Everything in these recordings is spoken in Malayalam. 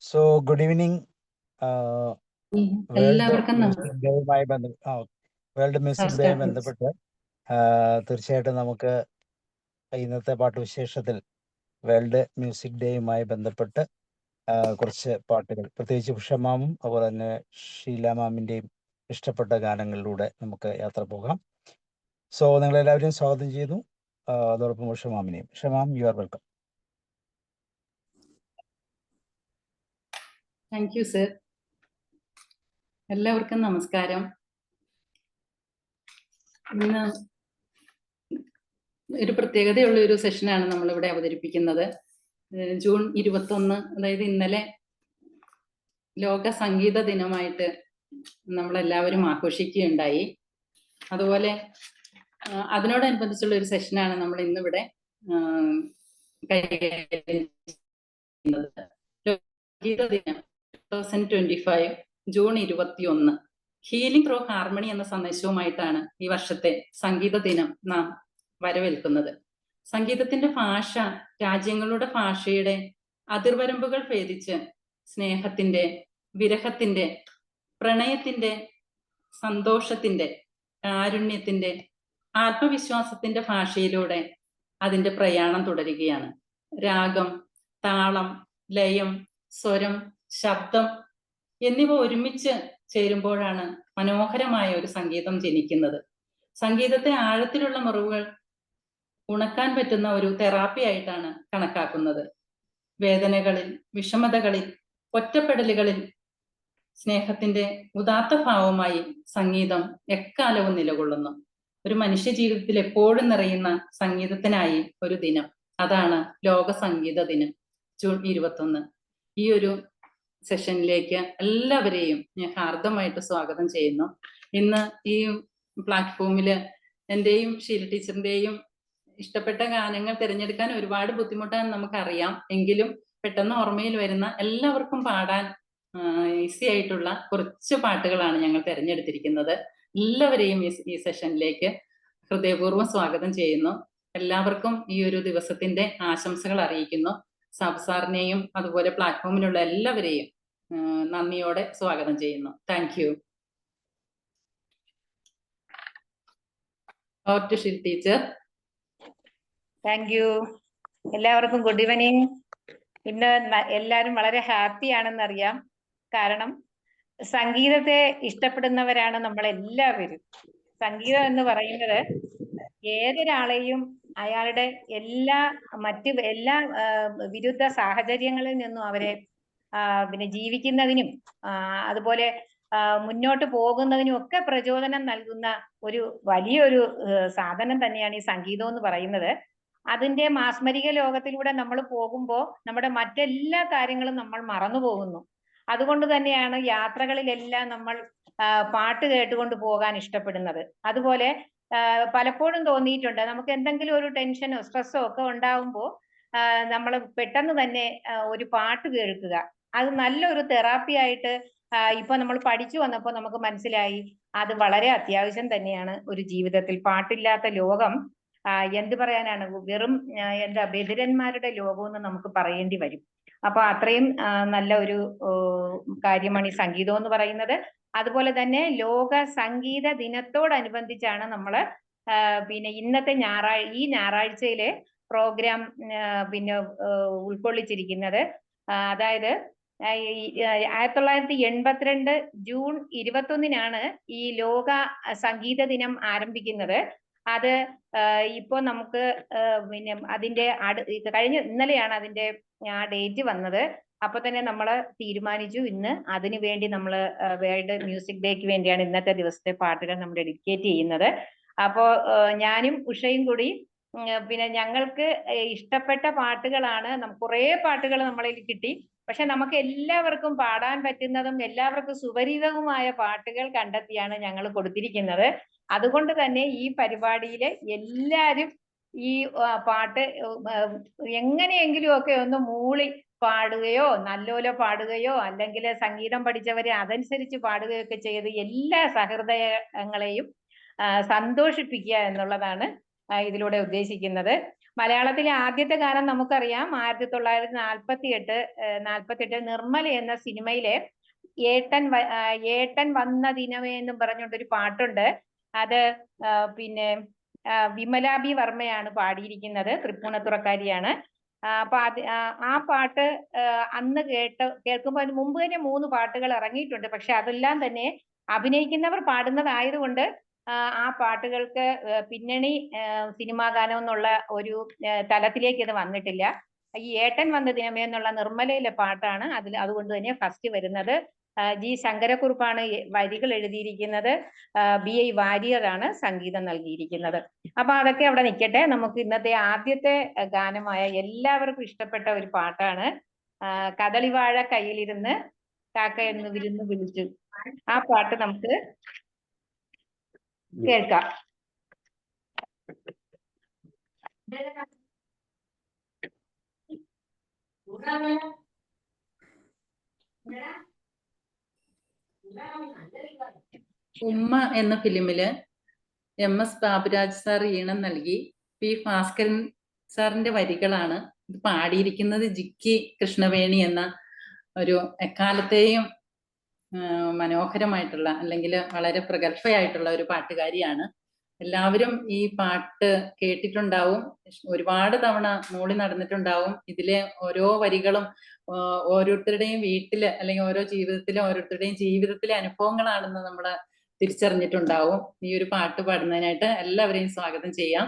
So good evening. വേൾഡ് എല്ലാവർക്കും മ്യൂസിക് ഡേയുമായി വേൾഡ് മ്യൂസിക് ഡേയുമായി നമസ്കാരം. ബന്ധപ്പെട്ട് തീർച്ചയായിട്ടും നമുക്ക് ഇന്നത്തെ പാട്ടുവിശേഷത്തിൽ വേൾഡ് മ്യൂസിക് ഡേയുമായി ബന്ധപ്പെട്ട് കുറച്ച് പാട്ടുകൾ, പ്രത്യേകിച്ച് ഉഷമാമും അതുപോലെ തന്നെ ഷീല മാമിൻ്റെയും ഇഷ്ടപ്പെട്ട ഗാനങ്ങളിലൂടെ നമുക്ക് യാത്ര പോകാം. സോ നിങ്ങളെല്ലാവരെയും സ്വാഗതം ചെയ്യുന്നു, അതോടൊപ്പം ഉഷമാമിനെയും. ഉഷമാം, you are welcome. Thank you sir. എല്ലാവർക്കും നമസ്കാരം. ഇന്ന് ഒരു പ്രത്യേകതയുള്ള ഒരു സെഷനാണ് നമ്മളിവിടെ അവതരിപ്പിക്കുന്നത്. ജൂൺ 21, അതായത് ഇന്നലെ ലോക സംഗീത ദിനമായിട്ട് നമ്മളെല്ലാവരും ആഘോഷിക്കുകയുണ്ടായി. അതുപോലെ അതിനോടനുബന്ധിച്ചുള്ള ഒരു സെഷനാണ് നമ്മൾ ഇന്നിവിടെ കൈകാര്യം ചെയ്യുന്നത്. സംഗീത ദിനം 2025 ജൂൺ 21 ഹീലിംഗ് ത്രൂ ഹാർമണി എന്ന സന്ദേശവുമായിട്ടാണ് ഈ വർഷത്തെ സംഗീത ദിനം നാം വരവേൽക്കുന്നത്. സംഗീതത്തിന്റെ ഭാഷ രാജ്യങ്ങളുടെ ഭാഷയുടെ അതിർവരമ്പുകൾ ഭേദിച്ച് സ്നേഹത്തിന്റെ, വിരഹത്തിന്റെ, പ്രണയത്തിന്റെ, സന്തോഷത്തിന്റെ, കാരുണ്യത്തിന്റെ, ആത്മവിശ്വാസത്തിന്റെ ഭാഷയിലൂടെ അതിന്റെ പ്രയാണം തുടരുകയാണ്. രാഗം, താളം, ലയം, സ്വരം, ശബ്ദം എന്നിവ ഒരുമിച്ച് ചേരുമ്പോഴാണ് മനോഹരമായ ഒരു സംഗീതം ജനിക്കുന്നത്. സംഗീതത്തെ ആഴത്തിലുള്ള മുറിവുകൾ ഉണക്കാൻ പറ്റുന്ന ഒരു തെറാപ്പി ആയിട്ടാണ് കണക്കാക്കുന്നത്. വേദനകളിൽ, വിഷമതകളിൽ, ഒറ്റപ്പെടലുകളിൽ സ്നേഹത്തിന്റെ ഉദാത്ത ഭാവമായി സംഗീതം എക്കാലവും നിലകൊള്ളുന്നു. ഒരു മനുഷ്യ ജീവിതത്തിൽ എപ്പോഴും നിറയുന്ന സംഗീതത്തിനായി ഒരു ദിനം, അതാണ് ലോക സംഗീത ദിനം ജൂൺ 21. ഈ ഒരു സെഷനിലേക്ക് എല്ലാവരെയും ഞാൻ ഹാർദമായിട്ട് സ്വാഗതം ചെയ്യുന്നു. ഇന്ന് ഈ പ്ലാറ്റ്ഫോമില് എന്റെയും ഷീല ടീച്ചറിന്റെയും ഇഷ്ടപ്പെട്ട ഗാനങ്ങൾ തിരഞ്ഞെടുക്കാൻ ഒരുപാട് ബുദ്ധിമുട്ടാണ് നമുക്കറിയാം. എങ്കിലും പെട്ടെന്ന് ഓർമ്മയിൽ വരുന്ന, എല്ലാവർക്കും പാടാൻ ഈസി ആയിട്ടുള്ള കുറച്ച് പാട്ടുകളാണ് ഞങ്ങൾ തിരഞ്ഞെടുത്തിരിക്കുന്നത്. എല്ലാവരെയും ഈ സെഷനിലേക്ക് ഹൃദയപൂർവ്വം സ്വാഗതം ചെയ്യുന്നു. എല്ലാവർക്കും ഈ ഒരു ദിവസത്തിന്റെ ആശംസകൾ അറിയിക്കുന്നു. സാബ് സാറിനെയും അതുപോലെ പ്ലാറ്റ്ഫോമിലുള്ള എല്ലാവരെയും നന്ദിയോടെ സ്വാഗതം ചെയ്യുന്നു. Thank you. Teacher. Thank you. എല്ലാവർക്കും ഗുഡ് ഈവനിങ്. ഇന്ന് എല്ലാവരും വളരെ ഹാപ്പി ആണെന്നറിയാം. കാരണം സംഗീതത്തെ ഇഷ്ടപ്പെടുന്നവരാണ് നമ്മളെല്ലാവരും. സംഗീതം എന്ന് പറയുന്നത് ഏതൊരാളെയും അയാളുടെ എല്ലാ വിരുദ്ധ സാഹചര്യങ്ങളിൽ നിന്നും അവരെ പിന്നെ ജീവിക്കുന്നതിനും അതുപോലെ മുന്നോട്ട് പോകുന്നതിനും ഒക്കെ പ്രചോദനം നൽകുന്ന ഒരു വലിയൊരു സാധനം തന്നെയാണ് ഈ സംഗീതം എന്ന് പറയുന്നത്. അതിന്റെ മാസ്മരിക ലോകത്തിലൂടെ നമ്മൾ പോകുമ്പോൾ നമ്മുടെ മറ്റെല്ലാ കാര്യങ്ങളും നമ്മൾ മറന്നു പോകുന്നു. അതുകൊണ്ട് തന്നെയാണ് യാത്രകളിലെല്ലാം നമ്മൾ പാട്ട് കേട്ടുകൊണ്ട് പോകാൻ ഇഷ്ടപ്പെടുന്നത്. അതുപോലെ പലപ്പോഴും തോന്നിയിട്ടുണ്ട്, നമുക്ക് എന്തെങ്കിലും ഒരു ടെൻഷനോ സ്ട്രെസ്സോ ഒക്കെ ഉണ്ടാവുമ്പോൾ നമ്മൾ പെട്ടെന്ന് തന്നെ ഒരു പാട്ട് കേൾക്കുക, അത് നല്ലൊരു തെറാപ്പി ആയിട്ട് ഇപ്പൊ നമ്മൾ പഠിച്ചു വന്നപ്പോൾ നമുക്ക് മനസ്സിലായി അത് വളരെ അത്യാവശ്യം തന്നെയാണ് ഒരു ജീവിതത്തിൽ. പാട്ടില്ലാത്ത ലോകം എന്ത് പറയാനാണ്, വെറും എന്താ ബധിരന്മാരുടെ ലോകമെന്ന് നമുക്ക് പറയേണ്ടി വരും. അപ്പൊ അത്രയും നല്ല ഒരു കാര്യമാണ് ഈ സംഗീതം എന്ന് പറയുന്നത്. അതുപോലെ തന്നെ ലോക സംഗീത ദിനത്തോടനുബന്ധിച്ചാണ് നമ്മള് പിന്നെ ഇന്നത്തെ ഈ ഞായറാഴ്ചയിലെ പ്രോഗ്രാം പിന്നെ ഉൾക്കൊള്ളിച്ചിരിക്കുന്നത്. അതായത് 1982 ജൂൺ 21 ഈ ലോക സംഗീത ദിനം ആരംഭിക്കുന്നത്. അത് ഇപ്പോ നമുക്ക് പിന്നെ അതിന്റെ ഇന്നലെയാണ് അതിന്റെ ആ ഡേറ്റ് വന്നത്. അപ്പൊ തന്നെ നമ്മൾ തീരുമാനിച്ചു ഇന്ന് അതിനു വേണ്ടി നമ്മൾ വേൾഡ് മ്യൂസിക് ഡേക്ക് വേണ്ടിയാണ് ഇന്നത്തെ ദിവസത്തെ പാട്ടുകൾ നമ്മൾ ഡെഡിക്കേറ്റ് ചെയ്യുന്നത്. അപ്പോ ഞാനും ഉഷയും കൂടി പിന്നെ ഞങ്ങൾക്ക് ഇഷ്ടപ്പെട്ട പാട്ടുകളാണ്, കുറേ പാട്ടുകൾ നമ്മളിൽ കിട്ടി. പക്ഷെ നമുക്ക് എല്ലാവർക്കും പാടാൻ പറ്റുന്നതും എല്ലാവർക്കും സുപരിചിതവുമായ പാട്ടുകൾ കണ്ടെത്തിയാണ് ഞങ്ങൾ കൊടുത്തിരിക്കുന്നത്. അതുകൊണ്ട് തന്നെ ഈ പരിപാടിയിൽ എല്ലാവരും ഈ പാട്ട് എങ്ങനെയെങ്കിലും ഒക്കെ ഒന്ന് മൂളി പാടുകയോ നല്ലോലെ പാടുകയോ അല്ലെങ്കിൽ സംഗീതം പഠിച്ചവരെ അതനുസരിച്ച് പാടുകയോ ഒക്കെ ചെയ്ത് എല്ലാ സഹൃദയങ്ങളെയും സന്തോഷിപ്പിക്കുക എന്നുള്ളതാണ് ഇതിലൂടെ ഉദ്ദേശിക്കുന്നത്. മലയാളത്തിലെ ആദ്യത്തെ ഗാനം നമുക്കറിയാം 1948 നിർമ്മല എന്ന സിനിമയിലെ ഏട്ടൻ വന്ന ദിനമേ എന്നും പറഞ്ഞുകൊണ്ടൊരു പാട്ടുണ്ട്. അത് പിന്നെ വിമല ബി വർമ്മയാണ് പാടിയിരിക്കുന്നത്, തൃപ്പൂണിത്തുറക്കാരിയാണ്. അപ്പൊ ആ പാട്ട് അന്ന് കേൾക്കുമ്പോൾ അതിന് മുമ്പ് തന്നെ 3 പാട്ടുകൾ ഇറങ്ങിയിട്ടുണ്ട്. പക്ഷെ അതെല്ലാം തന്നെ അഭിനയിക്കുന്നവർ പാടുന്നതായതുകൊണ്ട് ആ പാട്ടുകൾക്ക് പിന്നണി സിനിമാ ഗാനം എന്നുള്ള ഒരു തലത്തിലേക്ക് ഇത് വന്നിട്ടില്ല. ഈ ഏട്ടൻ വന്ന ദിനമേ എന്നുള്ള നിർമ്മലയിലെ പാട്ടാണ് അതുകൊണ്ട് തന്നെ ഫസ്റ്റ് വരുന്നത്. ജി ശങ്കരക്കുറുപ്പാണ് വരികൾ എഴുതിയിരിക്കുന്നത്. BI വാര്യറാണ് സംഗീതം നൽകിയിരിക്കുന്നത്. അപ്പൊ അതൊക്കെ അവിടെ നിൽക്കട്ടെ. നമുക്ക് ഇന്നത്തെ ആദ്യത്തെ ഗാനമായ എല്ലാവർക്കും ഇഷ്ടപ്പെട്ട ഒരു പാട്ടാണ് കദളിവാഴ കയ്യിലിരുന്ന് കാക്ക എന്ന് വിരുന്ന് വിളിച്ചു. ആ പാട്ട് നമുക്ക് കേൾക്കാം. ഉമ്മ എന്ന ഫിലിമില് MS ബാബുരാജ് സാർ ഈണം നൽകി പി ഭാസ്കരൻ സാറിന്റെ വരികളാണ് ഇത് പാടിയിരിക്കുന്നത്. ജിക്കി കൃഷ്ണവേണി എന്ന ഒരു എക്കാലത്തെയും മനോഹരമായിട്ടുള്ള അല്ലെങ്കിൽ വളരെ പ്രഗത്ഭയായിട്ടുള്ള ഒരു പാട്ടുകാരിയാണ്. എല്ലാവരും ഈ പാട്ട് കേട്ടിട്ടുണ്ടാവും, ഒരുപാട് തവണ മൂളി നടന്നിട്ടുണ്ടാവും. ഇതിലെ ഓരോ വരികളും ഓരോരുത്തരുടെയും വീട്ടില് അല്ലെങ്കിൽ ഓരോരുത്തരുടെയും ജീവിതത്തിലെ അനുഭവങ്ങളാണെന്ന് നമ്മൾ തിരിച്ചറിഞ്ഞിട്ടുണ്ടാവും. ഈ ഒരു പാട്ട് പാടുന്നതിനായിട്ട് എല്ലാവരെയും സ്വാഗതം ചെയ്യാം.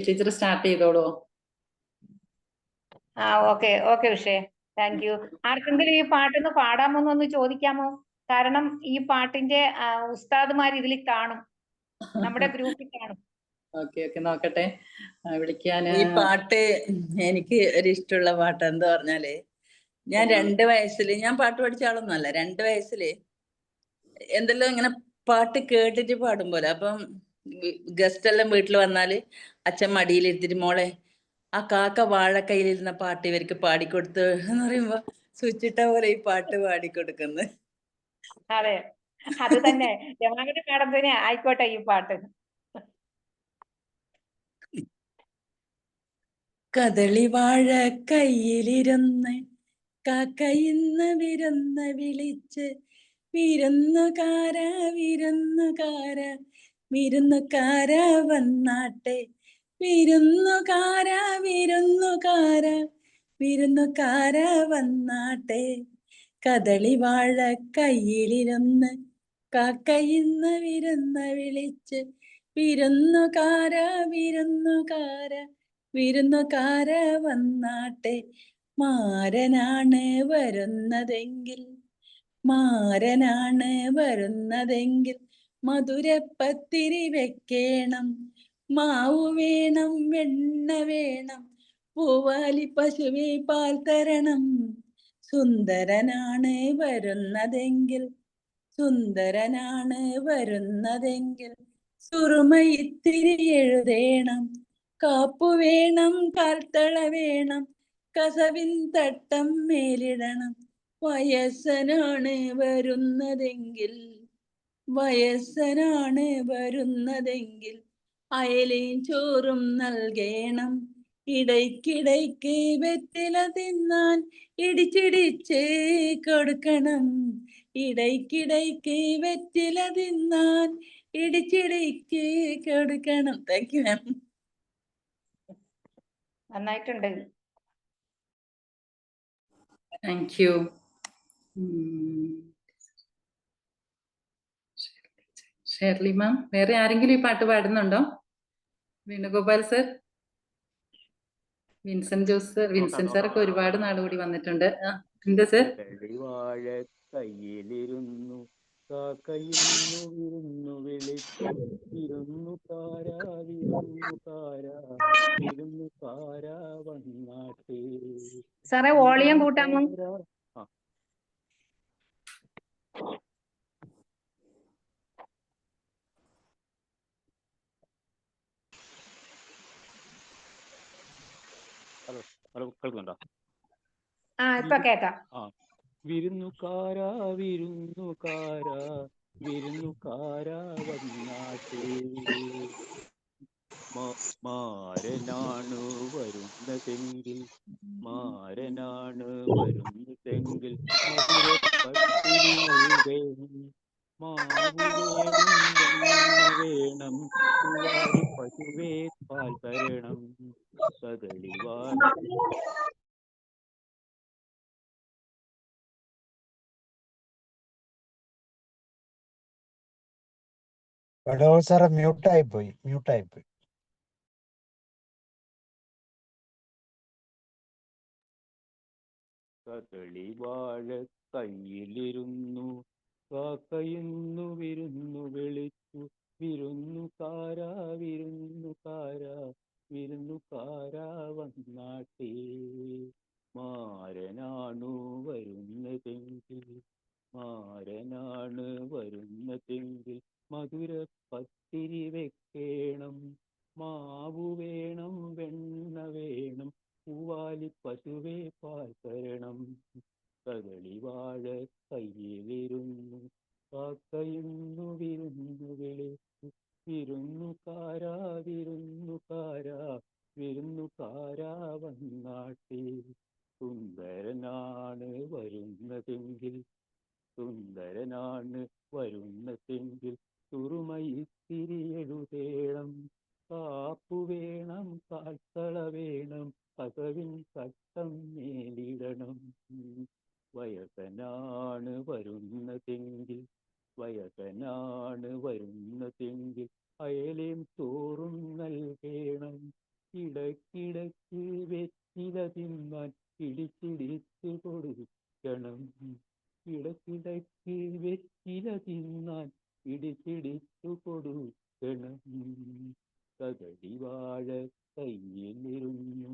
ടീച്ചർ സ്റ്റാർട്ട് ചെയ്തോളൂ. ഓക്കെ ഉഷേ, താങ്ക് യു. ആർക്കെങ്കിലും ഈ പാട്ടൊന്ന് പാടാമോന്നൊന്ന് ചോദിക്കാമോ? കാരണം ഈ പാട്ടിന്റെ ഉസ്താദുമാർ ഇതിൽ കാണും, നമ്മുടെ ഗ്രൂപ്പിൽ കാണും. ഓക്കെ നോക്കട്ടെ, വിളിക്കാന്. ഈ പാട്ട് എനിക്ക് ഒരു ഇഷ്ടമുള്ള പാട്ട് എന്താ പറഞ്ഞാല്, ഞാൻ 2 വയസ്സില്, ഞാൻ പാട്ട് പഠിച്ച ആളൊന്നുമല്ല, 2 വയസ്സില് എന്തെല്ലാം ഇങ്ങനെ പാട്ട് കേട്ടിട്ട് പാടും പോലെ. അപ്പം ഗസ്റ്റ് എല്ലാം വീട്ടിൽ വന്നാല് അച്ഛൻ മടിയിലിരുത്തിട്ട്, മോളെ ആ കാക്ക വാഴക്കൈയിലിരുന്ന പാട്ട് ഇവർക്ക് പാടിക്കൊടുത്തു എന്ന് പറയുമ്പോ സ്വിച്ചിട്ട പോലെ ഈ പാട്ട് പാടിക്കൊടുക്കുന്നത്. അതെ, അത് തന്നെ. രമാകടി മാഡത്തിന് ആയിക്കോട്ടെ ഈ പാട്ട്. കദളി വാഴ കയ്യിലിരുന്ന് കാക്കയിന്ന് വിരുന്ന് വിളിച്ച്, വിരുന്നുകാര വിരുന്നുകാര വിരുന്നുകാര വന്നാട്ടെ, വിരുന്നുകാര വിരുന്നുകാര വിരുന്നുകാര വന്നാട്ടെ, കദളി വാഴ കയ്യിലിരുന്ന് കാക്കയിന്ന് വിരുന്ന് വിളിച്ച്, വിരുന്നുകാര വിരുന്നുകാര വിരുന്നുകാര വന്നാട്ടെ, മാരനാണ് വരുന്നതെങ്കിൽ മധുരപ്പത്തിരി വെക്കേണം, മാവു വേണം വെണ്ണ വേണം, പൂവാലി പശുവി പാൽ തരണം, സുന്ദരനാണ് വരുന്നതെങ്കിൽ സുറുമ ഇത്തിരി എഴുതേണം, കാപ്പു വേണം കാൽത്തള വേണം, കസവിൻ തട്ടം മേലിടണം, വയസ്സനാണ് വരുന്നതെങ്കിൽ അയലയും ചോറും നൽകേണം, ഇടയ്ക്കിടയ്ക്ക് വെറ്റില തിന്നാൻ ഇടിച്ചിടിച്ച് കൊടുക്കണം, ഇടയ്ക്കിടയ്ക്ക് വെറ്റില തിന്നാൻ ഇടിച്ചിടിച്ച് കൊടുക്കണം. Thank you ma'am. നന്നായിട്ടുണ്ട്. Thank you. ഷേർലി മാം, വേറെ ആരെങ്കിലും ഈ പാട്ട് പാടുന്നുണ്ടോ? Venugopal sir, Vincent Jose, Vincent സാറൊക്കെ ഒരുപാട് നാളുകൂടി വന്നിട്ടുണ്ട്. എന്താ സർ? വാഴ കയ്യിലിരുന്നു കാക്കയിന്നു വിരുന്നു വിളിച്ചു, വിരുന്നുകാരാ വന്നാട്ടെ. സാറേ വോളിയം കൂട്ടാമോ? ഹലോ, കേൾക്കുന്നുണ്ടോ? ഇപ്പൊ കേക്കാം. വിരുന്നുകാരാ വന്നാട്ടെ, മാരനാണ് വരുന്നതെങ്കിൽ മാരനാണ് വരുന്നതെങ്കിൽ മധുര പട്ടിണി നൽകേണം. മാവു വേണം, വെണ്ണ വേണം, പൂവാലി പശുവേ പാൽ തരണം. കദളിവാഴ വടവൂർ സാറ് മ്യൂട്ടായി പോയി. കദളിവാഴ കയ്യിലിരുന്നു കാക്കയിന്നു വിരുന്നു വിളിച്ചു. വിരുന്നുകാരാ വിരുന്നുകാരാ വിരുന്നുകാരാ വന്നാട്ടേ. മാരനാണു വരുന്നതെങ്കിൽ മാരനാണ് വരുന്നതെങ്കിൽ മധുര പത്തിരി വെക്കേണം. മാവു വേണം, വെണ്ണ വേണം, പൂവാലി പശുവേ പാൽ തരണം. കദളിവാഴ കയ്യിലിരുന്നു കാക്കയിന്നു വിരുന്നു വിളിച്ചു. വിരുന്നുകാരാ വിരുന്നുകാരാ വിരുന്നുകാരാ വന്നാട്ടേ. സുന്ദരനാണ് വരുന്നതെങ്കിൽ സുന്ദരനാണ് വരുന്നതെങ്കിൽ സുറുമയിത്തിരി എഴുതേണം. കാപ്പു വേണം, കാൽത്തള വേണം, കസവിൻ ചട്ടം മേലിടണം. വയസ്സനാണ് വരുന്നതെങ്കിൽ വയസ്സനാണ് വരുന്നതെങ്കിൽ അയലേം ചോറും നൽകേണം. ഇടയ്ക്കിടയ്ക്ക് വെറ്റില തിന്നാൻ പിടിച്ചിടിച്ചു കൊടുക്കണം. ഇടയ്ക്കിടയ്ക്ക് വെറ്റില തിന്നാൻ പിടിച്ചിടിച്ചു കൊടുക്കണം. കദളിവാഴ കയ്യിലിരുന്നു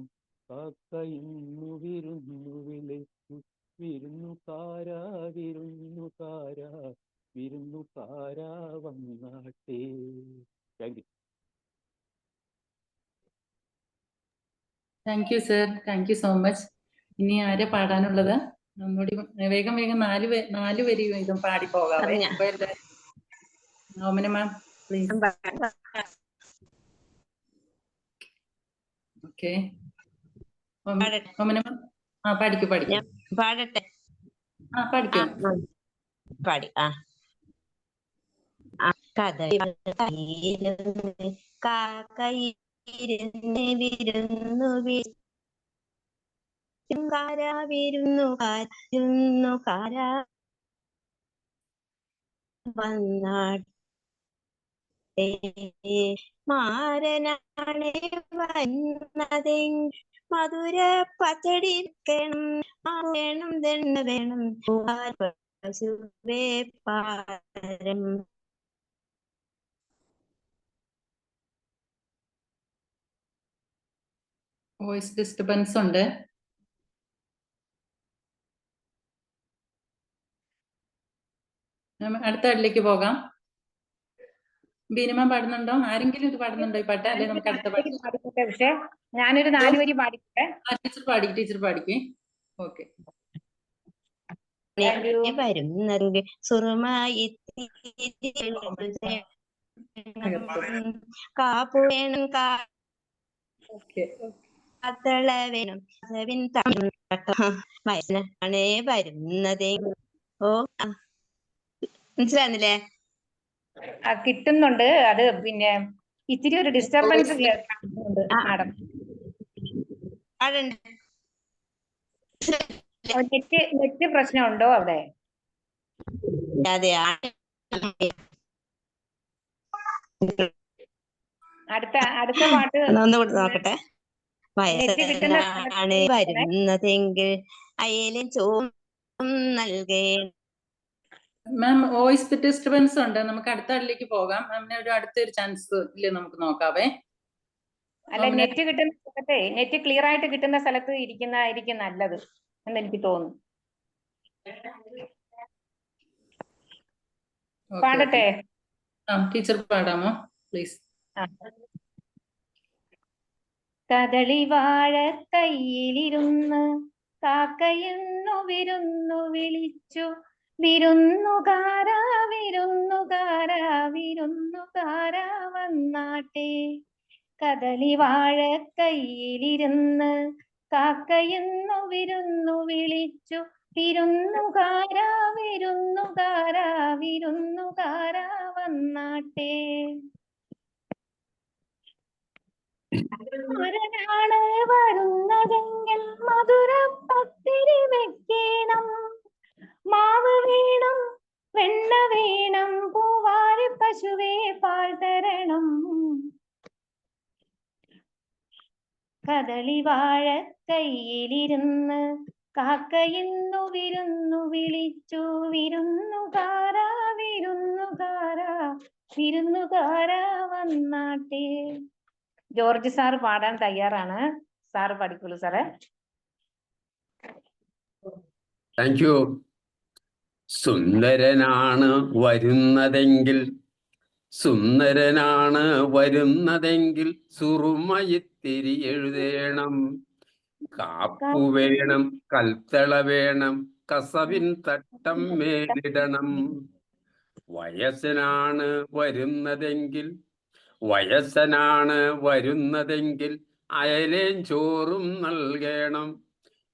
കാക്കയിന്നു വിരുന്നു വിളിച്ചു. വിരുന്നുകാരാ വിരുന്നുകാരാ വിരുന്നുകാരാ വന്നാട്ടേ. Thank you. Thank you sir, thank you so much. ഇനി ആരെ പാടാനുള്ളത്? ഒന്നുകൂടി വേഗം നാല് വരി വേഗം പാടി പോകാവേ. ഓമന മാം പ്ലീസ്. ഓക്കെ ഓമന മാം പാടിക്കൂ. പാടട്ടെ? പഠിക്കും. പാടി. കഥയിലിരുന്ന് കാക്കയിരുന്ന് വിരുന്നു വിരുന്നുകാരാ വന്നാട്ടേ. മാരനാണ് വന്നതെങ്കിൽ മധുര പച്ചടി വേണം, വെണ്ണ വേണം, പശുവേ പാരം. വോയിസ് ഡിസ്റ്റർബൻസ് ഉണ്ട്. അടുത്ത പാട്ടിലേക്ക് പോകാം. ബീനിമ പാടുന്നുണ്ടോ? ആരെങ്കിലും ഇത് പാടുന്നുണ്ടോ ഈ പാട്ട്? അല്ലെ നമുക്ക് അടുത്ത പാട്ട് പാടിക്കോട്ടെ. പക്ഷെ ഞാനൊരു 4 വരി പാടിക്കോട്ടെ. ടീച്ചർ പാടിക്കേ. ഓക്കെ. വരുന്നത് സുറുമായി കാപ്പു വേണം, കാത്തള വേണം, വയസ്സനാണേ വരുന്നതേ. ഓ മനസ്സിലാകുന്നില്ലേ? കിട്ടുന്നുണ്ട്. അത് പിന്നെ ഇത്തിരി ഒരു ഡിസ്റ്റർബൻസ് കേൾക്കുന്നുണ്ട് മാഡം. നെറ്റ് പ്രശ്നമുണ്ടോ അവിടെ? അതെ. അടുത്ത പാട്ട് ഒന്നുകൂടി നോക്കട്ടെ. വയസ്സനാണ് വരുന്നതെങ്കിൽ അയലും ചോറും നൽകേ. മാം വോയിസ് ഡിസ്റ്റർബൻസ് ഉണ്ട്. നമുക്ക് അടുത്ത ആളിലേക്ക് പോകാം. മാമിന് അടുത്തൊരു ചാൻസ് ഇല്ലേ നമുക്ക് നോക്കാവേ. അല്ല, നെറ്റ് കിട്ടുന്ന സ്ഥലത്തെ നെറ്റ് ക്ലിയർ ആയിട്ട് കിട്ടുന്ന സ്ഥലത്ത് ഇരിക്കുന്നതായിരിക്കും നല്ലത് എന്ന് എനിക്ക് തോന്നുന്നു. പാടട്ടെ? Teacher പാടാമോ please? കദളിവാഴ കയ്യിലിരുന്ന് കാക്കയെന്നു വിരുന്നു വിളിച്ചു. വിരുന്നുകാരാ വിരുന്നുകാരാ വിരുന്നുകാരാ വന്നാട്ടെ. കദളി വാഴ കയ്യിലിരുന്ന് കാക്കയെന്നു വിരുന്നു വിളിച്ചു വിരുന്നുകാരാ വിരുന്നുകാരാ വിരുന്നുകാരാ വന്നാട്ടെ. മധുരനാണ് വരുന്നതെങ്കിൽ മധുര പത്തിരി വെക്കണം. മാവ് വേണം, വെണ്ണ വേണം, പൂവാരി പശുവേ പാൽ തരണം. കദളി വാഴ കയ്യിലിരുന്ന് കാക്കയെന്നു വിരുന്നു വിളിച്ചു വിരുന്നുകാരാ വിരുന്നുകാരാ വിരുന്നുകാരാ വന്നാട്ടെ. ജോർജ് സാർ പാടാൻ തയ്യാറാണ്. സാറ് പഠിക്കുള്ളൂ സാറേ. Thank you. സുന്ദരനാണ് വരുന്നതെങ്കിൽ സുന്ദരനാണ് വരുന്നതെങ്കിൽ സുറുമയിത്തിരി എഴുതേണം. കാപ്പു വേണം, കൽത്തള വേണം, കസവിൻ തട്ടം മേലിടണം. വയസ്സനാണ് വരുന്നതെങ്കിൽ വയസ്സനാണ് വരുന്നതെങ്കിൽ അയലേം ചോറും നൽകണം.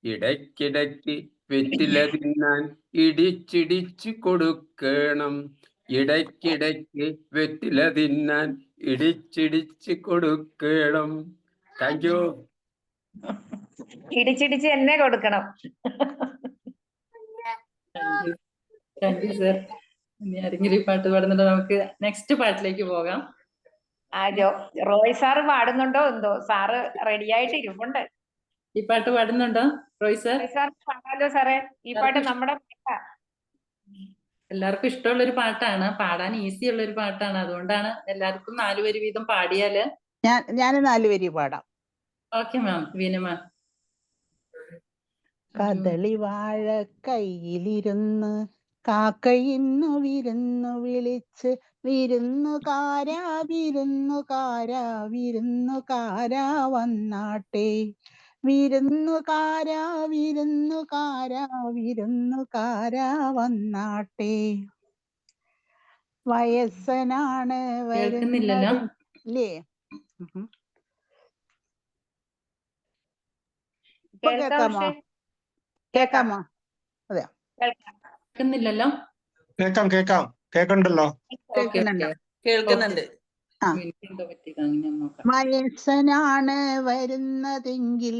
ഇടയ്ക്കിടയ്ക്ക് വെറ്റില തിന്നാൻ ഇടിച്ചിടിച്ചു കൊടുക്കണം. ഇടയ്ക്കിടയ്ക്ക് വെറ്റില തിന്നാൻ ഇടിച്ചിടിച്ച് കൊടുക്കണം. Thank U. ഇടിച്ചിടിച്ച് എന്നെ കൊടുക്കണം. Thank you sir. ഇനി ആരെങ്കിലും ഈ പാട്ട് പാടുന്നുണ്ടോ? നമുക്ക് നെക്സ്റ്റ് പാട്ടിലേക്ക് പോകാം. റോയ് സാറ് പാടുന്നുണ്ടോ എന്തോ? സാറ് റെഡി ആയിട്ട് ഇരിപ്പുണ്ട്. ഈ പാട്ട് പാടുന്നുണ്ടോ റോയ് സർ? റോയ് സാർ പാടാലോ സാറേ. ഈ പാട്ട് നമ്മുടെ എല്ലാവർക്കും ഇഷ്ടമുള്ള ഒരു പാട്ടാണ്, പാടാൻ ഈസി ഉള്ള ഒരു പാട്ടാണ്. അതുകൊണ്ടാണ് എല്ലാവർക്കും 4 വരി വീതം പാടിയാല്. ഞാൻ 4 വരി പാടാം. Okay ma'am. വീന മാം. കദളി വാഴ കയ്യിലിരുന്ന് കാക്കയിന്നു വിരുന്നു വിളിച്ച് വിരുന്നുകാരാ വിരുന്നുകാരാ വിരുന്നുകാരാ വന്നാട്ടെ. വിരുന്നുകാരാ വിരുന്നുകാരാ വിരുന്നുകാരാ വന്നാട്ടെ. വയസ്സനാണ് കേൾക്കുന്നില്ലല്ലോ. വരുന്നല്ലേ? കേൾക്കാമോ? കേൾക്കാമോ? അതെയോ? കേൾക്കുന്നില്ലല്ലോ. കേൾക്കാം കേൾക്കണ്ടല്ലോ. കേൾക്കുന്നുണ്ട്. എന്തോ പറ്റിയതാണ്, ഞാൻ നോക്കാം. വയസ്സനാണ് വരുന്നതെങ്കിൽ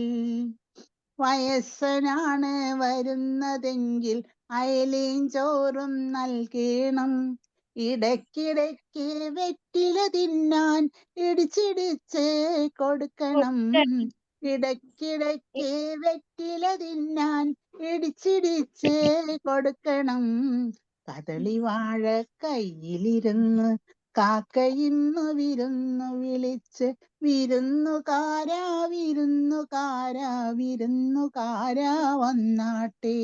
വയസ്സനാണ് വരുന്നതെങ്കിൽ അയലേം ചോറും നൽകണം. ഇടയ്ക്കിടയ്ക്ക് വെറ്റില തിന്നാൻ ഇടിച്ചിടിച്ച് കൊടുക്കണം. ഇടയ്ക്കിടയ്ക്ക് വെറ്റില തിന്നാൻ ഇടിച്ചിടിച്ച് കൊടുക്കണം. കദളി വാഴ കയ്യിലിരുന്ന് കാക്കയിന്നു വിരുന്നു വിളിച്ച് വിരുന്നുകാരാ വിരുന്നുകാരാ വിരുന്നുകാരാ വന്നാട്ടെ.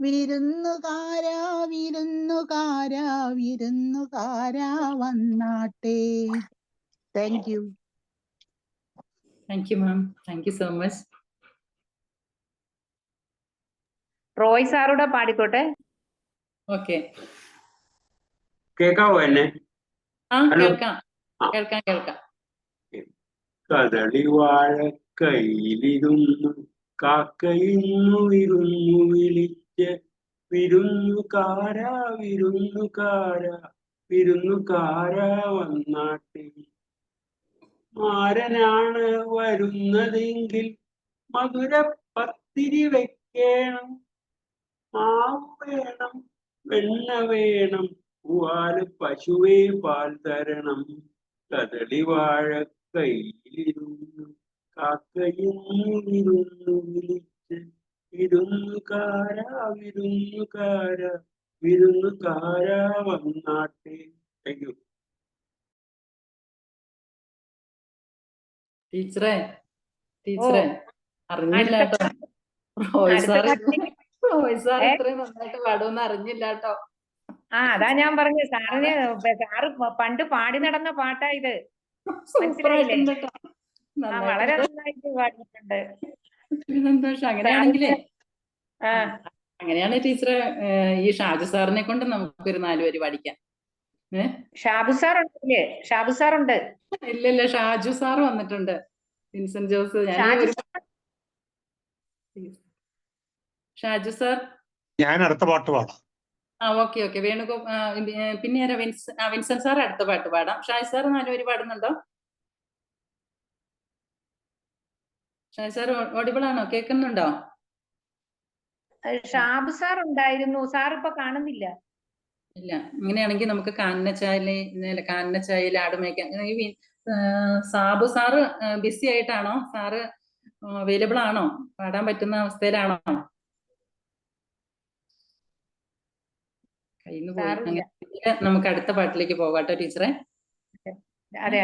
വിരുന്നുകാരാ വിരുന്നുകാരാ വിരുന്നുകാരാ വന്നാട്ടെ. Thank you. Thank you ma'am. Thank you so much. Roy സാറൂടെ പാടിക്കോട്ടെ. ഓക്കെ. കേക്കാവോ എന്നെ? കേൾക്കാം കേൾക്കാം കേൾക്കാം. കദളി വാഴ കയ്യിലിരുന്നു കാക്കയിന്നു വിരുന്നു വിളിച്ച് വിരുന്നുകാരാ വിരുന്നുകാരാ വിരുന്നുകാരാ വന്നാട്ടെ. മാരനാണ് വരുന്നതെങ്കിൽ മധുര പത്തിരി വെക്കണം. മാവ് വേണം, വെണ്ണ വേണം, പൂവാല് പശുവേ പാൽ തരണം. കദളി വാഴ കയ്യിലിരുന്നു കാക്കയിന്നു വിരുന്നു വിളിച്ച് വിരുന്നുകാരാ വിരുന്നുകാരാ വിരുന്നുകാരാ വന്നാട്ടെ. Thank U. ടീച്ചറെ അറിഞ്ഞില്ല കേട്ടോ. റോയ് സാർ ഇത്രയും നന്നായിട്ട് പാടുമെന്ന് അറിഞ്ഞില്ല കേട്ടോ. അതാ ഞാൻ പറഞ്ഞു സാറിന്. സാറ് പണ്ട് പാടി നടന്ന പാട്ടാ ഇത്. മനസ്സിലായില്ലേ? വളരെ നന്നായിട്ട് പാടിയിട്ടുണ്ട്. സന്തോഷം. അങ്ങനെയാണെങ്കിൽ ടീച്ചറെ ഈ ഷാജു സാറിനെ കൊണ്ട് നമുക്കൊരു 4 വരി പാടിക്കാം. ഷാബു സാർ ഉണ്ടല്ലേ? ഷാബു സാർ ഉണ്ട്. ഇല്ല, ഷാജു സാർ വന്നിട്ടുണ്ട്. വിൻസെന്റ് ജോസ്. ഷാജു സാർ, ഞാൻ അടുത്ത പാട്ട് പാടാം. ഓക്കെ. പിന്നെ ആരാ? വിൻസെന്റ് സാർ അടുത്ത പാട്ട് പാടാം. ഷാജി സാർ 4 വരി പാടുന്നുണ്ടോ? ഷാജി സാർ ഓഡിബിൾ ആണോ? കേൾക്കുന്നുണ്ടോ? ഷാബു സാർ ഉണ്ടായിരുന്നു, സാർ ഇപ്പൊ കാണുന്നില്ല. ഇല്ല. അങ്ങനെയാണെങ്കിൽ നമുക്ക് കാനനച്ചായയിൽ ആടുമേക്കാൻ. സാബു സാറ് ബിസി ആയിട്ടാണോ? സാറ് അവൈലബിൾ ആണോ? പാടാൻ പറ്റുന്ന അവസ്ഥയിലാണോ? കയ്യിന്ന് പോയി. നമുക്ക് അടുത്ത പാട്ടിലേക്ക് പോകാട്ടോ ടീച്ചറെ. അതെ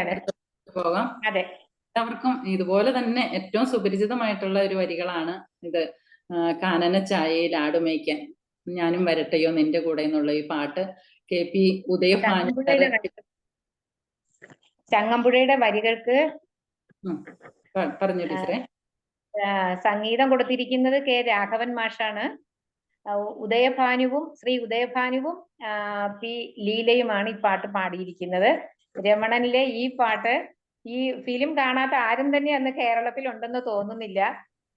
പോകാം. എല്ലാവർക്കും ഇതുപോലെ തന്നെ ഏറ്റവും സുപരിചിതമായിട്ടുള്ള ഒരു വരികളാണ് ഇത്. കാനനച്ചായയിൽ ആടുമേയ്ക്കാൻ ഞാനും വരട്ടെയോ നിന്റെ കൂടെ എന്നുള്ള ഈ പാട്ട് KP ഉദയഭാനു ചങ്ങമ്പുഴയുടെ വരികൾക്ക് പറഞ്ഞു ടീച്ചറെ. സംഗീതം കൊടുത്തിരിക്കുന്നത് K. രാഘവൻ മാഷാണ്. ശ്രീ ഉദയഭാനുവും P. ലീലയുമാണ് ഈ പാട്ട് പാടിയിരിക്കുന്നത്. രമണനിലെ ഈ പാട്ട് ഈ ഫിലിം കാണാത്ത ആരും തന്നെ അന്ന് കേരളത്തിൽ ഉണ്ടെന്ന് തോന്നുന്നില്ല.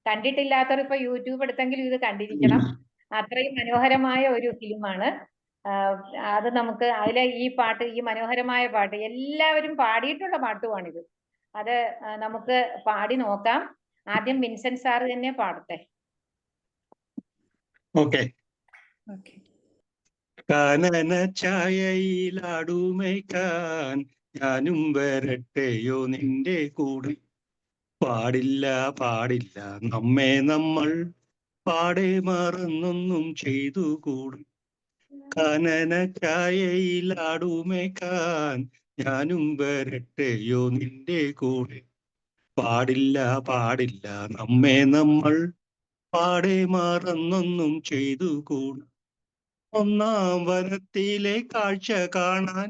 കണ്ടിട്ടില്ലാത്തവർ ഇപ്പൊ യൂട്യൂബ് എടുത്തെങ്കിലും ഇത് കണ്ടിരിക്കണം. അത്രയും മനോഹരമായ ഒരു ഫിലിമാണ് അത്. നമുക്ക് അതിലെ ഈ പാട്ട്, ഈ മനോഹരമായ പാട്ട് എല്ലാവരും പാടിയിട്ടുള്ള പാട്ടുമാണിത്. അത് നമുക്ക് പാടി നോക്കാം. ആദ്യം വിൻസെന്റ് സാർ തന്നെ പാടട്ടെ. ഓക്കെ. കാനനച്ചായയിലാടുമേക്കാൻ ഞാനും വരട്ടെയോ നിന്റെ കൂടെ. പാടില്ല നമ്മെ നമ്മൾ പാടെ മറന്നൊന്നും ചെയ്തുകൂടും. കാനനച്ചായയിലാടുമേക്കാൻ ഞാനും വരട്ടെയോ നിന്റെ കൂടെ. പാടില്ല നമ്മെ നമ്മൾ പാടെ മറന്നൊന്നും ചെയ്തുകൂടും. ഒന്നാം വനത്തിലെ കാഴ്ച കാണാൻ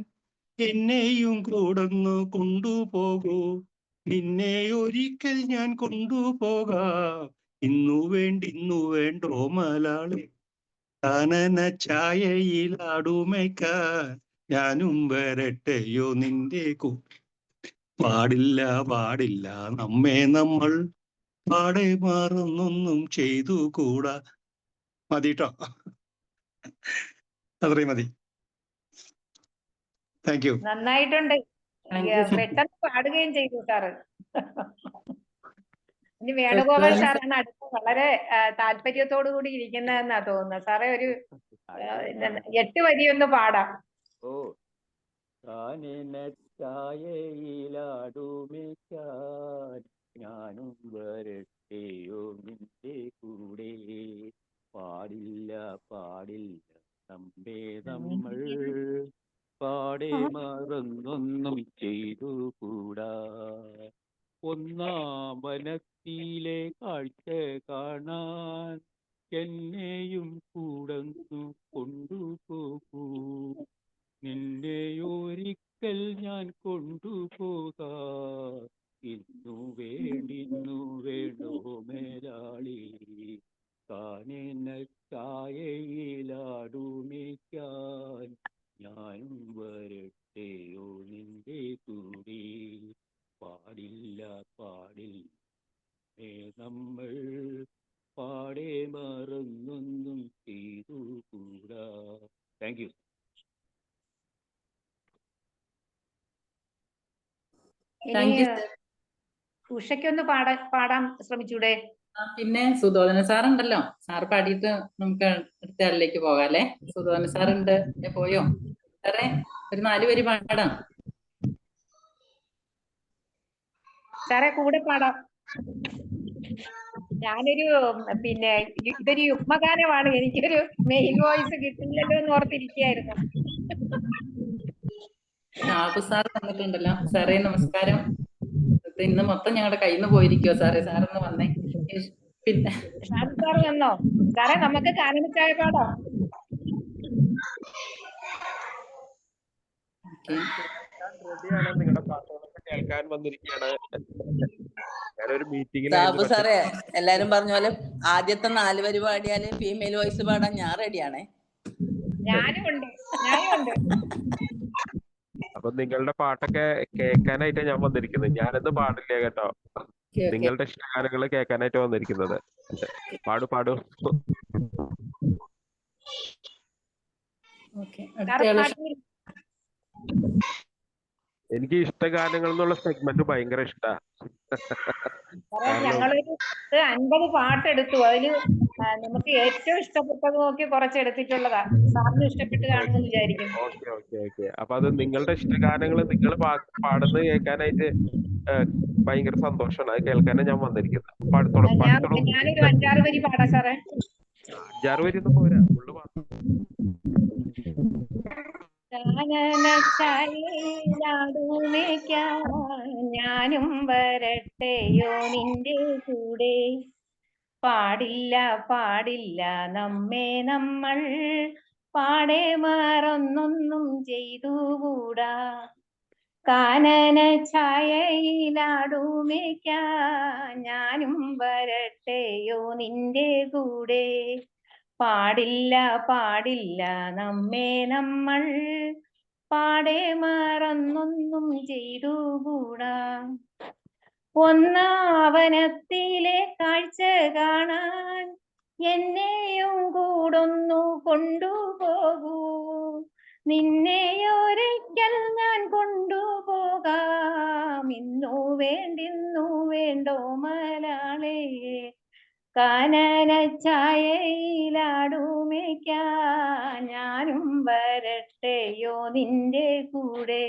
എന്നെയും കൂടൊന്നു കൊണ്ടുപോകൂ. നിന്നെ ഒരിക്കൽ ഞാൻ കൊണ്ടുപോകാം. ഇന്നു വേണ്ടോ മലാളി. കാനനച്ചായയിലാടുമേക്കാൻ ഞാനും വരട്ടെയോ നിന്റെ കൂടെ. പാടില്ല നമ്മെ നമ്മൾ പാടെ മാറുന്നൊന്നും ചെയ്തുകൂടാ. മതിട്ടോ, അത്രയും മതി. Thank you. നന്നായിട്ടുണ്ട്. പെട്ടെന്ന് പാടുകയും ചെയ്തു സാറ്. ഇനി വേണുഗോപാൽ സാറാണ് അടുത്ത. വളരെ താല്പര്യത്തോടു കൂടി ഇരിക്കുന്നതെന്നാ തോന്നുന്നത്. സാറേ ഒരു 8 വരി ഒന്ന് പാടാം. കാനനച്ചായയിലാടുമേക്കാൻ ഞാനും വരട്ടെയോ നിന്റെ കൂടെ. പാടില്ല നമ്മെ നമ്മൾ പാടെ മറന്നൊന്നും ചെയ്തുകൂടാ. ഒന്നാം വനത്തിലെ കാഴ്ച കാണാൻ എന്നെയും കൂടന്നു കൊണ്ടുപോകൂ. നിന്നെ ഒരിക്കൽ ഞാൻ കൊണ്ടുപോകാം. ഇന്നു വേണ്ടോ മേലാളി. കാനനച്ചായയിലാടുമേക്കാൻ ഞാനും വരട്ടെയോ നിന്റെ കൂടെ. പാടില്ല നമ്മൾ പാടെ മറന്നൊന്നും ചെയ്തുകൂടാ. Thank U. ഉഷയ്ക്കൊന്ന് പാടാൻ ശ്രമിച്ചൂടെ? പിന്നെ സുധോധന സാറുണ്ടല്ലോ, സാറ് പാടിയിട്ട് നമുക്ക് അടുത്ത ആളിലേക്ക് പോകാം അല്ലെ? സുധോധന സാറുണ്ട്. പോയോ സാറേ? ഒരു 4 വരി പാടാം സാറേ. കൂടെ പാടാം. ഞാനൊരു ഇതൊരു യുഗ്മഗാനമാണ്. എനിക്കൊരു മെയിൻ വോയിസ് കിട്ടില്ലല്ലോ എന്ന് ഓർത്തിരിക്കുകയായിരുന്നു. ഷാബു സാർ വന്നിട്ടുണ്ടല്ലോ. സാറേ നമസ്കാരം. ഇന്ന് മൊത്തം ഞങ്ങളുടെ കയ്യിൽ നിന്ന് പോയിരിക്കുവോ സാറേ? സാറൊന്ന് വന്നേ. പിന്നെ ഷാബു സാർ വന്നോ? സാറേ നമുക്ക് കാനനച്ചായ പാടാം. നിങ്ങളുടെ പാട്ടുകളൊക്കെ കേൾക്കാൻ വന്നിരിക്കുകയാണ്. ഞാനൊരു മീറ്റിംഗിൽ. സാബു സാറേ, എല്ലാരും പറഞ്ഞ പോലെ ആദ്യത്തെ 4 വരി പാടിയാല് ഫീമെയിൽ വോയിസ് പാടാൻ ഞാൻ റെഡിയാണേ. ഞാനും ഉണ്ട്. അപ്പൊ നിങ്ങളുടെ പാട്ടൊക്കെ കേൾക്കാനായിട്ടാണ് ഞാൻ വന്നിരിക്കുന്നത്. ഞാനൊന്നും പാടില്ല കേട്ടോ. ഓക്കെ ഓക്കെ നിങ്ങളുടെ ഇഷ്ടഗാനങ്ങൾ കേൾക്കാനായിട്ട് വന്നിരിക്കുന്നത്. പാടു പാടു. ഓക്കെ സാറ് അടുത്തയാള് പാട്ട് എനിക്ക് ഇഷ്ടഗാനങ്ങൾ എന്നുള്ള സെഗ്മെന്റ് ഭയങ്കര ഇഷ്ടാ. സാറേ കാരണം ഞങ്ങളൊരു 50 പാട്ടെടുത്തു. അതില് നമുക്ക് ഏറ്റവും ഇഷ്ടപ്പെട്ടത് നോക്കി കുറച്ച് എടുത്തിട്ടുള്ളതാ. സാറിന് ഇഷ്ടപ്പെട്ട് കാണുമെന്ന് വിചാരിക്കുന്നു. Okay okay okay. അപ്പൊ അത് നിങ്ങളുടെ ഇഷ്ടഗാനങ്ങൾ നിങ്ങൾ പാടുന്നത് കേൾക്കാനായിട്ട് ഭയങ്കര സന്തോഷമാണ്. അത് കേൾക്കാനാണ് ഞാൻ വന്നിരിക്കുന്നത്. പാടിത്തോളൂ പാടിത്തോളൂ. ഞാനൊരു 5-6 വരി പാടാം സാറേ. 5-6 വരെയൊന്നും പോരാ, ഫുള്ള് പാടും. കാനനച്ചായയിലാടുമേക്കാൻ ഞാനും വരട്ടെയോ നിന്റെ കൂടെ. പാടില്ല പാടില്ല നമ്മെ നമ്മൾ പാടെ മറന്നൊന്നും ചെയ്തുകൂടാ. കാനന ഛായയിലാടുമേക്കാൻ ഞാനും വരട്ടെയോ നിന്റെ കൂടെ. പാടില്ല പാടില്ല നമ്മെ നമ്മൾ പാടെ മറന്നൊന്നും ചെയ്തുകൂടാ. ഒന്നാവനത്തിലെ കാഴ്ച കാണാൻ എന്നെയും കൂടൊന്നു കൊണ്ടുപോകൂ. നിന്നെയൊരിക്കൽ ഞാൻ കൊണ്ടുപോകാം. ഇന്നു വേണ്ടിന്നു വേണ്ടോ മലാളേ. കാനന ഛായയിലാടുമേക്കാൻ ഞാനും വരട്ടെയോ നിന്റെ കൂടെ.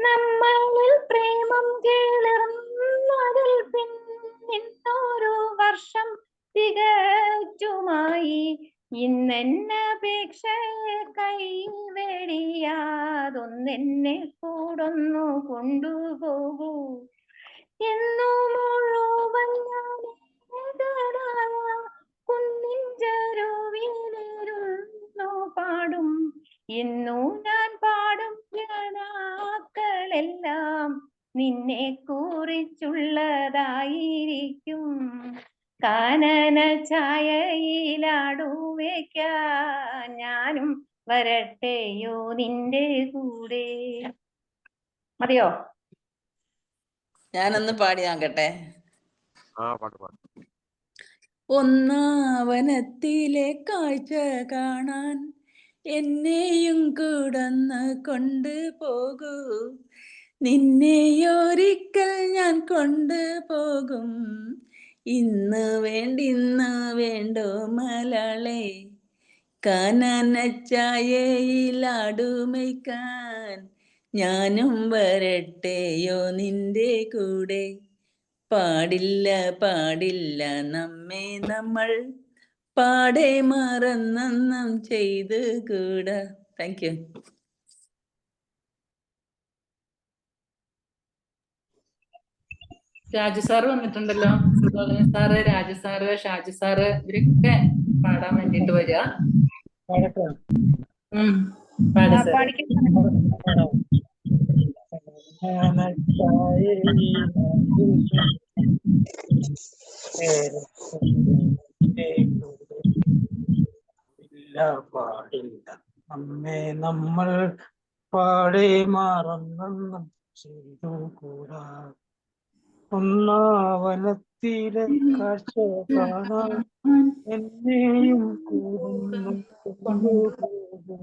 നമ്മളിൽ പ്രേമം കേളിർന്നതിൽ പിന്നൊരു വർഷം തികച്ചുമായി. ഇന്നെന്നപേക്ഷയെ കൈവെടിയാതൊന്നെന്നെ കൂടൊന്നു കൊണ്ടുപോകൂ. എന്നു മുഴുവൻ ഞാൻ ഏകനായ കുന്നിൻ ചെരുവിലിരുന്നു പാടും. ഇന്നു ഞാൻ പാടും ഗാനങ്ങളെല്ലാം നിന്നെ കുറിച്ചുള്ളതായിരിക്കും. കാനന ഛായയിലാടുമേക്കാൻ ഞാനും വരട്ടെയോ നിന്റെ കൂടെ. മതിയോ? ഞാനൊന്ന് പാടി നോക്കട്ടെ. പാട്ട് പാട്ട്. ഒന്നാവനത്തിലെ കാഴ്ച കാണാൻ എന്നെയും കൂടൊന്ന് കൊണ്ടുപോകൂ. നിന്നെയൊരിക്കൽ ഞാൻ കൊണ്ടുപോകും. ഇന്ന് വേണ്ടോ മലളെ. കാനന ഛായയിലാടുമേക്കാൻ ഞാനും വരട്ടെയോ നിന്റെ കൂടെ. പാടില്ല പാടില്ല നമ്മെ നമ്മൾ പാടെ മറന്നൊന്നും ചെയ്തു കൂടാ. Thank you. രാജു സാറ് വന്നിട്ടുണ്ടല്ലോ. Sudhodhana sir, Raju sir, Shaju sir ഇവരൊക്കെ പാടാൻ വേണ്ടിട്ട് വരിക. പാടാ സാർ. പാടില്ല നമ്മെ നമ്മൾ പാടെ മറന്നൊന്നും ചെയ്തുകൂടാ. ഒന്നാവനത്തിലെ കാഴ്ച കാണാൻ എന്നെയും കൂടുന്നു കൊണ്ടുപോകൂ.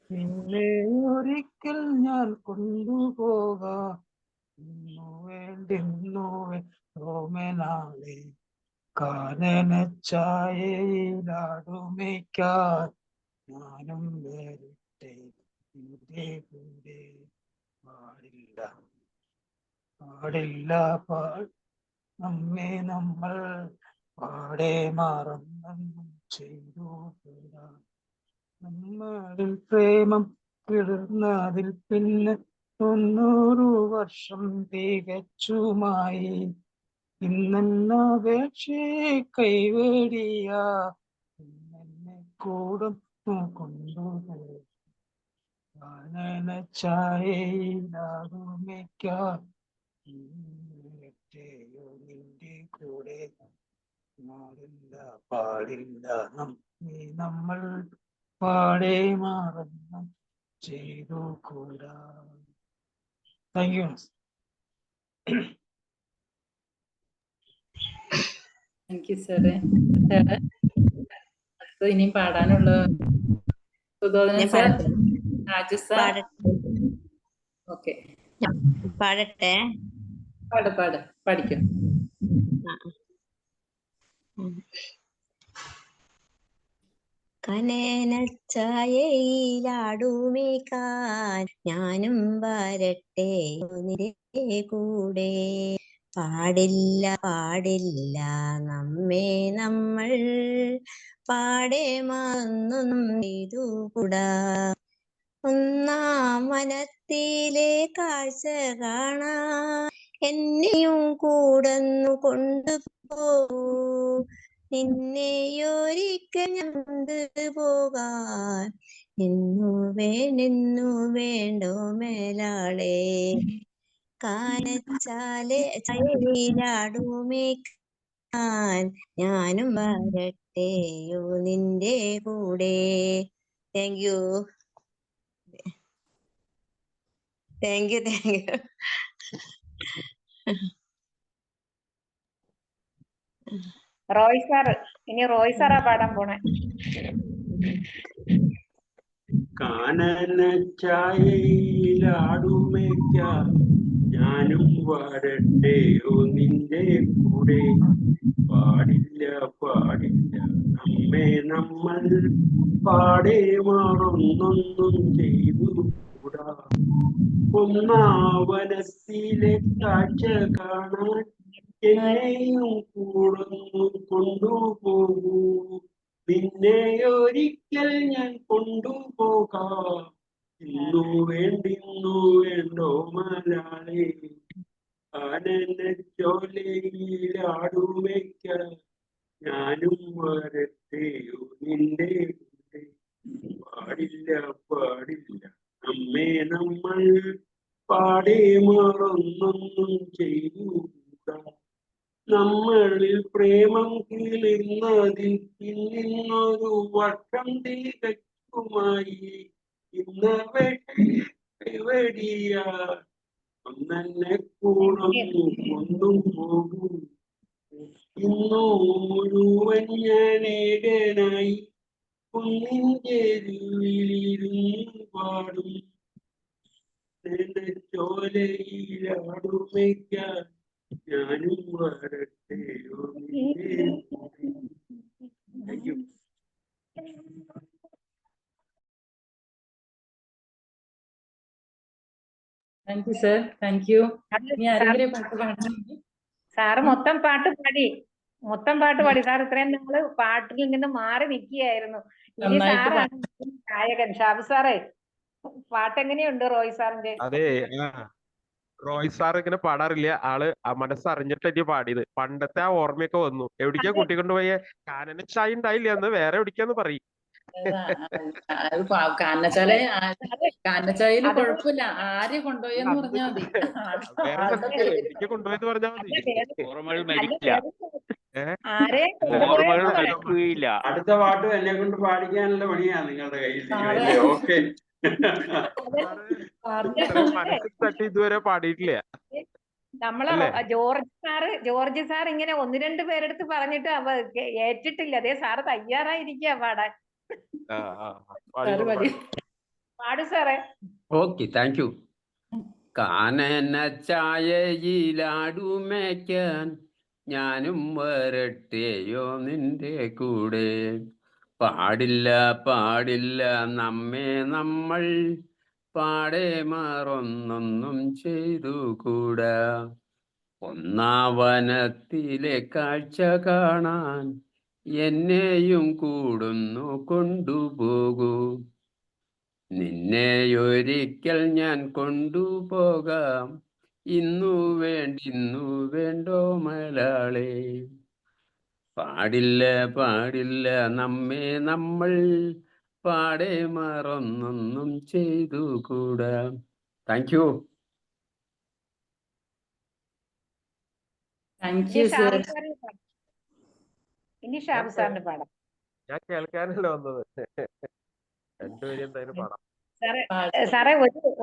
നിന്നെ ഒരിക്കൽ ഞാൻ കൊണ്ടുപോകാം. ഇന്നു വേണ്ടിന്നോമനാളെ. കാനന ഛായയിലാടുമേക്കാൻ ഞാനും വരട്ടെ നിന്റെ കൂടെ. പാടില്ല പാടില്ല നമ്മെ നമ്മൾ പാടെ മറന്നൊന്നും ചെയ്തുകൂടാ. നമ്മളിൽ പ്രേമം കിടന്നതിൽ പിന്നെ 90 വർഷം തികച്ചുമായി. ഇന്നപേക്ഷയെ കൈവേടിയാ എന്നെ കൂടം കൊണ്ടുപോകും. കാനന ഛായയിലാടുമേക്കാൻ നിന്റെ കൂടെ. പാടില്ല നമ്മെ നമ്മൾ പാടെ മറന്ന ചെയ്തുകൂടാ. Thank you. താങ്ക് യു സാറേ. സാറ് അടുത്തത് ഇനിയും പാടാനുള്ള സുധോധനൻ ഞാൻ സാർ, പാടട്ടെ രാജു സാർ. പാടട്ടെ ഓക്കെ, പാടട്ടെ. പാട് പഠിക്കും. കനനച്ചായയിലാടുമേക്കാൻ ഞാനും വരട്ടെ നിന്റെ കൂടെ. പാടില്ല പാടില്ല നമ്മെ നമ്മൾ പാടെ മറന്നൊന്നും ചെയ്തുകൂടാ. ഒന്നാം വനത്തിലെ കാഴ്ച കാണാൻ എന്നെയും കൂടന്നു കൊണ്ടുപോകൂ. നിന്നെയൊരിക്കൽ ഞാൻ കൊണ്ടുപോകാൻ എന്നു വേണ്ടോ മേലാളെ. ചായയിലാടുമേക്കാൻ ഞാനും വരട്ടെയോ നിന്റെ കൂടെ. Thank you. Thank you. Roy sir, ഇനി റോയ് സാറാ പാടാൻ പോണേ. കാനന ചായയിലാടുമേക്കാൻ ഞാനും വരട്ടെയോ നിന്റെ കൂടെ. പാടില്ല പാടില്ല നമ്മെ നമ്മൾ പാടെ മറന്നൊന്നും ചെയ്തുകൂടാ. ഒന്നാവനത്തിലെ കാഴ്ച കാണാൻ എന്നെയും കൂടൊന്നു കൊണ്ടുപോകൂ. നിന്നെയൊരിക്കൽ ഞാൻ കൊണ്ടുപോകാം ഇന്നു വേണ്ടോ മലയാളി. ആനന്ദച്ചോലയിലാടുമേക്കാൻ ഞാനും വരട്ടെയോ നിന്റെ കൂടെ. പാടില്ല പാടില്ല നമ്മെ നമ്മൾ പാടെ മറന്നൊന്നും ചെയ്തുകൂടാ. നമ്മളിൽ പ്രേമം കീളിരുന്നതിൽ പിന്നിന്നൊരു വർഷം തികച്ചുമായി ഇന്ന് വെടിയാ ഒന്നെ കൂടൊന്നു കൊണ്ടുപോകൂ. ഇന്നു മുഴുവൻ ഞാൻ ഏകനായി കുന്നിൻ ചെരുവിലിരുന്നു പാടും. ചോലയിലാടുമേക്കാൻ ഞാനും വരട്ടെയോ നിന്റെ കൂടെ. Thank you. Thank you sir, thank U. ഇനി ആരെങ്കിലും പാട്ട് പാടണമെങ്കിൽ സാറ് മൊത്തം പാട്ട് പാടി. സാർ ഇത്രയും നാള് പാട്ടിൽ നിന്ന് മാറി നിൽക്കുകയായിരുന്നു. ഇനി നന്നായിട്ട് സാറാണ് ഗായകൻ. ഷാബു സാറേ, പാട്ട് എങ്ങനെയുണ്ട് റോയ് സാറിന്റെ? അതെ, റോയ് സാർ ഇങ്ങനെ പാടാറില്ല. ആള് മനസ്സറിഞ്ഞിട്ടല്ലേ പാടിയത്. പണ്ടത്തെ ആ ഓർമ്മയൊക്കെ വന്നു. എവിടേക്കാ കൂട്ടിക്കൊണ്ടുപോയ? കാനന ചായ ഉണ്ടായില്ല എന്ന്, വേറെ എവിടേക്കാന്ന് പറയും. കാന്നച്ചായയില് കുഴപ്പമില്ല, ആരെ കൊണ്ടുപോയെന്ന് പറഞ്ഞാൽ മതി. വേറെ സ്ഥലത്തേക്ക് എവിടേക്കാ കൊണ്ടുപോയെന്ന് പറഞ്ഞാൽ മതി. ഓർമ്മകൾ മരിക്കില്ല, ആരെ ഓർമ്മകൾ മരിക്കുകയില്ല. അടുത്ത പാട്ട് എന്നെ കൊണ്ട് പാടിക്കാനുള്ള പണിയാ നിങ്ങളുടെ കയ്യിൽ. ഓക്കെ, മനസ്സിൽ തട്ടി ഇതുവരെ പാടിയിട്ടില്ല. നമ്മളെ ജോർജ് സാർ ഇങ്ങനെ ഒന്ന് രണ്ട് പേരെടുത്ത് പറഞ്ഞിട്ട് ഏറ്റിട്ടില്ല. അതേ സാറ് തയ്യാറായിരിക്കുക പാടാൻ. പാടു സാറേ. Okay, thank you. കാനന ചായയിലാടുമേക്കാൻ ഞാനും വരട്ടെയോ നിന്റെ കൂടെ. പാടില്ല പാടില്ല നമ്മെ നമ്മൾ പാടെ മറന്നൊന്നും ചെയ്തുകൂടാ. ഒന്നാവനത്തിലെ കാഴ്ച കാണാൻ എന്നെയും കൂടുന്നു കൊണ്ടുപോകൂ. നിന്നെയൊരിക്കൽ ഞാൻ കൊണ്ടുപോകാം ഇന്നു വേണ്ടോ മലയാളെ. പാടില്ല പാടില്ല നമ്മെ നമ്മൾ പാടെ മറന്നൊന്നും ചെയ്തുകൂടാ. Thank U. ഇനി ഷാബു സാറിന് പാടാം. ഞാൻ കേൾക്കാനല്ലേ വന്നത്. രണ്ടുപേരും എന്തായാലും പാടാം. സാറേ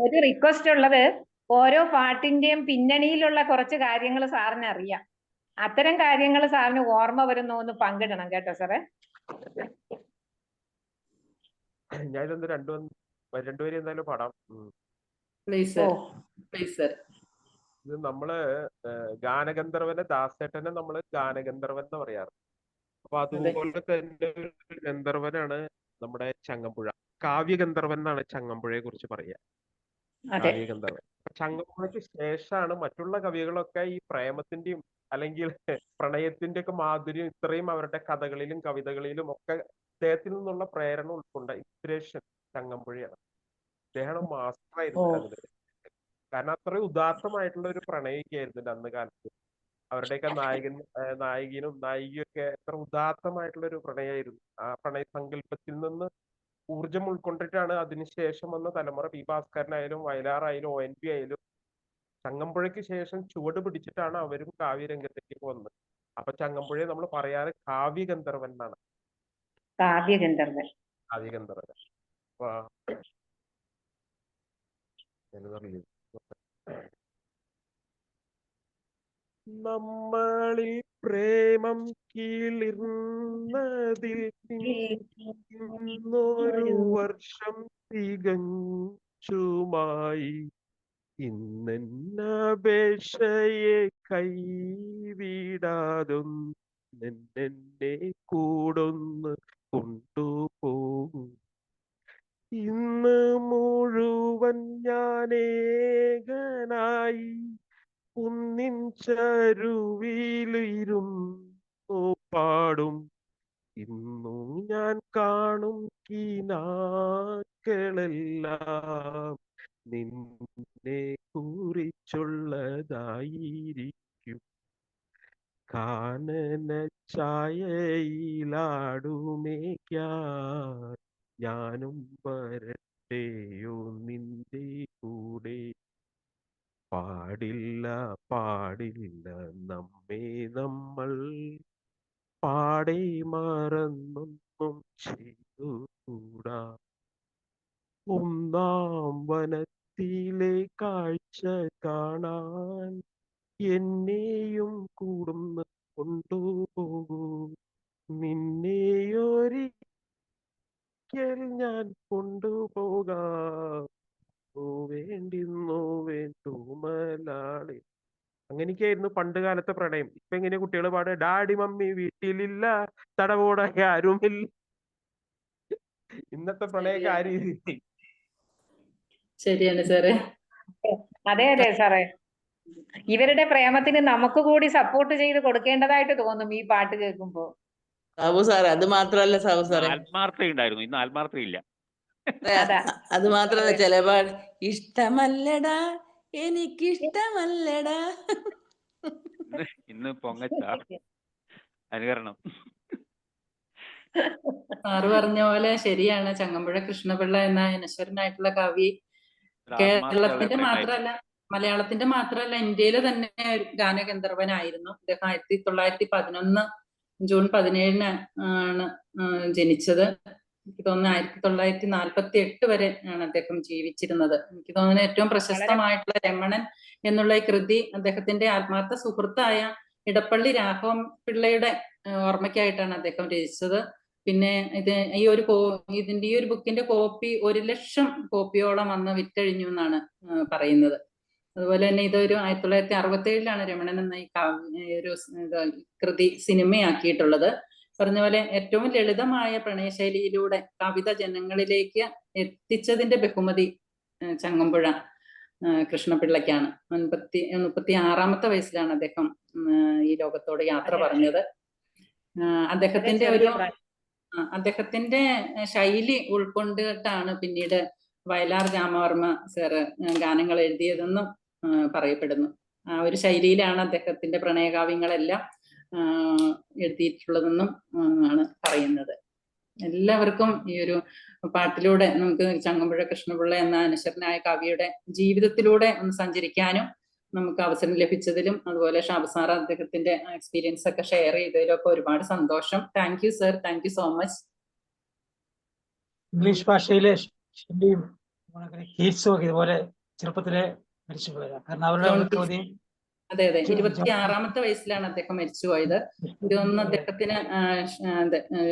ഒരു റിക്വസ്റ്റ് ഉള്ളത്, ഓരോ പാട്ടിന്റെയും പിന്നണിയിലുള്ള കുറച്ച് കാര്യങ്ങൾ സാറിന് അറിയാം. അത്തരം കാര്യങ്ങൾ സാറിന് ഓർമ്മ വരുന്ന ഒന്ന് പങ്കിടണം കേട്ടോ സാറേ. ഞാനിതൊന്ന് രണ്ടുപേരും എന്തായാലും പാടാം. ഇത് നമ്മള് ഗാനഗന്ധർവനെ, ദാസേട്ടനെ നമ്മള് ഗാനഗന്ധർവൻ എന്ന് പറയാറ്. അപ്പൊ അതുപോലെ തന്നെ ഒരു ഗന്ധർവനാണ് നമ്മുടെ ചങ്ങമ്പുഴ. കാവ്യഗന്ധർവൻ എന്നാണ് ചങ്ങമ്പുഴയെ കുറിച്ച് പറയുക. കാവ്യഗന്ധർവൻ. ചങ്ങമ്പുഴയ്ക്ക് ശേഷമാണ് മറ്റുള്ള കവികളൊക്കെ ഈ പ്രേമത്തിന്റെയും അല്ലെങ്കിൽ പ്രണയത്തിന്റെ ഒക്കെ മാധുര്യം ഇത്രയും അവരുടെ കഥകളിലും കവിതകളിലും ഒക്കെ അദ്ദേഹത്തിൽ നിന്നുള്ള പ്രേരണ ഉൾക്കൊണ്ട ഇൻസ്പിറേഷൻ ചങ്ങമ്പുഴയാണ്. അദ്ദേഹം മാസ്റ്ററായിരുന്നു അതില്. കാരണം അത്രയും ഉദാത്തമായിട്ടുള്ള ഒരു പ്രണയിക്കായിരുന്നു അന്ന് കാലത്ത്. അവരുടെയൊക്കെ നായകനും നായികയും ഒക്കെ എത്ര ഉദാത്തമായിട്ടുള്ള ഒരു പ്രണയമായിരുന്നു. ആ പ്രണയ സങ്കല്പത്തിൽ നിന്ന് ഊർജം ഉൾക്കൊണ്ടിട്ടാണ് അതിനുശേഷം വന്ന തലമുറ പി ഭാസ്കരനായാലും വയലാറായാലും ONV ആയാലും ചങ്ങമ്പുഴയ്ക്ക് ശേഷം ചുവട് പിടിച്ചിട്ടാണ് അവരും കാവ്യരംഗത്തേക്ക് വന്നത്. അപ്പൊ ചങ്ങമ്പുഴയെ നമ്മൾ പറയാറ് കാവ്യഗന്ധർവൻ എന്നാണ്. കാവ്യഗന്ധർവൻ. നമ്മളിൽ പ്രേമം കീളിർന്നതിൽ ഇന്നൊരു വർഷം തികച്ചുമായി. ഇന്നപേക്ഷയെ കൈവിടാതൊന്നെ കൂടൊന്ന് കൊണ്ടുപോകും. ഇന്ന് മുഴുവൻ ഞാനേകനായി കുന്നിൻ ചരുവിലിരുന്നു പാടും. ഇന്നു ഞാൻ കാണും കിനാക്കളെല്ലാം നിന്നെ കുറിച്ചുള്ളതായിരിക്കും. കാനന ഛായയിലാടുമേക്കാൻ ഞാനും വരട്ടെയോ നിന്റെ കൂടെ. പാടില്ല പാടില്ല നമ്മെ നമ്മൾ പാടെ മറന്നൊന്നും ചെയ്തുകൂടാ. ഒന്നാം വനത്തിലെ കാഴ്ച കാണാൻ എന്നെയും കൂടുന്ന കൊണ്ടുപോകൂ. നിന്നെയൊരിക്കൽ ഞാൻ കൊണ്ടുപോകാം. വേണ്ടിന്നോ വേണ്ടുമലാളി. അങ്ങനെയൊക്കെയായിരുന്നു പണ്ട് കാലത്തെ പ്രണയം. ഇപ്പൊ എങ്ങനെയാ കുട്ടികൾ പാടുക? ഡാഡി മമ്മി വീട്ടിലില്ല, തടവോട ആരുമില്ല. ഇന്നത്തെ പ്രണയൊക്കെ ആ രീതി. ശരിയാണ് സാറേ. അതെ സാറേ. ഇവരുടെ പ്രേമത്തിന് നമുക്ക് കൂടി സപ്പോർട്ട് ചെയ്ത് കൊടുക്കേണ്ടതായിട്ട് തോന്നും ഈ പാട്ട് കേൾക്കുമ്പോ. സാബു സാറേ, അത് മാത്രല്ല സാബു സാറേ, ആത്മാർത്ഥത ഉണ്ടായിരുന്നു, ഇന്ന് ആത്മാർത്ഥത ഇല്ല. അത് മാത്രല്ല ചില പാട് ഇഷ്ടമല്ലടാ എനിക്കിഷ്ടമല്ലടാ. ഇന്ന് പൊങ്ങച്ച അനുകരണം. സാറ് പറഞ്ഞ പോലെ ശരിയാണ്. ചങ്ങമ്പുഴ കൃഷ്ണപിള്ള എന്ന അനശ്വരനായിട്ടുള്ള കവി കേരളത്തിന്റെ മാത്രമല്ല, മലയാളത്തിന്റെ മാത്രമല്ല, ഇന്ത്യയിലെ തന്നെ ഗാനഗന്ധർവനായിരുന്നു. അദ്ദേഹം 1911 ജൂൺ 17 ആണ് ജനിച്ചത്. എനിക്ക് തോന്നുന്നു 1948 വരെ ആണ് അദ്ദേഹം ജീവിച്ചിരുന്നത്. എനിക്ക് തോന്നുന്നു ഏറ്റവും പ്രശസ്തമായിട്ടുള്ള രമണൻ എന്നുള്ള ഈ കൃതി അദ്ദേഹത്തിന്റെ ആത്മാർത്ഥ സുഹൃത്തായ ഇടപ്പള്ളി രാഘവൻ പിള്ളയുടെ ഓർമ്മയ്ക്കായിട്ടാണ് അദ്ദേഹം രചിച്ചത്. പിന്നെ ഇതിന്റെ ഈ ഒരു ബുക്കിന്റെ കോപ്പി 1,00,000 കോപ്പിയോളം അന്ന് വിറ്റഴിഞ്ഞു എന്നാണ് പറയുന്നത്. അതുപോലെ തന്നെ ഇതൊരു 1967 രമണൻ എന്ന ഈ ഒരു കൃതി സിനിമയാക്കിയിട്ടുള്ളത്. പറഞ്ഞ പോലെ ഏറ്റവും ലളിതമായ പ്രണയശൈലിയിലൂടെ കവിത ജനങ്ങളിലേക്ക് എത്തിച്ചതിന്റെ ബഹുമതി ചങ്ങമ്പുഴ കൃഷ്ണപിള്ളയ്ക്കാണ്. 36-ാമത്തെ വയസ്സിലാണ് അദ്ദേഹം ഈ ലോകത്തോട് യാത്ര പറഞ്ഞത്. അദ്ദേഹത്തിന്റെ ശൈലി ഉൾക്കൊണ്ടിട്ടാണ് പിന്നീട് വയലാർ രാമവർമ്മ സാറ് ഗാനങ്ങൾ എഴുതിയതെന്നും പറയപ്പെടുന്നു. ആ ഒരു ശൈലിയിലാണ് അദ്ദേഹത്തിന്റെ പ്രണയകാവ്യങ്ങളെല്ലാം എഴുതിയിട്ടുള്ളതെന്നും ആണ് പറയുന്നത്. എല്ലാവർക്കും ഈ ഒരു പാട്ടിലൂടെ നമുക്ക് ചങ്ങമ്പുഴ കൃഷ്ണപിള്ള എന്ന അനശ്വരനായ കവിയുടെ ജീവിതത്തിലൂടെ ഒന്ന് സഞ്ചരിക്കാനും നമുക്ക് അവസരം ലഭിച്ചതിലും, അതുപോലെ ഷാബു സാർ അദ്ദേഹത്തിന്റെ എക്സ്പീരിയൻസ് ഒക്കെ ഷെയർ ചെയ്തതിലും ഒക്കെ ഒരുപാട് സന്തോഷം. Thank you sir, thank you so much. English ഭാഷയിലെ കീറ്റ്സും ഒക്കെ ഇതുപോലെ ചെറുപ്പത്തിലെ മരിച്ചു പോയതാണ്. കാരണം അവരുടെ ജോൺ കവിതയും അതെ അതെ 26-ാമത്തെ വയസ്സിലാണ് അദ്ദേഹം മരിച്ചുപോയത്. ഇതൊന്നും അദ്ദേഹത്തിന്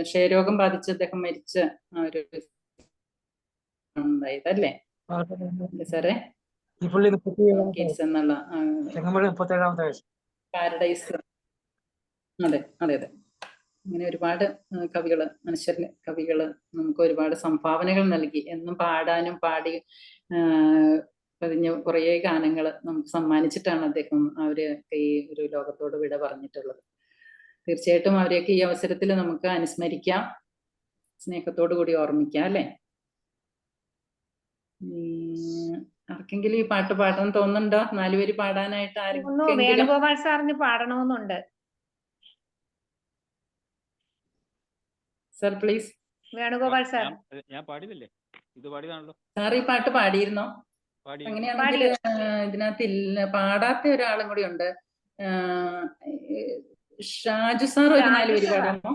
ക്ഷയരോഗം ബാധിച്ച് അദ്ദേഹം മരിച്ച ഒരു ഉണ്ടായത് അല്ലേ സാറേ? ഈ പുള്ളി 37-ാമത്തെ കീറ്റ്സ് എന്നുള്ള ചെങ്ങമ്പുഴ 37-ാമത്തെ വയസ്സ്. പാരഡൈസ്. അതെ അതെ അതെ. അങ്ങനെ ഒരുപാട് കവികള് നമുക്ക് ഒരുപാട് സംഭാവനകൾ നൽകി. എന്നും പാടാനും പാടി പതിഞ്ഞ കുറേ ഗാനങ്ങൾ നമുക്ക് സമ്മാനിച്ചിട്ടാണ് അദ്ദേഹം ഈ ഒരു ലോകത്തോട് വിട പറഞ്ഞിട്ടുള്ളത്. തീർച്ചയായിട്ടും അവരെയൊക്കെ ഈ അവസരത്തിൽ നമുക്ക് അനുസ്മരിക്കാം, സ്നേഹത്തോടു കൂടി ഓർമ്മിക്കാം അല്ലേ? ആർക്കെങ്കിലും ഈ പാട്ട് പാടാൻ തോന്നുന്നുണ്ടോ? 4 വരി പാടാനായിട്ട് ആർക്കെങ്കിലും? വേണുഗോപാൽ സാറിന് പാടണമെന്നുണ്ട്. Sir please. വേണുഗോപാൽ സാർ. ഞാൻ പാടിയതല്ലേ? ഇത് പാടിയതാണല്ലോ. സാർ ഈ പാട്ട് പാടിയിരുന്നോ? അങ്ങനെയാണെങ്കിൽ ഇതിനകത്ത് പാടാത്ത ഒരാളും കൂടി ഉണ്ട്. ഷാജു സാർ ഒരു 4 വരി പാടാമോ?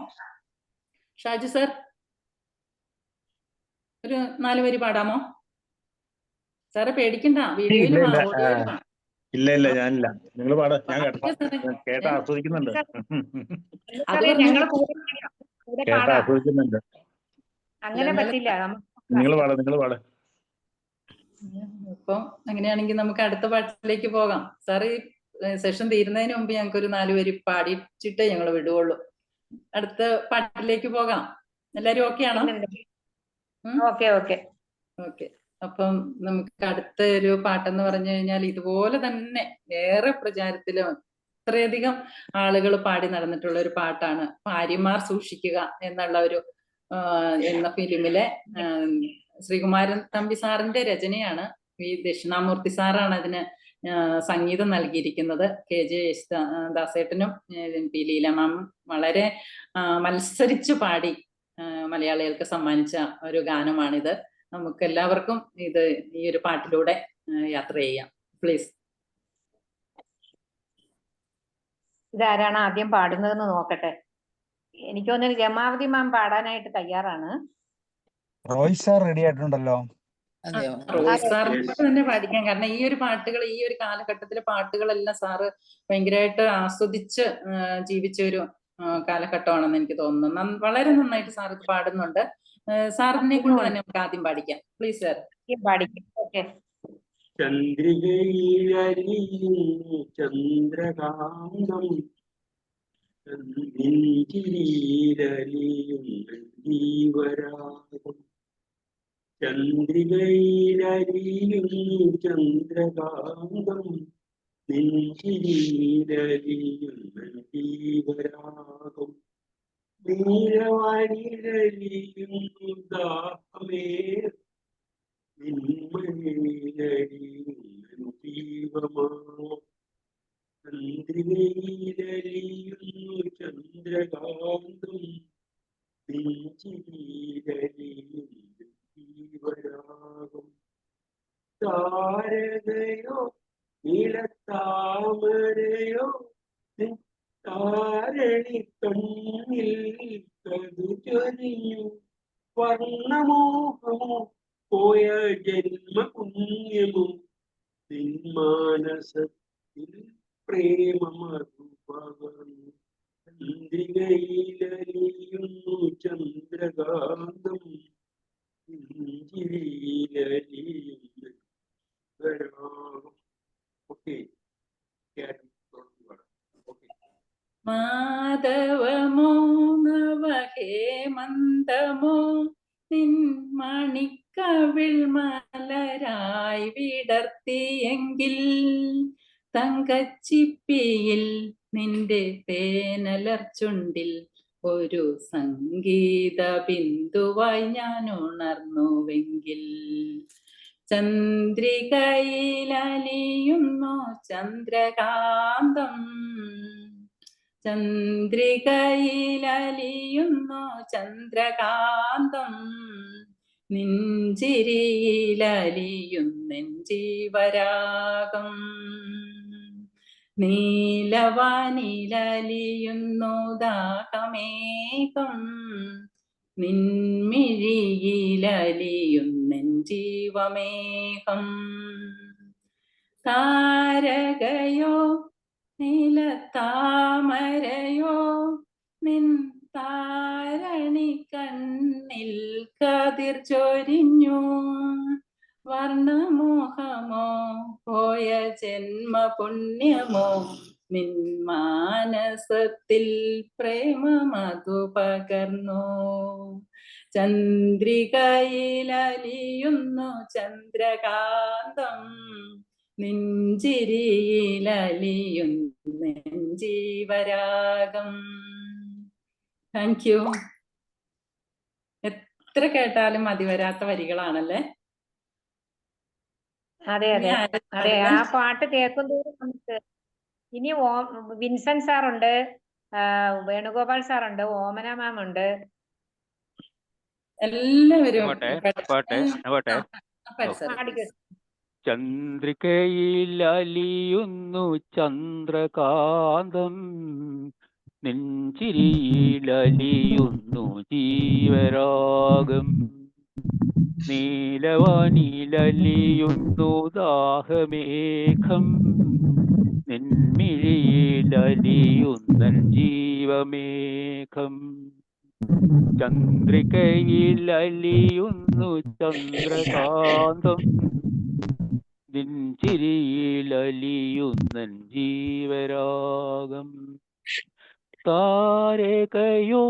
ഷാജു സാർ ഒരു 4 വരി പാടാമോ? സാറെ പേടിക്കണ്ട, വീഡിയോയിൽ ഇല്ല ഞാനില്ല. നിങ്ങൾ പാടാ, ഞാൻ കേട്ട ആസ്വദിക്കുന്നുണ്ട്. അങ്ങനെ പറ്റില്ല. നിങ്ങൾ പാടാ. അപ്പൊ അങ്ങനെയാണെങ്കിൽ നമുക്ക് അടുത്ത പാട്ടിലേക്ക് പോകാം. സാർ ഈ സെഷൻ തീരുന്നതിന് മുമ്പ് ഞങ്ങൾക്ക് ഒരു 4 വരി പാടിച്ചിട്ടേ ഞങ്ങൾ വിടുകയുള്ളൂ. അടുത്ത പാട്ടിലേക്ക് പോകാം. എല്ലാരും ഓക്കെ ആണോ? ഓക്കെ. അപ്പം നമുക്ക് അടുത്ത ഒരു പാട്ടെന്ന് പറഞ്ഞു കഴിഞ്ഞാൽ ഇതുപോലെ തന്നെ ഏറെ പ്രചാരത്തിലും അത്രയധികം ആളുകൾ പാടി നടന്നിട്ടുള്ള ഒരു പാട്ടാണ് ഭാര്യമാർ സൂക്ഷിക്കുക എന്ന ഫിലിമിലെ ശ്രീകുമാരൻ തമ്പി സാറിന്റെ രചനയാണ്. വി ദക്ഷിണാമൂർത്തി സാറാണ് അതിന് സംഗീതം നൽകിയിരിക്കുന്നത്. KJ യേശുദാസേട്ടനും MP ലീല മാമും വളരെ മത്സരിച്ചു പാടി മലയാളികൾക്ക് സമ്മാനിച്ച ഒരു ഗാനമാണിത്. നമുക്ക് എല്ലാവർക്കും ഈ ഒരു പാട്ടിലൂടെ യാത്ര ചെയ്യാം. പ്ലീസ്. ഇതാരാണ് ആദ്യം പാടുന്നതെന്ന് നോക്കട്ടെ. എനിക്ക് തോന്നുന്നു രമാവതി മാം പാടാനായിട്ട് തയ്യാറാണ്. റോയ് സാർ റെഡി ആയിട്ടുണ്ടല്ലോ. റോയ് സാറിന് തന്നെ പാടിക്കാം. കാരണം ഈ ഒരു പാട്ടുകൾ, ഈ ഒരു കാലഘട്ടത്തിലെ പാട്ടുകളെല്ലാം സാറ് ഭയങ്കരമായിട്ട് ആസ്വദിച്ച് ജീവിച്ച ഒരു കാലഘട്ടമാണെന്ന് എനിക്ക് തോന്നുന്നു. വളരെ നന്നായിട്ട് സാർ ഇത് പാടുന്നുണ്ട്. സാറിനെ കൊണ്ട് തന്നെ നമുക്ക് ആദ്യം പാടിക്കാം. Please sir. പാടിക്കാം. ഓക്കെ. ചന്ദ്രകാന്തം ജീവരാഗം ചന്ദ്രികയിലരിയും ചന്ദ്രകാന്തം നെഞ്ചിലരിയും ജീവരാഗം നീലവാനിലരിയും ദാഹമേ നിന്മയിലരിയും ജീവമാ ചന്ദ്രികയിലരിയും ചന്ദ്രകാന്തം നെഞ്ചിലരിയും ജീവരാഗം താരകയോ നീലത്താമരയോ താരണി കണ്ണിൽ കതുചൊരിഞ്ഞു വർണ്ണമോഹമോ പോയ ജന്മപുണ്യമോ നിന്മാനസത്തിൽ പ്രേമമതു പകർന്നു ചന്ദ്രികയിലരിയുന്നു ചന്ദ്രകാന്തം മാധവമോ നവഹേമന്തമോ നിൻ മണിക്കവിൾ മലരായി വിടർത്തിയെങ്കിൽ തങ്കച്ചിപ്പിയിൽ നിന്റെ തേനലർച്ചുണ്ടിൽ ഒരു സംഗീത ബിന്ദുവായി ഞാൻ ഉണർന്നുവെങ്കിൽ ചന്ദ്രികയിലലിയുന്നു ചന്ദ്രകാന്തം ചന്ദ്രികയിലലിയുന്നു ചന്ദ്രകാന്തം നെഞ്ചിരിയിലലിയുന്നെഞ്ചീവരാഗം നീലവാനിലലിയുന്നു ദാഹമേകം നിൻമിഴിയിലലിയുന്നെൻ ജീവമേഘം. താരകയോ നീലത്താമരയോ നിൻ താരണി കണ്ണിൽ കതിർ ചൊരിഞ്ഞു. വർണ്ണമോഹമോ പോയ ജന്മപുണ്യമോ നിൻ മാനസത്തിൽ പ്രേമമധു പകർന്നു. ചന്ദ്രികയിലലിയുന്നു ചന്ദ്രകാന്തം, നെഞ്ചിരിയിലലിയുന്നു ജീവരാഗം. Thank you. എത്ര കേട്ടാലും മതി വരാത്ത വരികളാണല്ലേ? അതെ അതെ അതെ. ആ പാട്ട് കേൾക്കുന്തോറും നമുക്ക് ഇനി വിൻസെന്റ് സാറുണ്ട്, വേണുഗോപാൽ സാറുണ്ട്, ഓമന മാം ഉണ്ട്. എല്ലാവരും ചന്ദ്രികയിലലിയുന്നു ചന്ദ്രകാന്തം, നെഞ്ചിരിയിലലിയുന്നു ജീവരാഗം. നീലവാനിലലിയുന്നു ദാഹമേഘം, നെന്മിഴിയിലലിയുന്നൻ ജീവമേഘം. ചന്ദ്രികയിലലിയുന്നു ചന്ദ്രകാന്തം, നെഞ്ചിരിയിലലിയുന്നൻ ജീവരാഗം. താരകയോ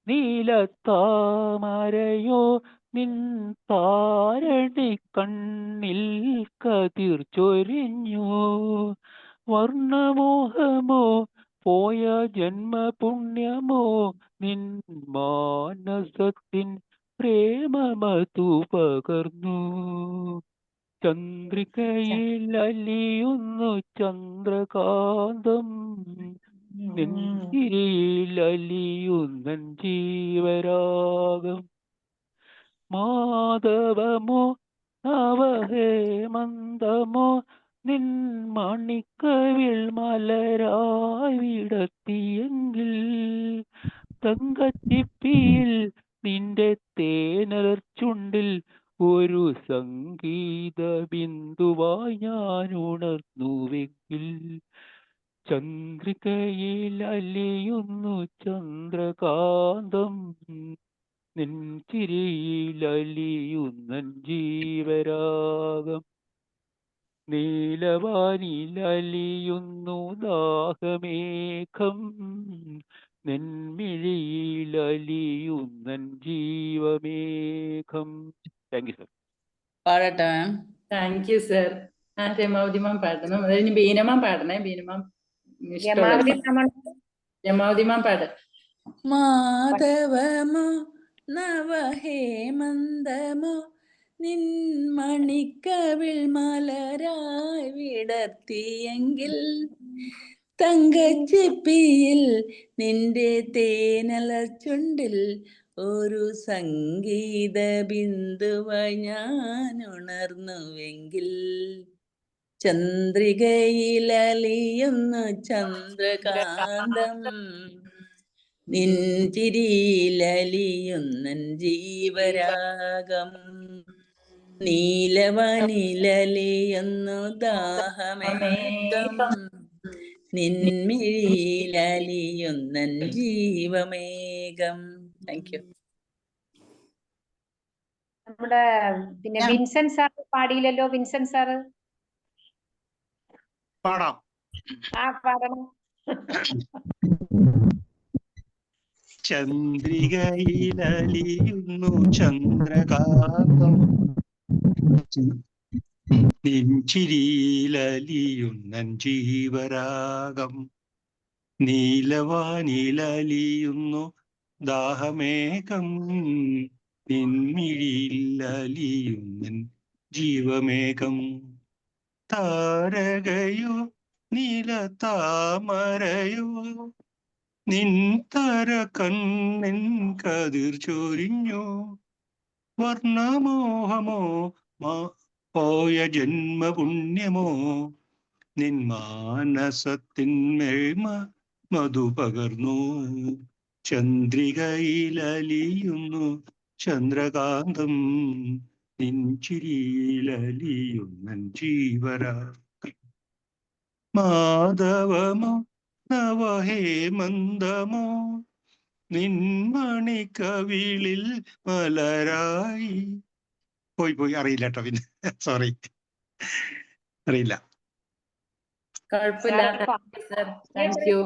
നീലത്താമരയോ നിൻ താരണി കണ്ണിൽ കതിർ ചൊരിഞ്ഞു. വർണ്ണമോഹമോ പോയ ജന്മപുണ്യമോ നിൻ മാനസത്തിൻ പ്രേമമധു പകർന്നു. ചന്ദ്രികയിലലിയുന്നു ചന്ദ്രകാന്തം, നെഞ്ചിരിയിലലിയുന്നൻ ജീവരാഗം. മാധവമോ നവഹേമന്തമോ നിൻ മണിക്കവിൾ മലരായി വിടർത്തിയെങ്കിൽ, തങ്കച്ചിപ്പിയിൽ നിന്റെ തേനലർ ചുണ്ടിൽ ഒരു സംഗീത ബിന്ദുവായി ഞാൻ ഉണർന്നുവെങ്കിൽ. ചന്ദ്രികയിലലിയുന്നു ചന്ദ്രകാന്തം, നെഞ്ചിരിയിലലിയുന്നൻ ജീവരാഗം. നീലവാനിലലിയുന്നു ദാഹമേഘം, നെന്മിഴിയിലലിയുന്നൻ ജീവമേഘം. Thank you sir. പാടട്ടെ മാം? Thank you sir. ആ രമാവതി മാം പാടണം. അത് കഴിഞ്ഞ് ബീനമാം പാടണേ. ബീനമാം രമാവതി മാം പാട്. മാധവമോ നവഹേമന്തമോ നിൻ മണിക്കവിൾ മലരായി വിടർത്തിയെങ്കിൽ, തങ്കച്ചിപ്പിയിൽ നിന്റെ തേനലർ ചുണ്ടിൽ ഒരു സംഗീത ബിന്ദുവായി ഞാൻ ഉണർന്നുവെങ്കിൽ. ചന്ദ്രികയിലലിയുന്നു ചന്ദ്രകാന്തം, നിൻചിരിയിലലിയുന്നൻ ജീവരാഗം. നീലവനിലലിയുന്നു ദാഹമേഘം, നിൻമിഴിയിലലിയുന്നൻ ജീവമേഘം. Thank U. നമ്മുടെ പിന്നെ വിൻസെന്റ് സാർ പാടിയില്ലല്ലോ. വിൻസെന്റ് സാറ് പാടാം. ആ പാടണം. ചന്ദ്രികയിലലിയുന്നു ചന്ദ്രകാന്തം, നെഞ്ചിരിയിലലിയുന്നൻ ജീവരാഗം. നീലവാനിലലിയുന്നു ദാഹമേഘം, നിൻമിഴിയിലലിയുന്നൻ ജീവമേഘം. താരകയോ നീലത്താമരയോ നിൻ തര കണ്ണിൻ കതിർ ചൊരിഞ്ഞു. വർണ്ണമോഹമോ പോയ ജന്മപുണ്യമോ നിൻ മാനസത്തിന്മേൽ മധു പകർന്നു. ചന്ദ്രികയിലലിയുന്നു ചന്ദ്രകാന്തം, നെഞ്ചിരിയിലലിയുന്നൻ ജീവരാത്രി. മാധവമോ നവഹേമന്തമോ നിൻമണിക്കവിളിൽ മലരായി. പോയി അറിയില്ല കേട്ടോ, പിന്നെ സോറി, അറിയില്ല. കുഴപ്പമില്ല. Thank you.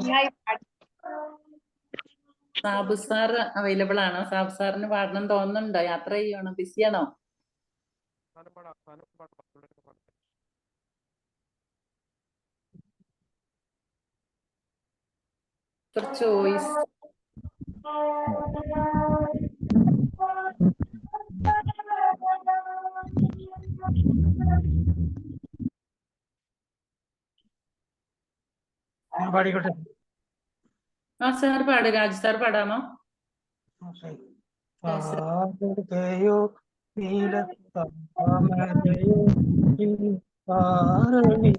Sabu sir available ആണോ? സാബു സാറിന് പാടണം തോന്നുന്നുണ്ടോ? യാത്ര ചെയ്യണോ? ബിസിയാണോ? ചോയ്സ് പാടിക്കോട്ടെ. ആ സാർ പാട്. രാജ് സാർ പാടാമോ? പാടുകയോ നീലത്താമരയോ പാറണി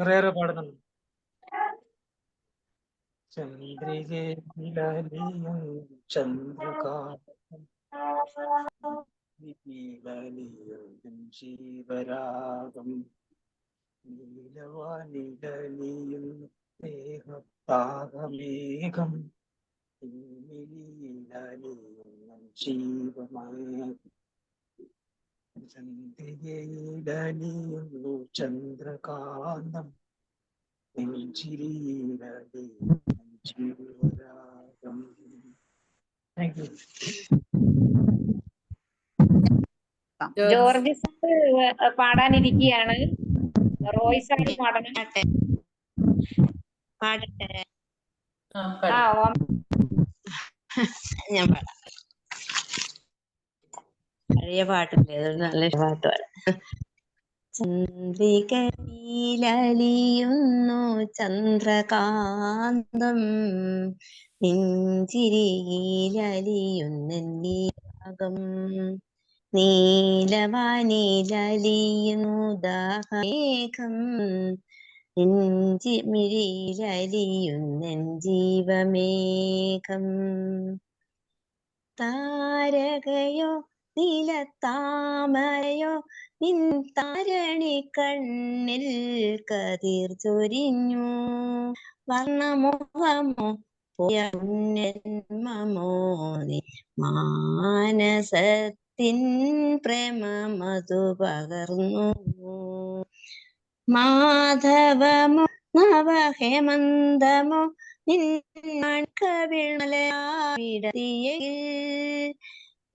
വേറെ പാടുന്നുണ്ട്. ചന്ദ്രികയിലലിയും ചന്ദ്രകാന്തം, ജീവരാഗം, നീലവാനിലലിയും ദേഹപാകമേഘം, ജീവമേഘം. ചന്ദ്രികയിലലിയുന്നു ചന്ദ്രകാന്തം, നെഞ്ചിരിയിലലിയുന്നു ജീവരാഗം. Thank you. ജോർജ് സാർ പാടാനിരിക്കുകയാണ്. റോയ് സാർ പാടണം. പാടട്ടെ? ഞാൻ പാടാം. പഴയ പാട്ടില്ലേ, അതൊരു നല്ല പാട്ട് പാടാം. ചന്ദ്രികയിലലിയുന്നു ചന്ദ്രകാന്തം, നെഞ്ചിരിയിലലിയുന്നീ രാഗം, നീലവാനിലലിയുന്നു ദാഹമേഘം, നെഞ്ചിമിഴിയിലലിയുന്നൻ ജീവമേഘം. താരകയോ നീലത്താമരയോ നിൻ താരണി കണ്ണിൽ കതിർ ചൊരിഞ്ഞു, വർണ്ണമോഹമോ പോയ ജന്മമോ നീ മാനസത്തിൻ പ്രേമ മധു പകർന്നു. മാധവമോ നവഹേമന്തമോ നിൻകവിളവിടത്തിയിൽ,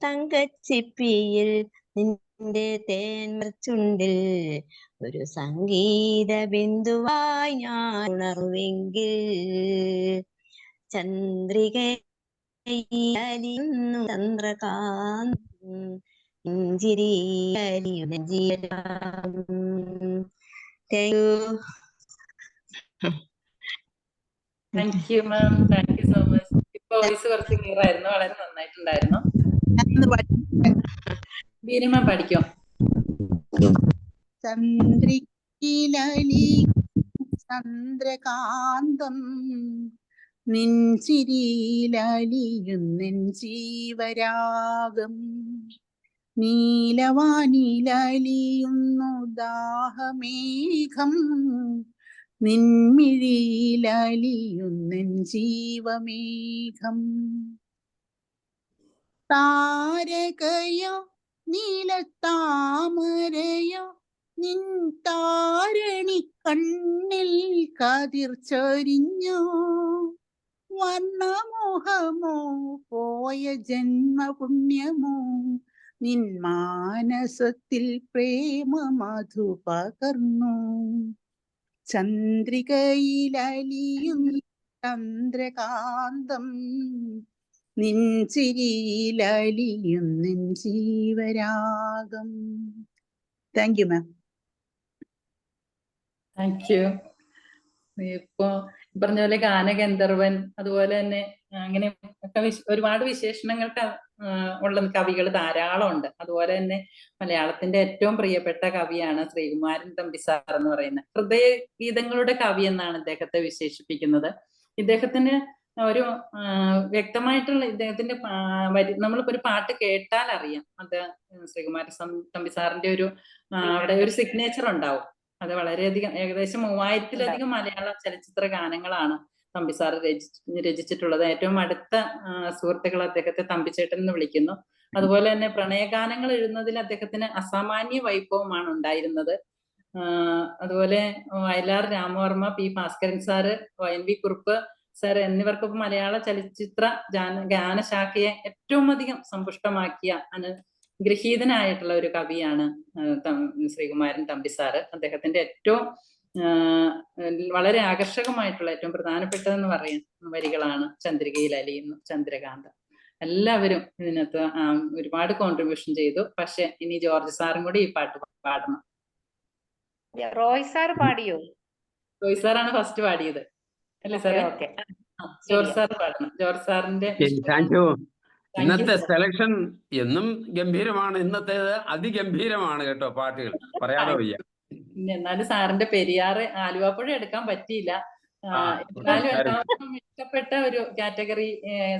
തങ്കച്ചിപ്പിയിൽ നിന്റെ തേൻമർ ചുണ്ടിൽ ഒരു സംഗീത ബിന്ദുവായി ഞാൻ ഉണർവെങ്കിൽ. ചന്ദ്രികയിലലിയുന്നു ചന്ദ്രകാന്തം, നെഞ്ചിരിയിലലിയുന്ന ജീവരാഗം. Thank you ma'am. Thank you so much. ഇപ്പൊ വോയിസ് കുറച്ച് ക്ലിയർ ആയിരുന്നു. വളരെ നന്നായിട്ടുണ്ടായിരുന്നു. ബീരിമ പഠിക്കോ? ചന്ദ്രകാന്തം, നെഞ്ചിരിയിലലിയുന്നെൻ ജീവരാഗം, നീലവാനിലലിയുന്നു ദാഹമേഘം, നിൻമിഴിയിലലിയുന്നെൻ ജീവമേഘം. താരകയോ നീലത്താമരയോ നിൻ താരണി കണ്ണിൽ കതിർ ചൊരിഞ്ഞു, വർണ്ണമോഹമോ പോയ ജന്മപുണ്യമോ നിൻ മാനസത്തിൽ പ്രേമ മധു പകർന്നു. ചന്ദ്രികയിലലിയും ചന്ദ്രകാന്തം, നിൻചിരിയിലലിയും നിൻ ജീവരാഗം. Thank you ma'am. Thank you. ഇപ്പൊ പറഞ്ഞ പോലെ ഗാനഗന്ധർവൻ, അതുപോലെ തന്നെ അങ്ങനെ ഒക്കെ ഒരുപാട് വിശേഷണങ്ങൾക്ക് ഉള്ള കവികൾ ധാരാളം ഉണ്ട്. അതുപോലെ തന്നെ മലയാളത്തിന്റെ ഏറ്റവും പ്രിയപ്പെട്ട കവിയാണ് ശ്രീകുമാരൻ തമ്പി സാർ എന്ന് പറയുന്നത്. ഹൃദയഗീതങ്ങളുടെ കവി എന്നാണ് ഇദ്ദേഹത്തെ വിശേഷിപ്പിക്കുന്നത്. ഇദ്ദേഹത്തിന് ഒരു വ്യക്തമായിട്ടുള്ള ഇദ്ദേഹത്തിന്റെ നമ്മളിപ്പോ ഒരു പാട്ട് കേട്ടാൽ അറിയാം അത് ശ്രീകുമാരൻ തമ്പി സാറിന്റെ ഒരു അവിടെ ഒരു സിഗ്നേച്ചർ ഉണ്ടാവും. അത് വളരെയധികം ഏകദേശം 3000-ലധികം മലയാള ചലച്ചിത്ര ഗാനങ്ങളാണ് തമ്പി സാർ രചിച്ചിട്ടുള്ളത്. ഏറ്റവും അടുത്ത സുഹൃത്തുക്കൾ അദ്ദേഹത്തെ തമ്പിച്ചേട്ടൻ എന്ന് വിളിക്കുന്നു. അതുപോലെ തന്നെ പ്രണയഗാനങ്ങൾ എഴുതുന്നതിൽ അദ്ദേഹത്തിന് അസാമാന്യ വൈഭവമാണ് ഉണ്ടായിരുന്നത്. അതുപോലെ Vayalar Ramavarma, P Bhaskaran sir, N V Kurup sir എന്നിവർക്കൊപ്പം മലയാള ചലച്ചിത്ര ഗാനശാഖയെ ഏറ്റവും അധികം സമ്പുഷ്ടമാക്കിയ ഗ്രഹീതനായിട്ടുള്ള ഒരു കവിയാണ് ശ്രീകുമാരൻ തമ്പി സാറ്. അദ്ദേഹത്തിന്റെ ഏറ്റവും വളരെ ആകർഷകമായിട്ടുള്ള ഏറ്റവും പ്രധാനപ്പെട്ടതെന്ന് പറയുന്ന വരികളാണ് ചന്ദ്രികയിൽ അലിയുന്നു ചന്ദ്രകാന്തം. എല്ലാവരും ഇതിനകത്ത് ഒരുപാട് കോൺട്രിബ്യൂഷൻ ചെയ്തു. പക്ഷെ ഇനി ജോർജ് സാറും കൂടി ഈ പാട്ട് പാടണം. റോയ് സാർ പാടിയോ? റോയ് സാറാണ് ഫസ്റ്റ് പാടിയത് അല്ലേ സാറേ? ജോർജ് സാർ പാടണം. ജോർജ് സാറിന്റെ താങ്ക് യു. ഇന്നത്തെ സെലക്ഷൻ എന്നും ഗംഭീരമാണ്. ഇന്നത്തേത് അതിഗംഭീരമാണ് കേട്ടോ. പാട്ടുകൾ പറയാതെ വയ്യ. എന്നാലും സാറിന്റെ പെരിയാറ് ആലുവാപ്പുഴ എടുക്കാൻ പറ്റിയില്ല. എന്നാലും എല്ലാവർക്കും ഇഷ്ടപ്പെട്ട ഒരു കാറ്റഗറി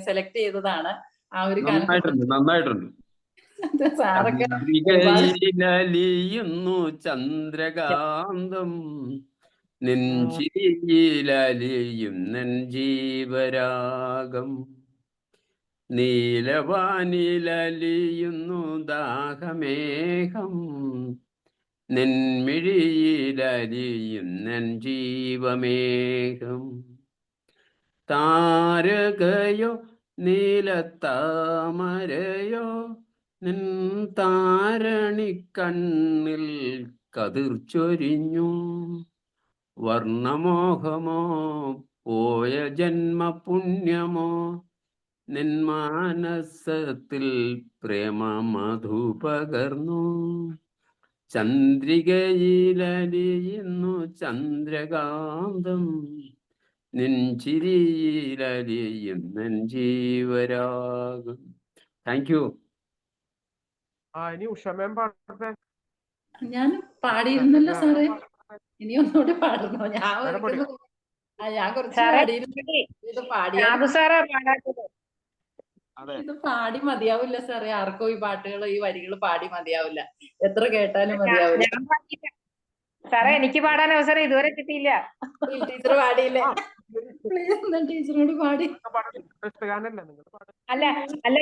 സെലക്ട് ചെയ്തതാണ്. ആ ഒരു നന്നായിട്ടുണ്ട്. സാറൊക്കെ ചന്ദ്രകാന്തം നെഞ്ചിരിയിലലിയും നെഞ്ചീവരാഗം നീലവാനിലലിയുന്നു ദാഹമേഘം നെന്മിഴിയിലലിയും നെഞ്ചീവമേഘം താരകയോ നീലത്താമരയോ നിൻ താരണിക്കണ്ണിൽ കതിർച്ചൊരിഞ്ഞു വർണ്ണമോഹമോ പോയ ജന്മപുണ്യമോ നിൻ മാനസത്തിൽ പ്രേമ മധു പകർന്നു ചന്ദ്രികയിലലിയുന്നു ചന്ദ്രകാന്തം നെഞ്ചിരിയിലലിയും നെഞ്ചീവരാഗം. Thank you. ഇനി ഉഷമേം പാടട്ടെ. ഞാൻ പാടിയിരുന്നല്ലോ സാറേ, ഇനി ഒന്നുകൂടി പാടണോ? ഞാൻ കുറച്ച് ഇത് പാടി മതിയാവില്ല സാറേ. ആർക്കും ഈ പാട്ടുകൾ ഈ വരികൾ പാടി മതിയാവില്ല. എത്ര കേട്ടാലും മതിയാവില്ല സാറേ. എനിക്ക് പാടാൻ അവസരം ഇതുവരെ കിട്ടിയില്ല. ടീച്ചർ പാടിയില്ലേ? ടീച്ചറോട് പാടി. അല്ല അല്ല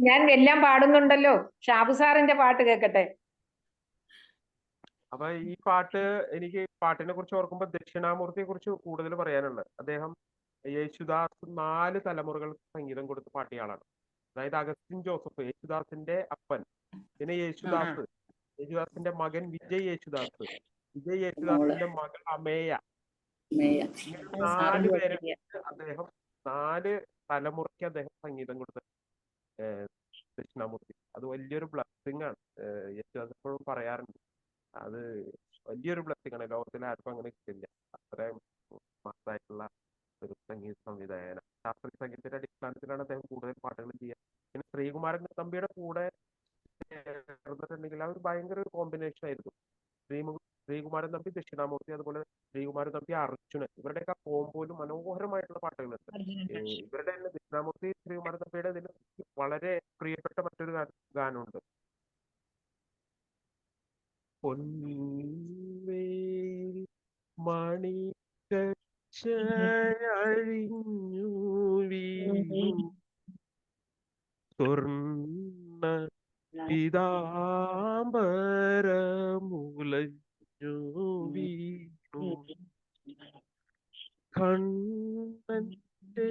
ഞാൻ എല്ലാം പാടുന്നുണ്ടല്ലോ. ഷാബു സാറിന്റെ പാട്ട് കേക്കട്ടെ. അപ്പൊ ഈ പാട്ട് എനിക്ക് പാട്ടിനെ കുറിച്ച് ഓർക്കുമ്പോൾ ദക്ഷിണാമൂർത്തിയെ കുറിച്ച് കൂടുതൽ പറയാനുണ്ട്. അദ്ദേഹം യേശുദാസ് 4 തലമുറകൾക്ക് സംഗീതം കൊടുത്ത് പാടിയ ആളാണ്. അതായത് അഗസ്റ്റിൻ ജോസഫ് യേശുദാസിന്റെ അപ്പൻ, പിന്നെ യേശുദാസിന്റെ മകൻ വിജയ് യേശുദാസ്, വിജയ് യേശുദാസിന്റെ മകൾ അമേയ. 4 പേരെ അദ്ദേഹം 4 തലമുറയ്ക്ക് അദ്ദേഹം സംഗീതം കൊടുത്ത ദക്ഷിണാമൂർത്തി. അത് വലിയൊരു ബ്ലെസ്സിങ് ആണ്. യേശുദാസ് എപ്പോഴും പറയാറുണ്ട് അത് വലിയൊരു ബ്ലെസ്സിങ് ആണ്. ലോകത്തിൽ ആർക്കും അങ്ങനെ കിട്ടില്ല. അത്രയും മഹത്തായിട്ടുള്ള ഒരു സംഗീത സംവിധായകന. ശാസ്ത്രീയ സംഗീതത്തിന്റെ അടിസ്ഥാനത്തിലാണ് അദ്ദേഹം കൂടുതൽ പാട്ടുകൾ ചെയ്യുക. പിന്നെ ശ്രീകുമാരൻ തമ്പിയുടെ കൂടെ ചേർന്നിട്ടുണ്ടെങ്കിൽ ആ ഒരു ഭയങ്കര ഒരു കോമ്പിനേഷൻ ആയിരുന്നു. ശ്രീകുമാരൻ തമ്പി, ദക്ഷിണാമൂർത്തി, അതുപോലെ ശ്രീകുമാരൻ തമ്പി, അർജുനൻ, ഇവരുടെയൊക്കെ കോമ്പോയിലും മനോഹരമായിട്ടുള്ള പാട്ടുകളുണ്ട്. ഇവരുടെ തന്നെ ദക്ഷിണാമൂർത്തി ശ്രീകുമാരൻ തമ്പിയുടെ ഇതിൽ വളരെ പ്രിയപ്പെട്ട മറ്റൊരു ഗാനമുണ്ട്. പൊൻവേൽ മണിക്കച്ചയഴിഞ്ഞു വീണു സ്വർണ്ണ പീതാംബരമുലഞ്ഞു വീണു കണ്ണന്റെ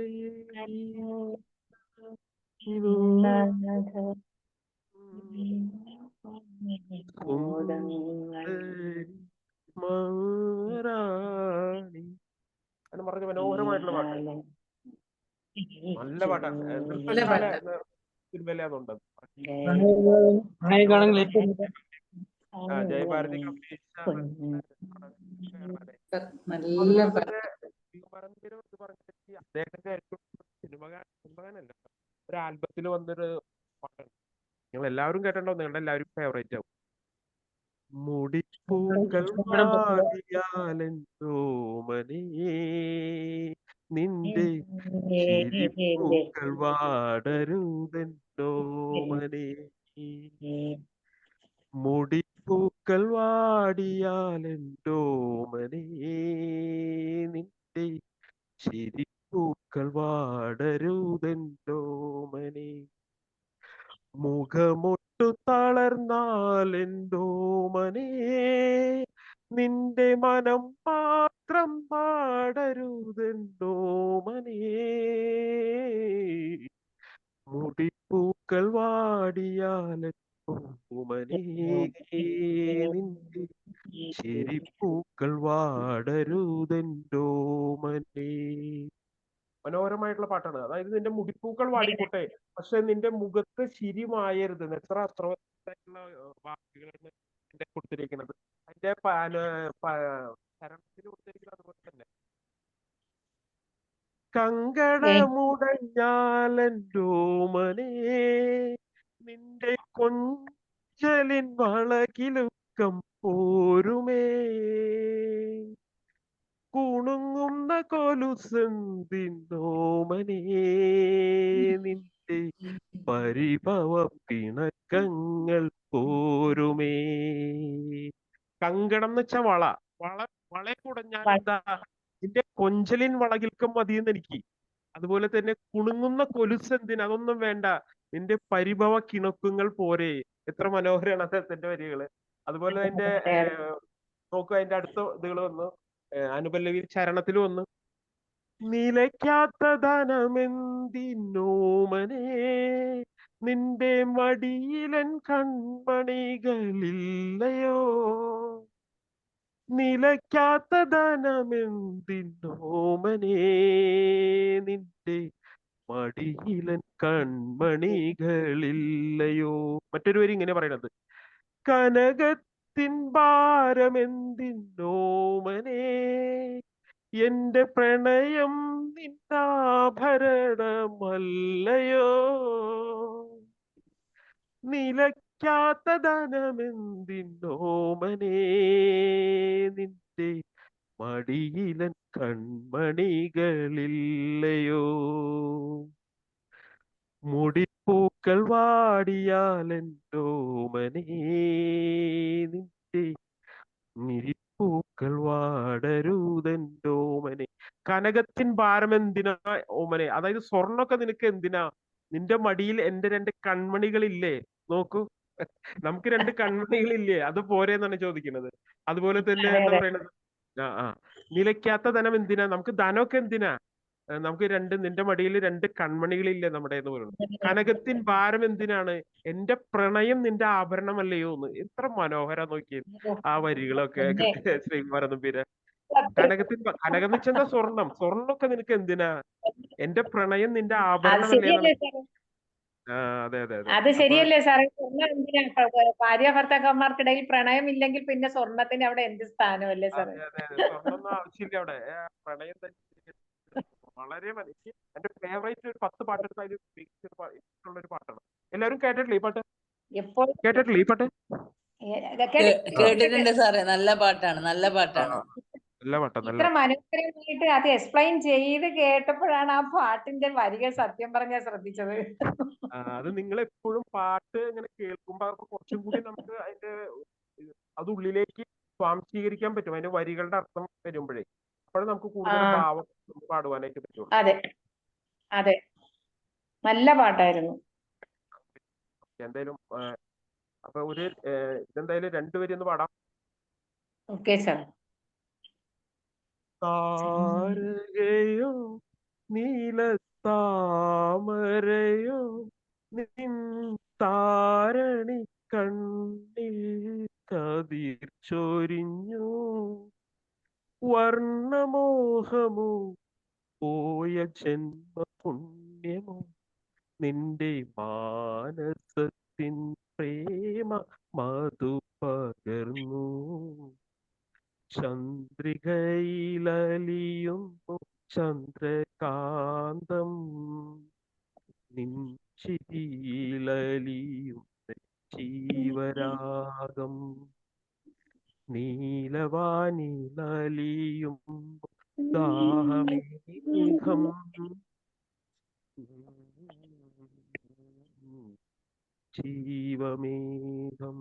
മാറാണി എന്ന് പറഞ്ഞ മനോഹരമായിട്ടുള്ള പാട്ട്. നല്ല പാട്ടാണ്. സിനിമയിലാണുണ്ട്. ജയഭാരതി അദ്ദേഹത്തിന്റെ സിനിമകാരനല്ല, ഒരു ആൽബത്തിൽ വന്ന വന്നൊരു പാട്ടാണ്. നിങ്ങൾ എല്ലാവരും കേട്ടിട്ടുണ്ടോ? നിങ്ങളുടെ എല്ലാവരും ഫേവറേറ്റ് ആവും. മുടിപ്പൂക്കൾ വാടിയാലെന്തോ മനേ നിന്റെ ചിരിപ്പൂക്കൾ വാടരുതെന്തോ മനേ മുടിപ്പൂക്കൾ വാടിയാലെന്തോ മനേ നിന്റെ ചിരിപ്പൂക്കൾ വാടരുതെന്തോ മനേ മുഖമൊട്ടു തളർന്നാലെന്തോ മനേ നിന്റെ മനം മാത്രം പാടരുതെന്തോ മനേ മുടിപ്പൂക്കൾ വാടിയാലെന്തോ മനേ നിന്റെ ചിരിപ്പൂക്കൾ വാടരുതെന്തോ മനേ. മനോഹരമായിട്ടുള്ള പാട്ടാണ്. അതായത് നിന്റെ മുടിപ്പൂക്കൾ വാടിക്കോട്ടെ, പക്ഷെ നിന്റെ മുഖത്ത് ചിരി മായരുത്. എത്ര അർത്ഥവത്തായിട്ടുള്ള വാക്കുകളാണ് എന്റെ കൊടുത്തിരിക്കുന്നത്. അതിന്റെ ചരണത്തിൽ കൊടുത്തിരിക്കുന്നത് അതുപോലെ തന്നെ. കങ്കണമുടഞ്ഞാലെന്തോ മനേ നിന്റെ കൊഞ്ചലിൻ വളകിലുക്കം പോരുമേ കുണുങ്ങുന്ന കൊലുസെന്തിന്നോ മനേ നിന്റെ പരിഭവ പിണക്കങ്ങൾ പോരുമേ. കങ്കണം എന്ന് വെച്ചാ വള കുടഞ്ഞാൽ എന്താ, നിന്റെ കൊഞ്ചലിൻ വളകിൽക്കം മതിയെന്ന് എനിക്ക്. അതുപോലെ തന്നെ കുണുങ്ങുന്ന കൊലുസെന്തിന്, അതൊന്നും വേണ്ട, നിന്റെ പരിഭവ കിണക്കുങ്ങൾ പോരെ. എത്ര മനോഹരമാണ് അദ്ദേഹത്തിന്റെ വരികള്. അതുപോലെ അതിന്റെ നോക്കുക, അതിന്റെ അടുത്ത ഇതുകൾ വന്നു, അനുപല്ലവി ചരണത്തിൽ വന്നു. നിലയ്ക്കാത്ത ധനമെന്തിന്നോമനേ നിന്റെ മടിയിലൻ കൺമണികളില്ലയോ നിലയ്ക്കാത്ത ധനമെന്തിന്നോമനേ നിന്റെ മടിയിലൻ കൺമണികളില്ലയോ. മറ്റൊരു വരി ഇങ്ങനെ പറയണത്, കനകത്തിൻ ഭാരമെന്തിന്നോമനേ എന്റെ പ്രണയം നിന്നാഭരണമല്ലയോ നിലയ്ക്കാത്ത ധനമെന്തിന്നോമനേ നിന്റെ മടിയിലൻ കൺമണികളില്ലയോ മുടിപ്പൂക്കൾ വാടിയാലെന്തോ മനേ നിന്റെ പൂക്കൾ വാടരുതെന്തോ ഓമനെ. കനകത്തിൻ ഭാരം എന്തിനാ ഓമനെ, അതായത് സ്വർണ്ണൊക്കെ നിനക്ക് എന്തിനാ, നിന്റെ മടിയിൽ എന്റെ രണ്ട് കൺമണികളില്ലേ. നോക്കൂ, നമുക്ക് രണ്ട് കൺമണികളില്ലേ, അത് പോരെന്നാണ് ചോദിക്കുന്നത്. അതുപോലെ തന്നെ എന്താ പറയണത്, നിലയ്ക്കാത്ത ധനം എന്തിനാ, നമുക്ക് ധനമൊക്കെ എന്തിനാ, നമുക്ക് നിന്റെ മടിയിൽ രണ്ട് കൺമണികളില്ലേ നമ്മുടെ എന്ന് പറയുന്നത്. കനകത്തിൻ ഭാരം എന്തിനാണ്, എന്റെ പ്രണയം നിന്റെ ആഭരണമല്ലയോ എന്ന്. എത്ര മനോഹരം നോക്കിയത് ആ വരികളൊക്കെ ശ്രീകുമാരനമ്പീര്. കനകം എന്ന് വെച്ചാൽ സ്വർണ്ണമൊക്കെ നിനക്ക് എന്തിനാ, എന്റെ പ്രണയം നിന്റെ ആഭരണമല്ലേ. അതെ അതെ അതെ, അത് ശരിയല്ലേ സാറേ? സ്വർണ്ണം എന്തിനാ, ഭാര്യ ഭർത്താക്കന്മാർക്കിടയിൽ പ്രണയം ഇല്ലെങ്കിൽ പിന്നെ സ്വർണത്തിന് അവിടെ എന്ത് സ്ഥാനമല്ലേ സാറേ? സ്വർണ്ണൊന്നും ആവശ്യമില്ല അവിടെ, പ്രണയം തന്നെ. വളരെ എന്റെ ഫേവറേറ്റ് ഒരു 10 പാട്ടെടുത്ത അതിൽ ഇഷ്ടമുള്ള ഒരു പാട്ടാണ്. എല്ലാവരും കേട്ടിട്ടില്ലേ ഈ പാട്ട്? കേട്ടിട്ടില്ലേ ഈ പാട്ട്? കേട്ടിട്ടുണ്ട് സാറേ, നല്ല പാട്ടാണ്, നല്ല പാട്ടാണ്. ഇത്ര മനോഹരമായിട്ട് അത് എക്സ്പ്ലെയിൻ ചെയ്ത് കേട്ടപ്പോഴാണ് ആ പാട്ടിന്റെ വരികൾ സത്യം പറഞ്ഞാൽ ശ്രദ്ധിച്ചത്. അത് നിങ്ങൾ എപ്പോഴും പാട്ട് ഇങ്ങനെ കേൾക്കുമ്പോ കുറച്ചും കൂടി നമുക്ക് അതിന്റെ അത് ഉള്ളിലേക്ക് സ്വാംശീകരിക്കാൻ പറ്റും, അതിന്റെ വരികളുടെ അർത്ഥം വരുമ്പോഴേ. അപ്പോൾ നമുക്ക് കൂടുതൽ ഭാവം പാടുവാനായിട്ട് പറ്റുള്ളൂ. അതെ അതെ, നല്ല പാട്ടായിരുന്നു. എന്തായാലും അപ്പൊ ഇതെന്തായാലും രണ്ടുപേരും ഒന്ന് പാടാം. Okay sir. താരകയോ നീലത്താമരയോ നിൻ താരണി കണ്ണിൽ കതിർ ചൊരിഞ്ഞു വർണ്ണമോഹമോ പോയ ജന്മ പുണ്യമോ നിന്റെ മാനസത്തിൻ പ്രേമ മധു പകർന്നു ചന്ദ്രികയിലലിയുന്നു ചന്ദ്രകാന്തം നിൻ ചിരിയിലലിയും ജീവരാഗം നീലവാനിലലിയും ദാഹമേഘം ജീവമേഘം.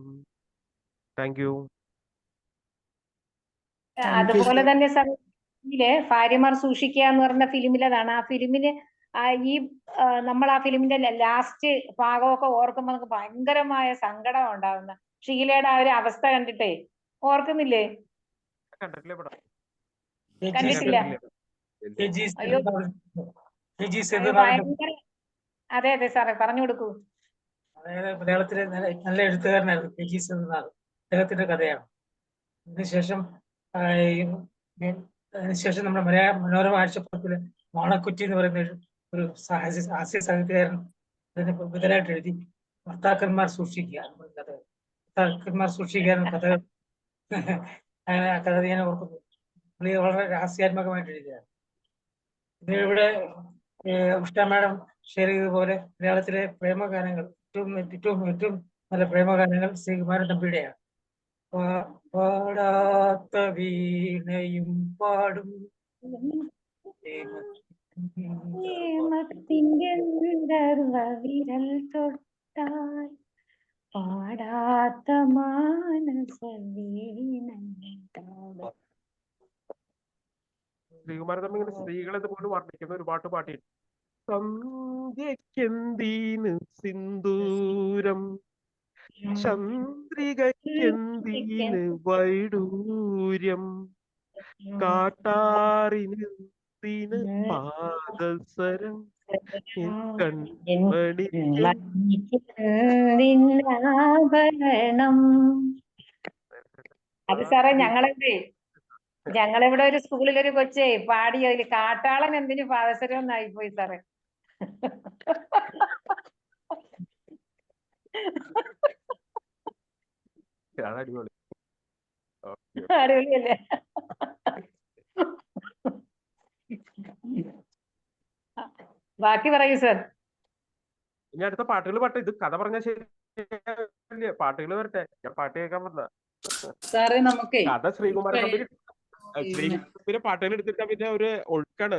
Thank U. അതുപോലെ തന്നെ ഇതില് ഭാര്യമാർ സൂക്ഷിക്കുക എന്ന് പറഞ്ഞ ഫിലിമിലതാണ്. ആ ഫിലിമിന് നമ്മൾ ആ ഫിലിമിന്റെ ലാസ്റ്റ് ഭാഗമൊക്കെ ഓർക്കുമ്പോൾ നമുക്ക് ഭയങ്കരമായ സങ്കടം ഉണ്ടാവുന്ന ഷീലയുടെ ആ ഒരു അവസ്ഥ കണ്ടിട്ടേ ഓർക്കുന്നില്ലേ? കണ്ടിട്ടില്ല? അയ്യോ ഭയങ്കര. അതെ അതെ സാറേ, പറഞ്ഞു കൊടുക്കൂ. അതായത് മലയാളത്തിലെ നല്ല എഴുത്തുകാരനായിരുന്നു KG സെൻനാഥ്. അദ്ദേഹത്തിന്റെ കഥയാണ്. അതിനുശേഷം അതിനുശേഷം നമ്മുടെ മനോരമ ആഴ്ചപ്പത്തില് മാണക്കുറ്റി എന്ന് പറയുന്ന ഒരു ഹാസ്യ സാഹിത്യകാരൻ അതിന് ബദലായിട്ട് എഴുതി ഭർത്താക്കന്മാർ സൂക്ഷിക്കുക കഥ. ഭർത്താക്കന്മാർ സൂക്ഷിക്കുക കഥ കഥ ഞാൻ ഓർക്കുന്നു. പുള്ളി വളരെ രഹസ്യാത്മകമായിട്ട് എഴുതിയാണ്. ഇവിടെ ഉഷ മാഡം ഷെയർ ചെയ്തതുപോലെ മലയാളത്തിലെ പ്രേമഗാനങ്ങൾ ഏറ്റവും നല്ല പ്രേമഗാനങ്ങൾ ശ്രീകുമാരൻ തമ്പിയുടെയാണ്. പാടാത്ത വീണയും പാടും വിരൽ തൊട്ടാൽ പാടാത്ത മാനസ ശ്രീകുമാരൻ തമ്പി ഇങ്ങനെ സ്ത്രീകളെ പോലും വർണ്ണിക്കുന്ന ഒരു പാട്ട് പാട്ടിട്ടുണ്ട്. സന്ധ്യക്കെന്തീന് സിന്ദൂരം ചന്ദ്രികക്കെന്തീന് വൈഡൂര്യം കാട്ടാറിന് പാദസരം കൺമണിയാഭരണം. അത് സാറേ ഞങ്ങളിവിടെ ഒരു സ്കൂളിൽ ഒരു കൊച്ചേ പാടി അതില് കാട്ടാളൻ എന്തിനു പാദസരം എന്നായിപ്പോയി സാറേ. അടിപൊളി. അടിപൊളിയല്ലേ? ബാക്കി പറയൂ സാർ. ഇനി അടുത്ത പാട്ടുകൾ പാട്ടെ. ഇത് കഥ പറഞ്ഞാൽ ശരി, പാട്ടുകൾ വരട്ടെ. ഞാൻ പാട്ട് കേൾക്കാൻ വന്ന സാറേ. നമുക്ക് കഥ ശ്രീകുമാരൻ തമ്പി പിന്നെ പാട്ടുകൾ എടുത്തിട്ട് പിന്നെ ഒരു ഒഴുക്കാണ്.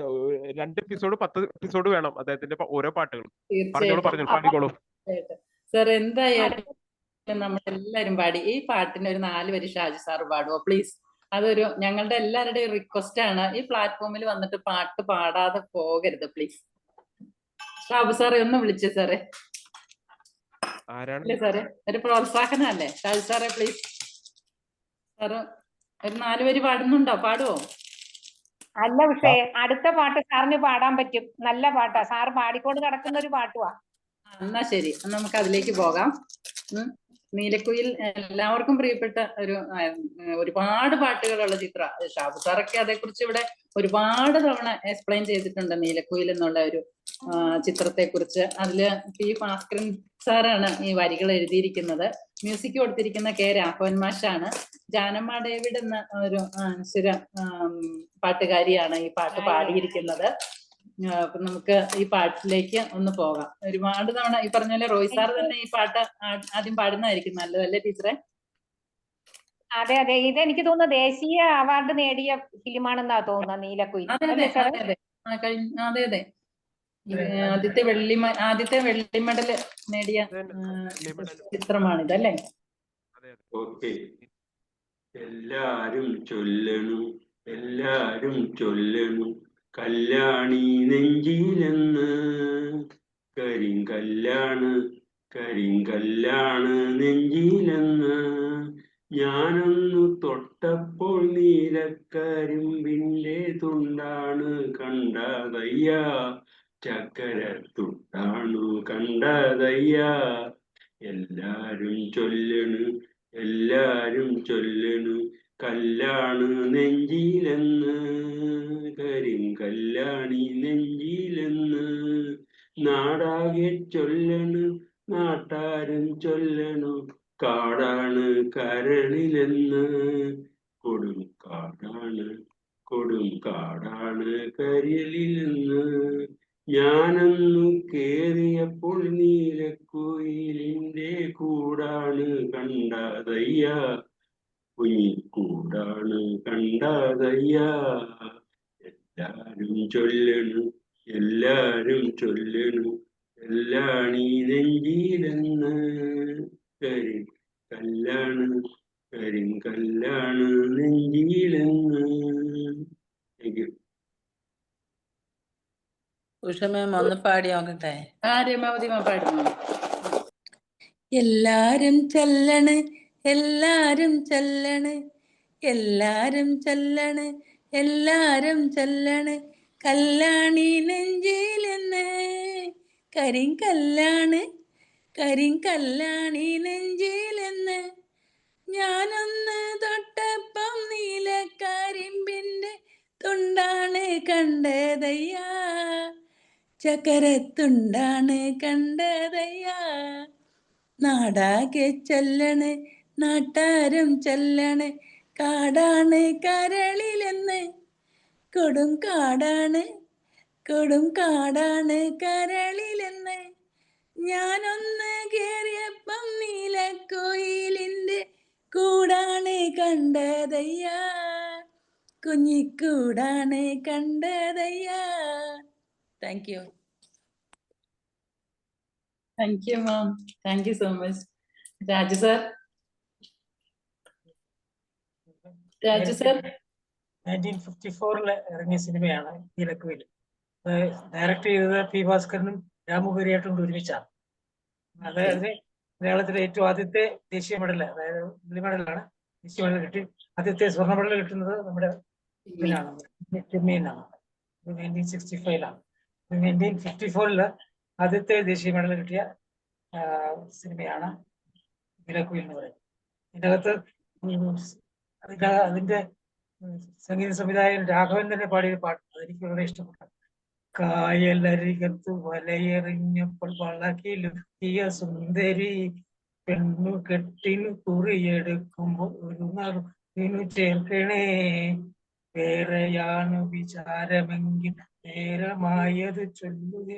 2 എപ്പിസോഡ് 10 എപ്പിസോഡ് വേണം അദ്ദേഹത്തിന്റെ ഓരോ പാട്ടുകൾ. പറഞ്ഞോളൂ പാടിക്കോളൂ സാർ. എന്തായാലും നമ്മളെല്ലാരും പാടി ഈ പാട്ടിന് ഒരു 4 വരി ഷാജി സാർ പാടുവോ പ്ലീസ്? അതൊരു ഞങ്ങളുടെ എല്ലാവരുടെയും റിക്വസ്റ്റ് ആണ്. ഈ പ്ലാറ്റ്ഫോമിൽ വന്നിട്ട് പാട്ട് പാടാതെ പോകരുത് പ്ലീസ്. ഷാബു സാറെ ഒന്ന് വിളിച്ചേ സാറേ. അല്ലേ സാറേ, ഒരു പ്രോത്സാഹനല്ലേ ഷാജി സാറേ? പ്ലീസ് സാറ് ഒരു 4 വരി പാടുന്നുണ്ടോ? പാടുവോ? അല്ല, പക്ഷേ അടുത്ത പാട്ട് സാറിന് പാടാൻ പറ്റും. നല്ല പാട്ടാ. സാറ് പാടിക്കൊണ്ട് കിടക്കുന്ന ഒരു പാട്ടുവാ. എന്നാ ശരി, നമുക്ക് അതിലേക്ക് പോകാം. നീലക്കുയിൽ എല്ലാവർക്കും പ്രിയപ്പെട്ട ഒരുപാട് പാട്ടുകളുള്ള ചിത്ര. ഷാബു സാറൊക്കെ അതേക്കുറിച്ച് ഇവിടെ ഒരുപാട് തവണ എക്സ്പ്ലെയിൻ ചെയ്തിട്ടുണ്ട് നീലക്കുയിൽ എന്നുള്ള ഒരു ചിത്രത്തെ കുറിച്ച്. അതില് പി ഭാസ്കരൻ സാറാണ് ഈ വരികൾ എഴുതിയിരിക്കുന്നത്. മ്യൂസിക് കൊടുത്തിരിക്കുന്ന കെ രാഘവൻ മാഷാണ്. ജാനമ്മ ഡേവിഡ് എന്ന ഒരു സ്ഥിര പാട്ടുകാരിയാണ് ഈ പാട്ട് പാടിയിരിക്കുന്നത്. നമുക്ക് ഈ പാട്ടിലേക്ക് ഒന്ന് പോകാം. ഒരുപാട് തവണ ഈ പറഞ്ഞ പോലെ റോയ് സാർ തന്നെ ഈ പാട്ട് ആദ്യം പാടുന്നതായിരിക്കും നല്ലതല്ലേ ടീച്ചറെ? അതെ അതെ, ഇത് എനിക്ക് തോന്നുന്നു ദേശീയ അവാർഡ് നേടിയ ഫിലിമാണെന്നാ തോന്നുന്നത് നീലക്കുയിൽ. അതെ അതെ ആദ്യത്തെ വെള്ളി മെഡല് നേടിയ ചിത്രമാണിതല്ലേ? ഓക്കെ. എല്ലാരും ചൊല്ലണു കല്യാണി നെഞ്ചിലെന്ന്, കരിങ്കല്ലാണ് നെഞ്ചിലെന്ന്. ഞാനൊന്നു തൊട്ടപ്പോൾ നീലക്കരിമ്പിന്റെ തുണ്ടാണ് കണ്ടതയ്യ, ചക്കര തുണ്ടാണു കണ്ടതയ്യ. എല്ലാരും ചൊല്ലണു കല്ലാണ് നെഞ്ചിലെന്ന്, കരിങ്കല്യാണി നെഞ്ചിലെന്ന്. നാടാകെ ചൊല്ലണു നാട്ടാരും ചൊല്ലണു കാടാണ് കരളിലെന്ന്. കൊടും കാടാണ് കരളിലെന്ന്. ഞാനന്നു കേറിയപ്പോൾ നീലക്കുയിലിന്റെ കൂടാണ് കണ്ടതയ്യ, കുഞ്ഞിക്കൂടാണ് കണ്ടതയ്യ. എല്ലാരും ചൊല്ലണു, എല്ലാരും ചൊല്ലണു, എല്ലാണീ നെഞ്ചിലെന്ന്. കരിങ്കല്ലാണ്, കരിങ്കല്ലാണ് നെഞ്ചിലെന്ന്. Thank you. ഉഷ മാം ഒന്ന് പാടി നോക്കട്ടെ. രമാവതി മാം പാടുന്നു. എല്ലാരും ചൊല്ലണ്, എല്ലാരും ചൊല്ലണ്, എല്ലാരും ചൊല്ലണ്, എല്ലാരും ചൊല്ലണ്, കല്യാണി നെഞ്ചിലെന്ന്. കരിങ്കല്ലാണ്, കരിങ്കല്യാണി നെഞ്ചിലെന്ന്. ഞാനൊന്ന് തൊട്ടപ്പം നീലക്കരിമ്പിന്റെ തുണ്ടാണ് കണ്ടതയ്യ, ചക്കരത്തുണ്ടാണ് കണ്ടതയ്യ. നാടാകെ ചൊല്ലണ്, നാട്ടാരും ചൊല്ലണ്, കാടാണ് കരളിലെന്ന്. കൊടും കാടാണ്, കൊടും കാടാണ് കരളിലെന്ന്. ഞാനൊന്ന് കേറിയപ്പം നീലക്കോയിലിന്റെ കൂടാണ് കണ്ടതയ്യ, കുഞ്ഞിക്കൂടാണ് കണ്ടതയ്യ. Thank you. Thank you ma'am. Thank you so much. Raju sir. Raju sir. 1954 ഇറങ്ങിയ സിനിമയാണ് നീലക്കുയിൽ. ഡയറക്ട് ചെയ്തത് പി ഭാസ്കരനും രാമുകരിയായിട്ടും ഒരുമിച്ചാണ്. അതായത് മലയാളത്തിലെ ഏറ്റവും ആദ്യത്തെ ദേശീയ മെഡൽ, അതായത് വെള്ളി മെഡലാണ് ദേശീയ മെഡൽ കിട്ടി. ആദ്യത്തെ സ്വർണ്ണ മെഡൽ കിട്ടുന്നത് നമ്മുടെ ഇതിലാണ്, ചെമ്മീനാണ്. 1965 1954 ആദ്യത്തെ ദേശീയ മെഡൽ കിട്ടിയ സിനിമയാണ് നീലക്കുയിൽ എന്ന് പറയുന്നത്. ഇതിനകത്ത് അതിന്റെ സംഗീത സംവിധായകൻ രാഘവൻ തന്നെ പാടിയ പാട്ട് അതെനിക്ക് വളരെ ഇഷ്ടപ്പെട്ടു. കായലരികത്ത് വലയെറിഞ്ഞപ്പോൾ വളകിലുക്കിയ സുന്ദരി, പെണ്ണു കെട്ടിനു കുറിയെടുക്കുമ്പോൾ ഒരു നറുവിനു ചേർക്കണേ. വേറെയാണ് വിചാരമെങ്കിൽ നേരമായത് ചൊല്ലുക,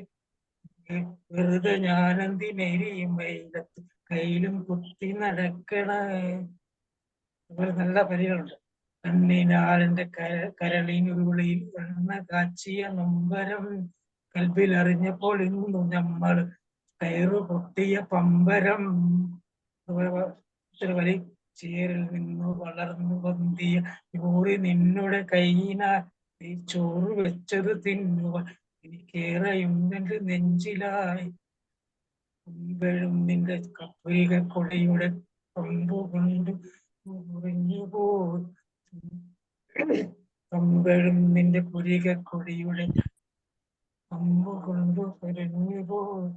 വെറുതെ ഞാനെന്തിനെരിയും വെയിലത്ത് കയ്യിലും കുത്തി നടക്കണേ. നല്ല പരികളുണ്ട്. കണ്ണിനാളിന്റെ കരളിനുരുളിയിൽ എണ്ണ കാച്ചിയ നൊമ്പരം, കൽബിൽ അറിഞ്ഞപ്പോൾ ഇന്നു നമ്മൾ കയറു പൊട്ടിയ പമ്പരം. വലി ചേരിൽ നിന്നു വളർന്നു വന്തിയ യൂറി നിന്നുടെ കൈയിനാൽ ഈ ചോറ് വെച്ചത് തിന്നുവാൻ എനിക്കേറെയുണ്ടെങ്കിൽ നെഞ്ചിലായി. മുൻപഴും നിന്റെ കപ്പുരിക കൊടിയുടെ കൊമ്പു കൊണ്ട് മുറിഞ്ഞു പോയി, കമ്പഴും നിന്റെ പുരിക കൊടിയുടെ കൊമ്പു കൊണ്ട് മുറിഞ്ഞു പോയി.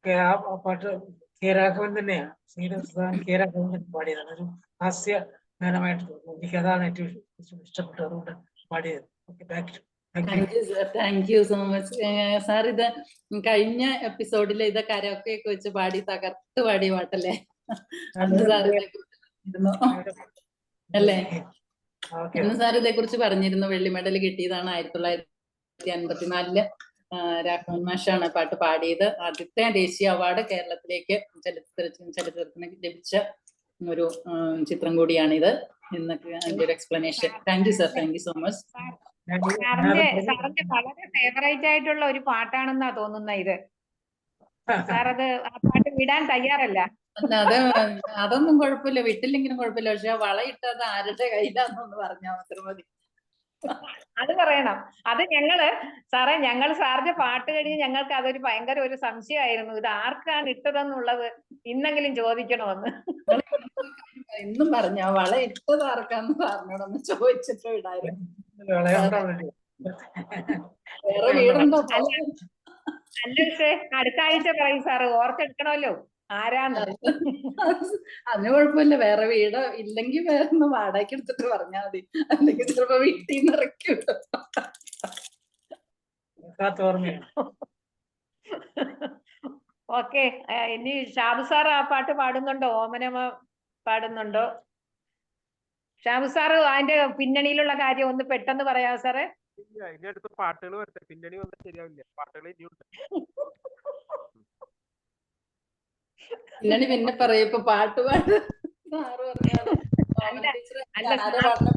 ആ പാട്ട് കെ രാഘവൻ തന്നെയാണ്, ശ്രീരസാൻ കെ രാഘവൻ തന്നെ പാടിയതാണ്. ഒരു ഹാസ്യ ഗാനമായിട്ട് തോന്നുന്നു. എനിക്ക് അതാണ് ഏറ്റവും ഇഷ്ടപ്പെട്ടത്, അതുകൊണ്ട് പാടിയത്. Okay, thank you. Thank you so much sir. ഇത് കഴിഞ്ഞ എപ്പിസോഡിൽ ഇത് കരോക്കെ ഒക്കെ വെച്ച് പാടി തകർത്ത് പാടിയ പാട്ടല്ലേ? അന്ന് സാർ ഇതേക്കുറിച്ച് അല്ലേ? അന്ന് സാർ ഇതേ കുറിച്ച് പറഞ്ഞിരുന്നു. വെള്ളി മെഡൽ കിട്ടിയതാണ് 1954 രാഘവൻ മാഷാണ് പാട്ട് പാടിയത്. ആദ്യത്തെ ദേശീയ അവാർഡ് കേരളത്തിലേക്ക് ചലച്ചിത്രത്തിന് ലഭിച്ച ഒരു ചിത്രം കൂടിയാണിത് എന്നൊക്കെ അതിന്റെ ഒരു explanation. Thank you sir. Thank you so much. സാറിന്റെ വളരെ ഫേവറേറ്റ് ആയിട്ടുള്ള ഒരു പാട്ടാണെന്നാ തോന്നുന്ന ഇത്. സാർ അത് ആ പാട്ട് വിടാൻ തയ്യാറല്ല. അല്ല, അതൊന്നും കുഴപ്പമില്ല, വിട്ടില്ലെങ്കിലും കുഴപ്പമില്ല. പക്ഷെ ആ വളയിട്ടത് ആരുടെ കയ്യിലാന്നൊന്ന് പറഞ്ഞാൽ മാത്രം മതി. അത് പറയണം. അത് ഞങ്ങള് സാറിന്റെ പാട്ട് കഴിഞ്ഞ് ഞങ്ങൾക്ക് അതൊരു ഭയങ്കര ഒരു സംശയമായിരുന്നു, ഇത് ആർക്കാണ് ഇട്ടതെന്നുള്ളത് ഇന്നെങ്കിലും ചോദിക്കണമെന്ന്. ഇന്നും പറഞ്ഞ വള ഇട്ടത് ആർക്കാന്ന് പറഞ്ഞോടൊന്ന് ചോദിച്ചിട്ട് വിടായിരുന്നു. വേറെ വീടുണ്ടോ? അല്ല പക്ഷേ അടുത്ത ആഴ്ച പറയും സാറ്, ഓർത്തെടുക്കണമല്ലോ ആരാന്ന്. അതിന് കുഴപ്പമില്ല, വേറെ വീട് ഇല്ലെങ്കിൽ വേറെ ഒന്ന് വാടകയ്ക്ക് എടുത്തിട്ട് പറഞ്ഞാൽ മതി. അല്ലെങ്കിൽ ചിലപ്പോ വീട്ടിൽ നിന്ന് ഇറക്കി വിടും. ഓക്കെ, ഇനി ഷാബു സാർ ആ പാട്ട് പാടുന്നുണ്ടോ? ഓമനമ്മ പാടുന്നുണ്ടോ? ഷാബു സാറ് അതിന്റെ പിന്നണിയിലുള്ള കാര്യം ഒന്ന് പെട്ടെന്ന് പറയാമോ സാറേ? ഇല്ല, ഇനി അടുത്ത പാട്ടുകൾ വരട്ടെ, പിന്നണി വന്നാൽ ശരിയാവില്ല. പാട്ടുകൾ ഇനിയുണ്ട്. പിന്നണി പിന്നെ പറയും. ഇപ്പൊ പാട്ട് സാറ് പറഞ്ഞാണ് അല്ല ടീച്ചർ അല്ല ആരാ പാടുന്ന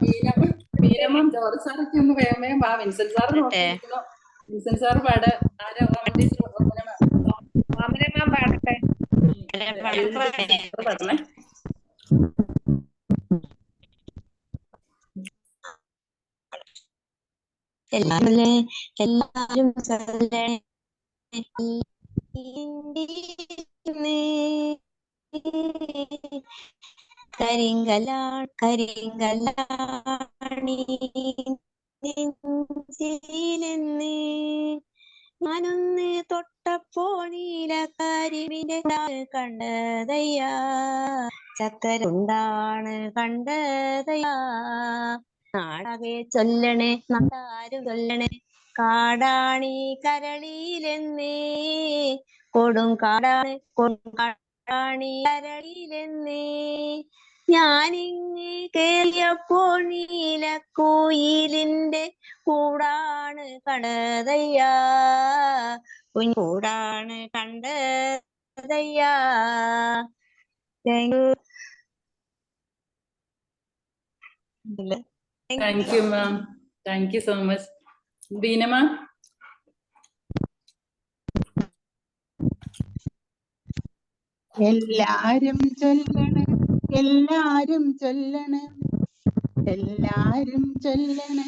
ബീനമ്മ ജോർജ് സാറൊക്കെ ഒന്ന് വേഗം വേഗം വാ. വിൻസെന്റ് സാറ് നോക്കിയിരിക്കുന്നു. വിൻസെന്റ് സാറ് പാട്. ആരാ ടീച്ചർ ഓമനമാൻ പാടട്ടെ. പാടണേ. എല്ലാരും കരിങ്കല്ലാണി നെഞ്ചിലെന്ന് ഞാനൊന്ന് തൊട്ടപ്പോൾ നീലക്കരിമിനെ കണ്ടതയ്യാ, ചക്കരണ്ടാണ് കണ്ടതയ്യാ. നാടാകെ ചൊല്ലണേ, നാടാരും ചൊല്ലണേ, കാടാണി കരളിലെന്നേ, കൊടും കാടാണ് കൊടുങ്കാടാണി കരളിലെന്നേ. ഞാനിങ്ങ് കേറിയപ്പോൾ നീലക്കുയിലിന്റെ കൂടാണ് കണ്ടതയ്യാ, കുഞ്ഞൂടാണ് കണ്ടതയ്യാ. Thank you. Thank you ma'am. Thank you so much. ബീനമ്മ. എല്ലാരും ചൊല്ലണ്, എല്ലാരും ചൊല്ലണ്, എല്ലാരും ചൊല്ലണ്,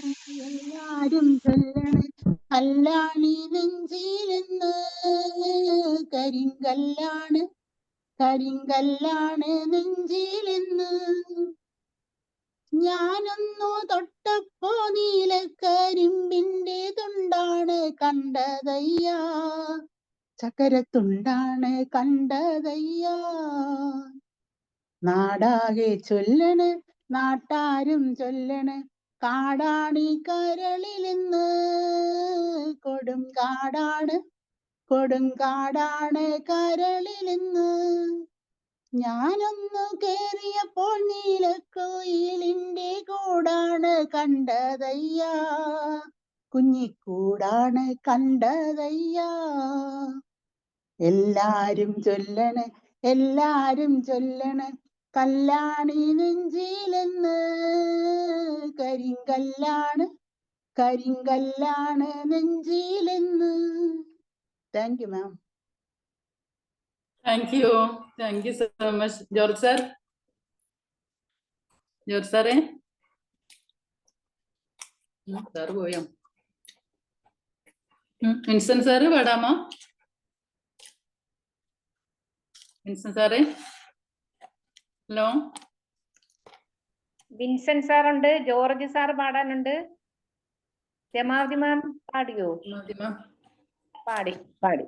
എല്ലാരും ചൊല്ലണ്, കല്ലാണി നെഞ്ചിലെന്ന്, കരിങ്കല്ലാണ് കരിങ്കല്ലാണ് നെഞ്ചിലെന്ന്. ഞാനൊന്നു തൊട്ടപ്പോ നീലക്കരിമ്പിന്റെ തുണ്ടാണ് കണ്ടതയ്യാ, ചക്കരത്തുണ്ടാണ് കണ്ടതയ്യാ. നാടാകെ ചൊല്ലണ്, നാട്ടാരും ചൊല്ലണ്, കാടാണി കരളിലെന്ന്, കൊടും കാടാണ് കൊടുങ്കാടാണ് കരളിലെന്ന്. ഞാനൊന്നു കേറിയപ്പോൾ നീലക്കുയിലിന്റെ കൂടാണ് കണ്ടതയ്യാ, കുഞ്ഞിക്കൂടാണ് കണ്ടതയ്യാ. എല്ലാരും ചൊല്ലണ്, എല്ലാരും ചൊല്ലണ്, കല്ലാണി നെഞ്ചിലെന്ന്, കരിങ്കല്ലാണ് കരിങ്കല്ലാണ് നെഞ്ചിലെന്ന്. Thank you ma'am. Thank you. Thank you so much. George sir. George സാറേ. സാറ് പോയോ? വിൻസെന്റ് സാറ് പാടാമോ? വിൻസെന്റ് സാറേ. ഹലോ. വിൻസെന്റ് സാറുണ്ട്, ജോർജ് സാർ പാടാനുണ്ട്. രമാവതി മാം പാടിയോ? പാടി പാടി.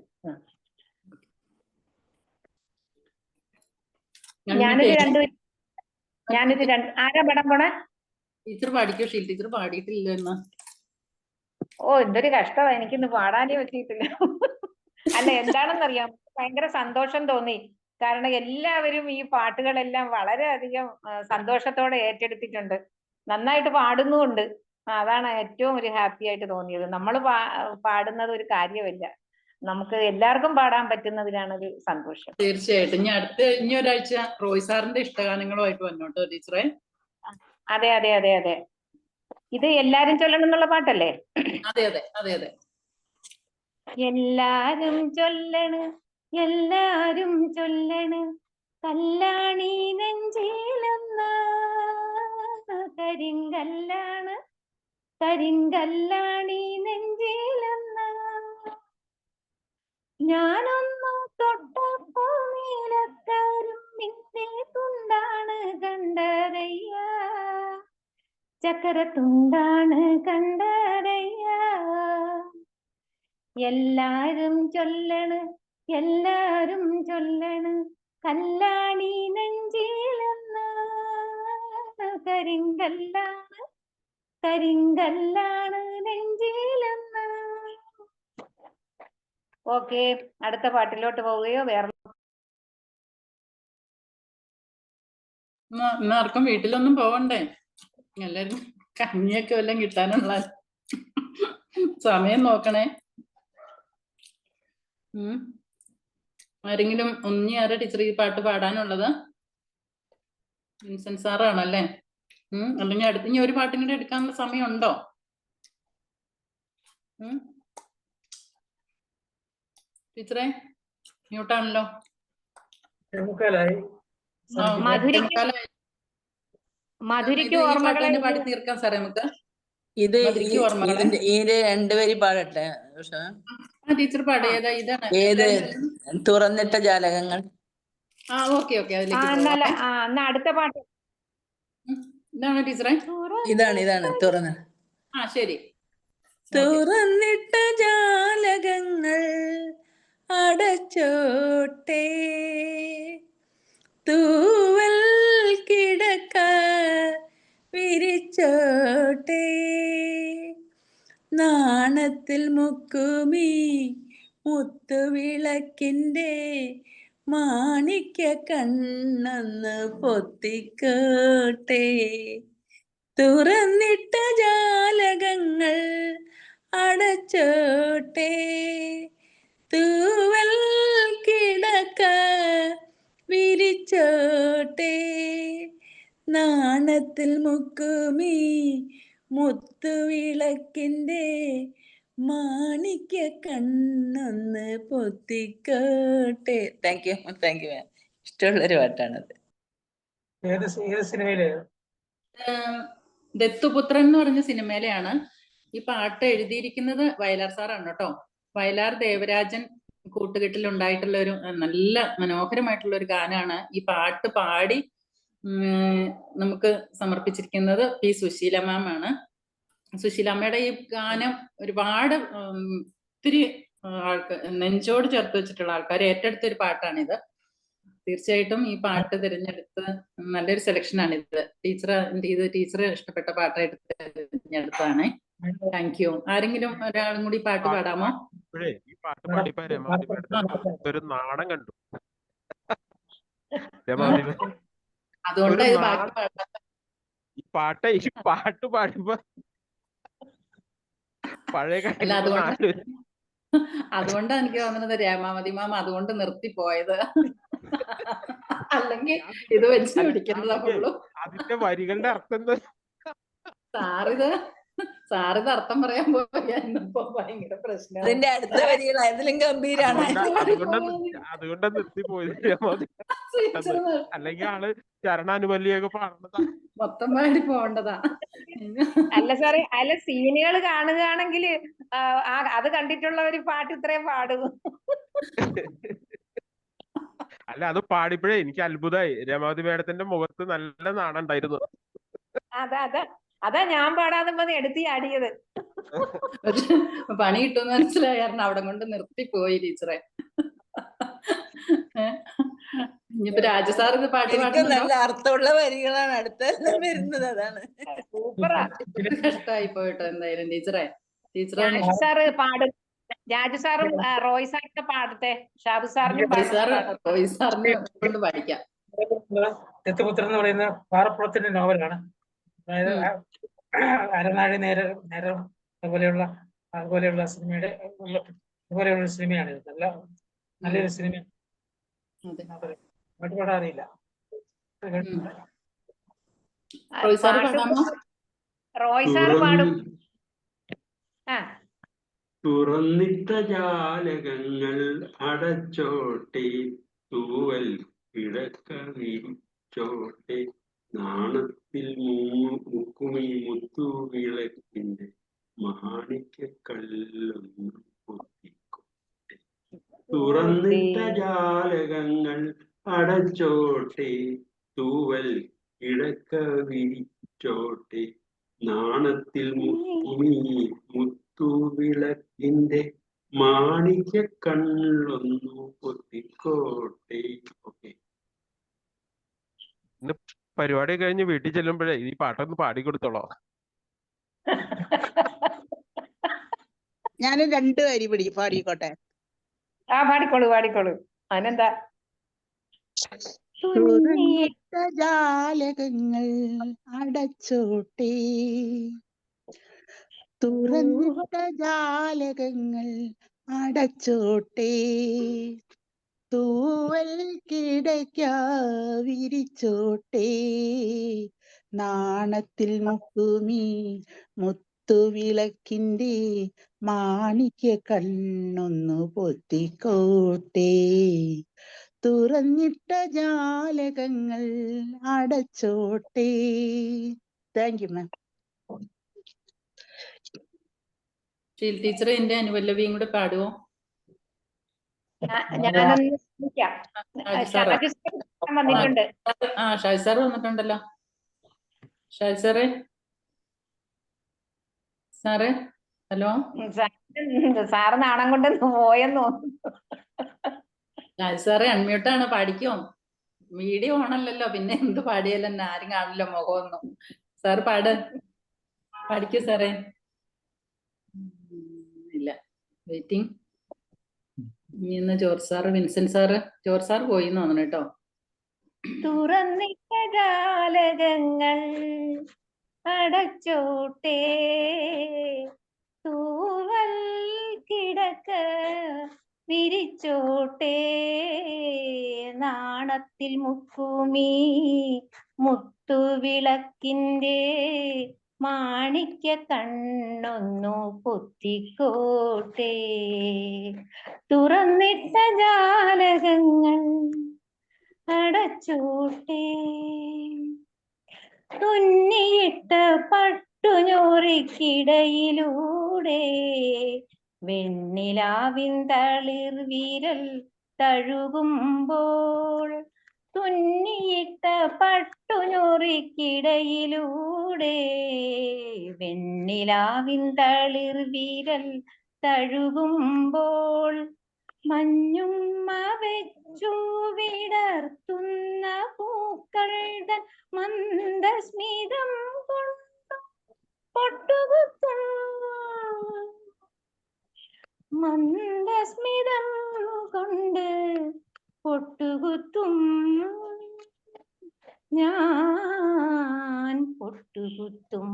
ഞാനൊരു ആരാ പാടാൻ പോണേ? ടീച്ചർ പാടിക്കോ? ഷീൽ ടീച്ചർ പാടിയിട്ടില്ല എന്നാ. ഓ, എന്തൊരു കഷ്ടമാണ്, എനിക്കിന്ന് പാടാനേ പറ്റിയിട്ടില്ല. അല്ല, എന്താണെന്നറിയാം, ഭയങ്കര സന്തോഷം തോന്നി. കാരണം എല്ലാവരും ഈ പാട്ടുകളെല്ലാം വളരെയധികം സന്തോഷത്തോടെ ഏറ്റെടുത്തിട്ടുണ്ട്, നന്നായിട്ട് പാടുന്നുമുണ്ട്. അതാണ് ഏറ്റവും ഒരു ഹാപ്പി ആയിട്ട് തോന്നിയത്. നമ്മൾ പാടുന്നത് ഒരു കാര്യമല്ല, നമുക്ക് എല്ലാവർക്കും പാടാൻ പറ്റുന്നതിലാണ് ഒരു സന്തോഷം. തീർച്ചയായിട്ടും. ഇനി ഒരാഴ്ച റോയ് സാറിന്റെ ഇഷ്ടഗാനങ്ങളുമായിട്ട് വന്നോട്ടോ ടീച്ചറെ. അതെ അതെ അതെ അതെ. ഇത് എല്ലാരും ചൊല്ലണം എന്നുള്ള പാട്ടല്ലേ? അതെ അതെ അതെ അതെ. എല്ലാരും ചൊല്ലണ്, എല്ലാരും ചൊല്ലണ്, കല്ലാണി നെഞ്ചിലെന്ന്, കരിങ്കല്ലാണ് കരിങ്കല്ലാണി നെഞ്ചിലെന്ന്. ഞാനൊന്നു തൊട്ടപ്പോ നീലക്കരിമ്പിന്റെ തുണ്ടാണ് കണ്ടതയ്യ, ചക്കരത്തുണ്ടാണ് കണ്ടതയ്യ. എല്ലാരും ചൊല്ലണ്, എല്ലാരും ചൊല്ലണ്, കല്ലാണി നെഞ്ചിലെന്ന്, കരിങ്കല്ലാണ് കരിങ്കല്ലാണ് നെഞ്ചിലെന്ന്. ഓക്കെ, അടുത്ത പാട്ടിലോട്ട് പോവുകയോ? വേറെ ഇന്ന് ആർക്കും വീട്ടിലൊന്നും പോവണ്ടേ? എല്ലാരും കഞ്ഞിയൊക്കെ വല്ലതും കിട്ടാനുള്ള സമയം നോക്കണേ. ആരെങ്കിലും ആരാ ടീച്ചർ ഈ പാട്ട് പാടാനുള്ളത്? വിൻസെന്റ് സാറാണല്ലേ? അല്ലെങ്കിൽ അടുത്ത് ഇനി ഒരു പാട്ടും കൂടെ എടുക്കാനുള്ള സമയമുണ്ടോ? ടീച്ചറെ മ്യൂട്ടാണല്ലോ. മധുരിക്ക് ഓർമ്മകളെ പാടി തീർക്കാം സാറേ നമുക്ക്. ഇതിന്റെ രണ്ടുപേരും പാടട്ടെ ടീച്ചർ പാടിയതാ ഇതാണ്. ഏത് തുറന്നിട്ട ജാലകങ്ങൾ. ഓക്കെ അടുത്ത പാട്ട് ഇതാണ് ടീച്ചറെ. ഇതാണ് തുറന്ന്. ശരി. തുറന്നിട്ട ജാലകങ്ങൾ അടച്ചോട്ടെ, തൂവൽ കിടക്ക വിരിച്ചോട്ടെ, നാണത്തിൽ മുക്കുമീ മുത്തുവിളക്കിൻ്റെ മാണിക്യ കണ്ണൊന്ന് പൊത്തിക്കോട്ടെ. തുറന്നിട്ട ജാലകങ്ങൾ അടച്ചോട്ടെ, തൂവൽ കിടക്ക വിരിച്ചോട്ടെ, നാണത്തിൽ മുക്കുമീ മുത്തുവിളക്കിൻ്റെ മാണിക്യ കണ്ണൊന്ന് പൊത്തിക്കോട്ടെ. താങ്ക് യു മാം. ഇഷ്ടമുള്ളൊരു പാട്ടാണത്. ദത്തുപുത്രൻ എന്ന് പറഞ്ഞ സിനിമയിലെയാണ്. ഈ പാട്ട് എഴുതിയിരിക്കുന്നത് വയലാർ സാറാണ് കേട്ടോ. വയലാർ ദേവരാജൻ കൂട്ടുകെട്ടിൽ ഉണ്ടായിട്ടുള്ള ഒരു നല്ല മനോഹരമായിട്ടുള്ള ഒരു ഗാനമാണ്. ഈ പാട്ട് പാടി നമുക്ക് സമർപ്പിച്ചിരിക്കുന്നത് പി സുശീല മാം ആണ്. സുശീലമ്മയുടെ ഈ ഗാനം ഒരുപാട് ഒത്തിരി ആൾക്കാർ നെഞ്ചോട് ചേർത്ത് വെച്ചിട്ടുള്ള ആൾക്കാർ ഏറ്റെടുത്ത ഒരു പാട്ടാണിത്. തീർച്ചയായിട്ടും ഈ പാട്ട് തിരഞ്ഞെടുത്ത് നല്ലൊരു സെലക്ഷനാണ് ഇത്. ടീച്ചർ ഇഷ്ടപ്പെട്ട പാട്ടായിട്ട് തിരഞ്ഞെടുത്താണ്. Thank you. ആരെങ്കിലും ഒരാളും കൂടി പാട്ട് പാടാമോ? ഈ പാട്ട് പാടിയപ്പോ ഒരു നാണം കണ്ടു. അതുകൊണ്ട് ഈ പാട്ട് പാടുമ്പോ പഴയ അതുകൊണ്ടാണ് എനിക്ക് തോന്നുന്നത് രമാവതി മാം അതുകൊണ്ട് നിർത്തിപ്പോയത്. അല്ലെങ്കിൽ ഇത് വെച്ച് പിടിക്കുന്നതാവുള്ളൂ. അതിന്റെ വരികളുടെ അർത്ഥം എന്താ? സാറിത് അർത്ഥം പറയാൻ പോയപ്പോ ഭയങ്കര പ്രശ്നം. അതിന്റെ അടുത്ത വരികൾ അതിലും ഗംഭീരാണ്. അതുകൊണ്ട് നിർത്തിപ്പോയത്. അല്ലെങ്കിൽ ആള് ചരണാനുമല്ലിയൊക്കെ പാടുന്നതാ, മൊത്തം പാടി പോകേണ്ടതാ. അല്ല സാറേ, അല്ല സീനുകൾ കാണുകയാണെങ്കിൽ അത് കണ്ടിട്ടുള്ള ഒരു പാട്ട് ഇത്രയും പാടും. അല്ല അത് പാടിപ്പോഴേ എനിക്ക് അത്ഭുതമായി. രമാവതി മേഡത്തിന്റെ മുഖത്ത് നല്ല നാണുണ്ടായിരുന്നു. അതാ ഞാൻ പാടാതെ എടുത്തി ആടിയത്. പണി കിട്ടുമെന്ന് മനസ്സിലായ കാരണം അവിടെ കൊണ്ട് നിർത്തിപ്പോയി ടീച്ചറെ. ഇനിയിപ്പോ രാജസാർ ഇത് പാട്ട് നല്ല അർത്ഥമുള്ള വരികളാണ് അടുത്തെല്ലാം വരുന്നത്. അതാണ് സൂപ്പറാ. കഷ്ടമായി പോയിട്ടോ എന്തായാലും ടീച്ചറെ. സാറ് പാടും, രാജു സാറും റോയ് സാറിന്റെ പാടത്തെ, ഷാബു സാറിനും റോയ് സാറിനെ കൊണ്ട് പഠിക്കാം. ദത്തുപുത്രൻ എന്ന് പറയുന്ന പാറപ്പുറത്തിന്റെ നോവലാണ്. അതായത് അരനാഴി നേരം അതുപോലെയുള്ള സിനിമയാണ് ഇത്. നല്ലൊരു സിനിമ. പാട്ട് പാടാറിയില്ല. റോയ് സാർ പാടും. തുറന്നിട്ട ജാലകങ്ങൾ അടച്ചോട്ടെ, തൂവൽ കിടക്ക വിരിച്ചോട്ടെ, നാണത്തിൽ മുക്കുമി മുത്തുവിളക്കിന്റെ മാണിക്യ കല്ലൊന്ന് പൊത്തിക്കോട്ടെ. തുറന്നിട്ട ജാലകങ്ങൾ അടച്ചോട്ടെ, തൂവൽ കിടക്ക വിരിച്ചോട്ടെ, നാണത്തിൽ മുക്കുമി മുത്തുവിളക്കിന്റെ മാണിക്യ കണ്ണൊന്നു പൊത്തിക്കോട്ടെ. ഓക്കെ. പരിപാടി കഴിഞ്ഞ് വീട്ടിൽ ചെല്ലുമ്പോഴേ ഈ പാട്ടൊന്ന് പാടിക്കൊടുത്തോളോ? ഞാൻ 2 വരി പാടിക്കോട്ടെ? പാടിക്കോളൂ. അതിനെന്താ? തുറന്നിട്ട ജാലകങ്ങൾ അടച്ചോട്ടെ, തുറന്നിട്ട ജാലകങ്ങൾ അടച്ചോട്ടെ, തൂവൽ കിടയ്ക്ക വിരിച്ചോട്ടെ, നാണത്തിൽ മുക്കുമീ മുത്തുവിളക്കിൻ്റെ മാണിക്യ കണ്ണൊന്നു പൊത്തിക്കോട്ടെ, തുറന്നിട്ട ജാലകങ്ങൾ അടച്ചോട്ടെ. Thank you ma'am. Sheel teacher എന്റെ അനുപല്ലവിയും കൂടെ പാടുവോ? ഞാനൊന്ന് ശ്രമിക്കാം. ഷാജു സാർ വന്നിട്ടുണ്ട്. ഷാജു സാർ വന്നിട്ടുണ്ടല്ലോ. ഷാജു സാറേ, സാറേ, ഹലോ. സാറ് നാണം കൊണ്ട് പോയെന്ന് തോന്നുന്നു. ഷാജു സാറേ അൺമ്യൂട്ടാണ്, പാടിക്കോ. വീഡിയോ ഓണല്ലല്ലോ, പിന്നെ എന്ത് പാടിയാലും ആരും കാണില്ല മുഖമൊന്നും. സാർ പാടിക്കോ സാറേ. ഇല്ല, വെയിറ്റിംഗ്. ഇന്ന് George sir, Vincent sir, George sir പോയി തോന്നണം കേട്ടോ. തുറന്നിട്ട ജാലകങ്ങൾ അടച്ചോട്ടെ, തൂവൽ കിടക്ക വിരിച്ചോട്ടെ, നാണത്തിൽ മുക്കുമീ മുത്തുവിളക്കിൻ്റെ മാണിക്യ കണ്ണൊന്നു പൊത്തിക്കോട്ടെ, തുറന്നിട്ട ജാലകങ്ങൾ അടച്ചോട്ടെ, തുന്നിയിട്ട പട്ടുഞോറിക്കിടയിലൂടെ വെണ്ണിലാവിൻ തളിർ വിരൽ തഴുകുമ്പോൾ, തുന്നിയിട്ട പട്ടുഞോറിക്കിടയിലൂടെ വെണ്ണിലാവിൻ തളിർ വിരൽ തഴുകുമ്പോൾ, മഞ്ഞുമ്മ വെച്ചു വിടർത്തുന്ന പൂക്കൾ തൻ മന്ദസ്മിതം കൊണ്ട് പൊട്ടുകുത്തും, മന്ദസ്മിതം കൊണ്ട് പൊട്ടുകുത്തും, ഞാൻ പൊട്ടുകുത്തും,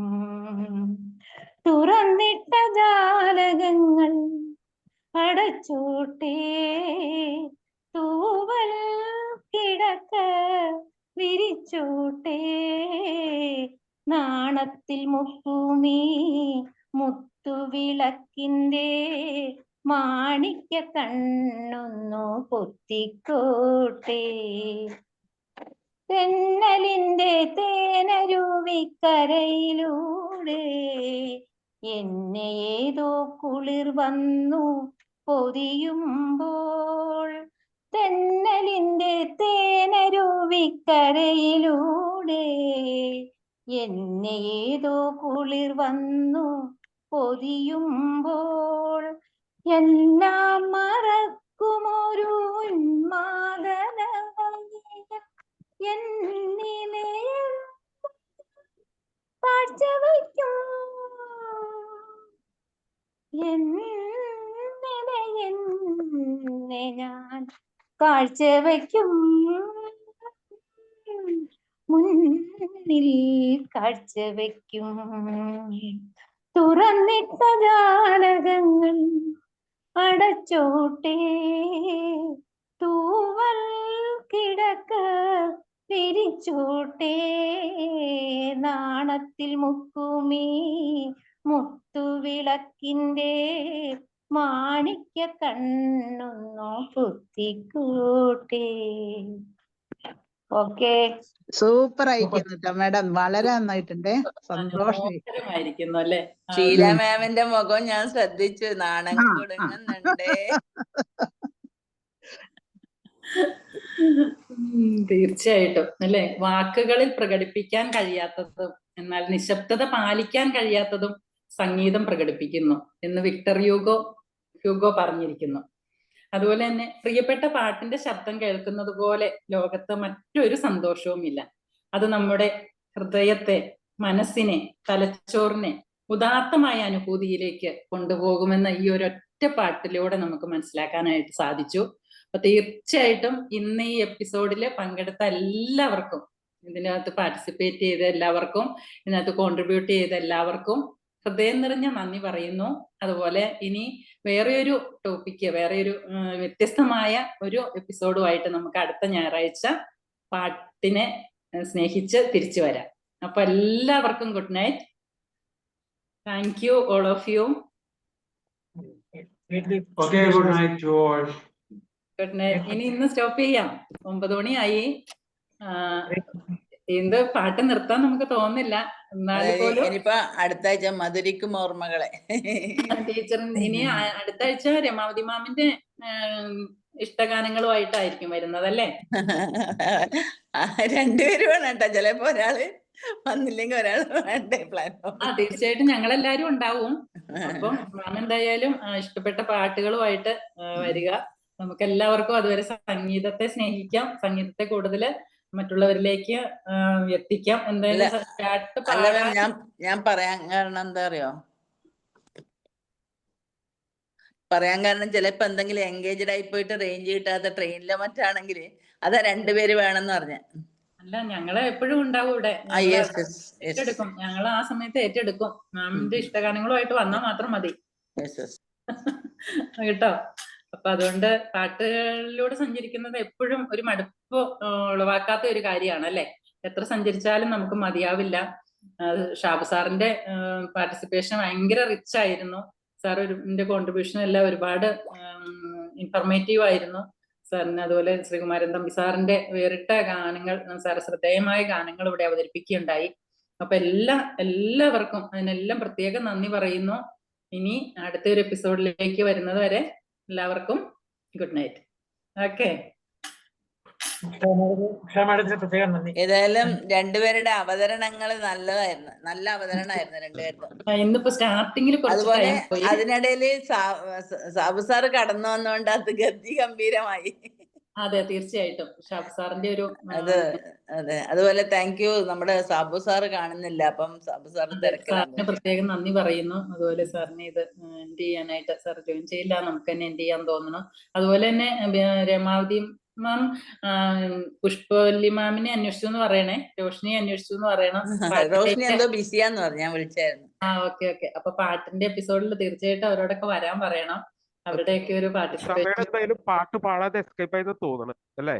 തുറന്നിട്ട ജാലകങ്ങൾ അടച്ചോട്ടെ, തൂവൽ കിടക്ക വിരിച്ചോട്ടെ, നാണത്തിൽ മുക്കുമീ മുത്തുവിളക്കിൻ്റെ മാണിക്യ കണ്ണൊന്നു പൊത്തിക്കോട്ടെ, തെന്നലിൻ്റെ തേനരുവിക്കരയിലൂടെ എന്നെ ഏതോ കുളിർ വന്നു പൊതിയുമ്പോൾ, തെന്നലിൻ്റെ തേനരുവിക്കരയിലൂടെ എന്നെ ഏതോ കുളിർ വന്നു പൊതിയുമ്പോൾ, എല്ലാം മറക്കുമൊരു ഉന്മാദനവനിയ എന്നിലെ കാഴ്ചവയ്ക്കും, എന്നെ ഞാൻ കാഴ്ചവയ്ക്കും, മുന്നിൽ കാഴ്ചവയ്ക്കും, തുറന്നിട്ട ജാലകങ്ങൾ അടച്ചോട്ടെ, തൂവൽ കിടക്ക വിരിച്ചോട്ടെ, നാണത്തിൽ മുക്കുമീ മുത്തുവിളക്കിൻ്റെ മാണിക്യ കണ്ണൊന്നു പൊത്തിക്കോട്ടെ. ഓക്കെ, സൂപ്പർ ആയിരിക്കുന്നു കേട്ടോ മാഡം, വളരെ നന്നായിട്ടുണ്ട്, സന്തോഷമായി. മനോഹരമായിരിക്കുന്നു അല്ലേ? ഷീല മാമിന്റെ മുഖം ഞാൻ ശ്രദ്ധിച്ചു, നാണം കൊടുങ്ങുന്നുണ്ട്. തീർച്ചയായിട്ടും അല്ലെ, വാക്കുകളിൽ പ്രകടിപ്പിക്കാൻ കഴിയാത്തതും എന്നാൽ നിശബ്ദത പാലിക്കാൻ കഴിയാത്തതും സംഗീതം പ്രകടിപ്പിക്കുന്നു എന്ന് വിക്ടർ ഹ്യൂഗോ പറഞ്ഞിരിക്കുന്നു. അതുപോലെ തന്നെ പ്രിയപ്പെട്ട പാട്ടിന്റെ ശബ്ദം കേൾക്കുന്നത് പോലെ ലോകത്ത് മറ്റൊരു സന്തോഷവുമില്ല. അത് നമ്മുടെ ഹൃദയത്തെ, മനസ്സിനെ, തലച്ചോറിനെ ഉദാത്തമായ അനുഭൂതിയിലേക്ക് കൊണ്ടുപോകുമെന്ന് ഈ ഒരൊറ്റ പാട്ടിലൂടെ നമുക്ക് മനസ്സിലാക്കാനായിട്ട് സാധിച്ചു. അപ്പൊ തീർച്ചയായിട്ടും ഇന്ന് ഈ എപ്പിസോഡില് പങ്കെടുത്ത എല്ലാവർക്കും, ഇതിനകത്ത് പാർട്ടിസിപ്പേറ്റ് ചെയ്ത എല്ലാവർക്കും, ഇതിനകത്ത് കോൺട്രിബ്യൂട്ട് ചെയ്ത എല്ലാവർക്കും ഹൃദയം നിറഞ്ഞ നന്ദി പറയുന്നു. അതുപോലെ ഇനി വേറെയൊരു ടോപ്പിക്ക്, വേറെയൊരു വ്യത്യസ്തമായ ഒരു എപ്പിസോഡുമായിട്ട് നമുക്ക് അടുത്ത ഞായറാഴ്ച പാട്ടിനെ സ്നേഹിച്ച് തിരിച്ചു വരാം. അപ്പൊ എല്ലാവർക്കും good night. Thank you all of you. Okay, good night to all. Good night. ഇനി ഇന്ന് സ്റ്റോപ്പ് ചെയ്യാം. 9 മണിയായി. എന്ത് പാട്ട് നിർത്താൻ നമുക്ക് തോന്നില്ല. എന്നാലും പോലും ഇനിയിപ്പോ അടുത്ത ആഴ്ച മധുരിക്കും ഓർമ്മകളെ ടീച്ചർ ഇനി അടുത്ത ആഴ്ച രമാവതി മാമിന്റെ ഇഷ്ടഗാനങ്ങളുമായിട്ടായിരിക്കും വരുന്നത് അല്ലേ? രണ്ടുപേരും വേണം കേട്ടോ. ചിലപ്പോ ഒരാള് വന്നില്ലെങ്കിൽ ഒരാൾ വേണ്ടേ പ്ലാറ്റ്ഫോം. തീർച്ചയായിട്ടും ഞങ്ങളെല്ലാരും ഉണ്ടാവും. അപ്പം മാം എന്തായാലും ഇഷ്ടപ്പെട്ട പാട്ടുകളുമായിട്ട് വരിക. നമുക്ക് എല്ലാവർക്കും അതുവരെ സംഗീതത്തെ സ്നേഹിക്കാം, സംഗീതത്തെ കൂടുതൽ മറ്റുള്ളവരിലേക്ക് എത്തിക്കാം. എന്തായാലും ഞാൻ പറയാൻ കാരണം എന്താ അറിയോ, പറയാൻ കാരണം ചിലപ്പോ എന്തെങ്കിലും എൻഗേജ്ഡ് ആയി പോയിട്ട് റേഞ്ച് കിട്ടാത്ത ട്രെയിനിലോ മറ്റാണെങ്കിൽ അതാ രണ്ടുപേര് വേണമെന്ന് പറഞ്ഞ. അല്ല, ഞങ്ങള് എപ്പോഴും ഉണ്ടാവും ഇവിടെ. ഏറ്റെടുക്കും, ഞങ്ങൾ ആ സമയത്ത് ഏറ്റെടുക്കും. മാമിന്റെ ഇഷ്ടഗാനങ്ങളുമായിട്ട് വന്നാൽ മാത്രം മതി കേട്ടോ. അപ്പൊ അതുകൊണ്ട് പാട്ടുകളിലൂടെ സഞ്ചരിക്കുന്നത് എപ്പോഴും ഒരു മടുപ്പ് ഉളവാക്കാത്ത ഒരു കാര്യമാണ് അല്ലെ? എത്ര സഞ്ചരിച്ചാലും നമുക്ക് മതിയാവില്ല. ഷാബു സാറിന്റെ പാർട്ടിസിപ്പേഷൻ ഭയങ്കര റിച്ച് ആയിരുന്നു. സാറിന്റെ കോൺട്രിബ്യൂഷൻ എല്ലാം ഒരുപാട് ഇൻഫർമേറ്റീവ് ആയിരുന്നു സാറിന്. അതുപോലെ ശ്രീകുമാരൻ തമ്പി സാറിന്റെ വേറിട്ട ഗാനങ്ങൾ, സാറ് ശ്രദ്ധേയമായ ഗാനങ്ങൾ ഇവിടെ അവതരിപ്പിക്കുകയുണ്ടായി. അപ്പൊ എല്ലാവർക്കും അതിനെല്ലാം പ്രത്യേകം നന്ദി പറയുന്നു. ഇനി അടുത്തൊരു എപ്പിസോഡിലേക്ക് വരുന്നത് വരെ എല്ലാവർക്കും ഗുഡ് നൈറ്റ്. ഓക്കെ. ഏതായാലും രണ്ടുപേരുടെ അവതരണങ്ങൾ നല്ലതായിരുന്നു, നല്ല അവതരണമായിരുന്നു രണ്ടുപേരുടെ. ഇന്നിപ്പോ സ്റ്റാർട്ടിങ്ങിൽ അതുപോലെ അതിനിടയില് സാബു സാറ് കടന്നു വന്നോണ്ട് അത് ഗതി ഗംഭീരമായി. അതെ, തീർച്ചയായിട്ടും ഷാബു സാറിന്റെ ഒരു അതെ. അതുപോലെ താങ്ക് യു. നമ്മുടെ സാബു സാറ് കാണുന്നില്ല, അപ്പം സാബു സാറിന് സാറിന് പ്രത്യേകം നന്ദി പറയുന്നു. അതുപോലെ സാറിന് ഇത് എൻഡ് ചെയ്യാനായിട്ട്, സാർ ജോയിൻ ചെയ്യില്ല, നമുക്ക് തന്നെ എൻഡ് ചെയ്യാൻ തോന്നുന്നു. അതുപോലെ തന്നെ രമാവതി മാം പുഷ്പവല്ലി മാമിനെ അന്വേഷിച്ചു എന്ന് പറയണേ, രോഷിനി അന്വേഷിച്ചു എന്ന് പറയണം. റോഷിനി എന്തോ ബിസിയാന്ന് പറഞ്ഞു, ഞാൻ വിളിച്ചായിരുന്നു. ഓക്കെ. അപ്പൊ പാട്ടിന്റെ എപ്പിസോഡിൽ തീർച്ചയായിട്ടും അവരോടൊക്കെ വരാൻ പറയണം. അവരുടെയൊക്കെ ഒരു പാർട്ടിസിപ്പേഷൻ. പാട്ട് പാടാതെ എസ്കേപ്പ് ആയെന്ന് തോന്നണം അല്ലേ?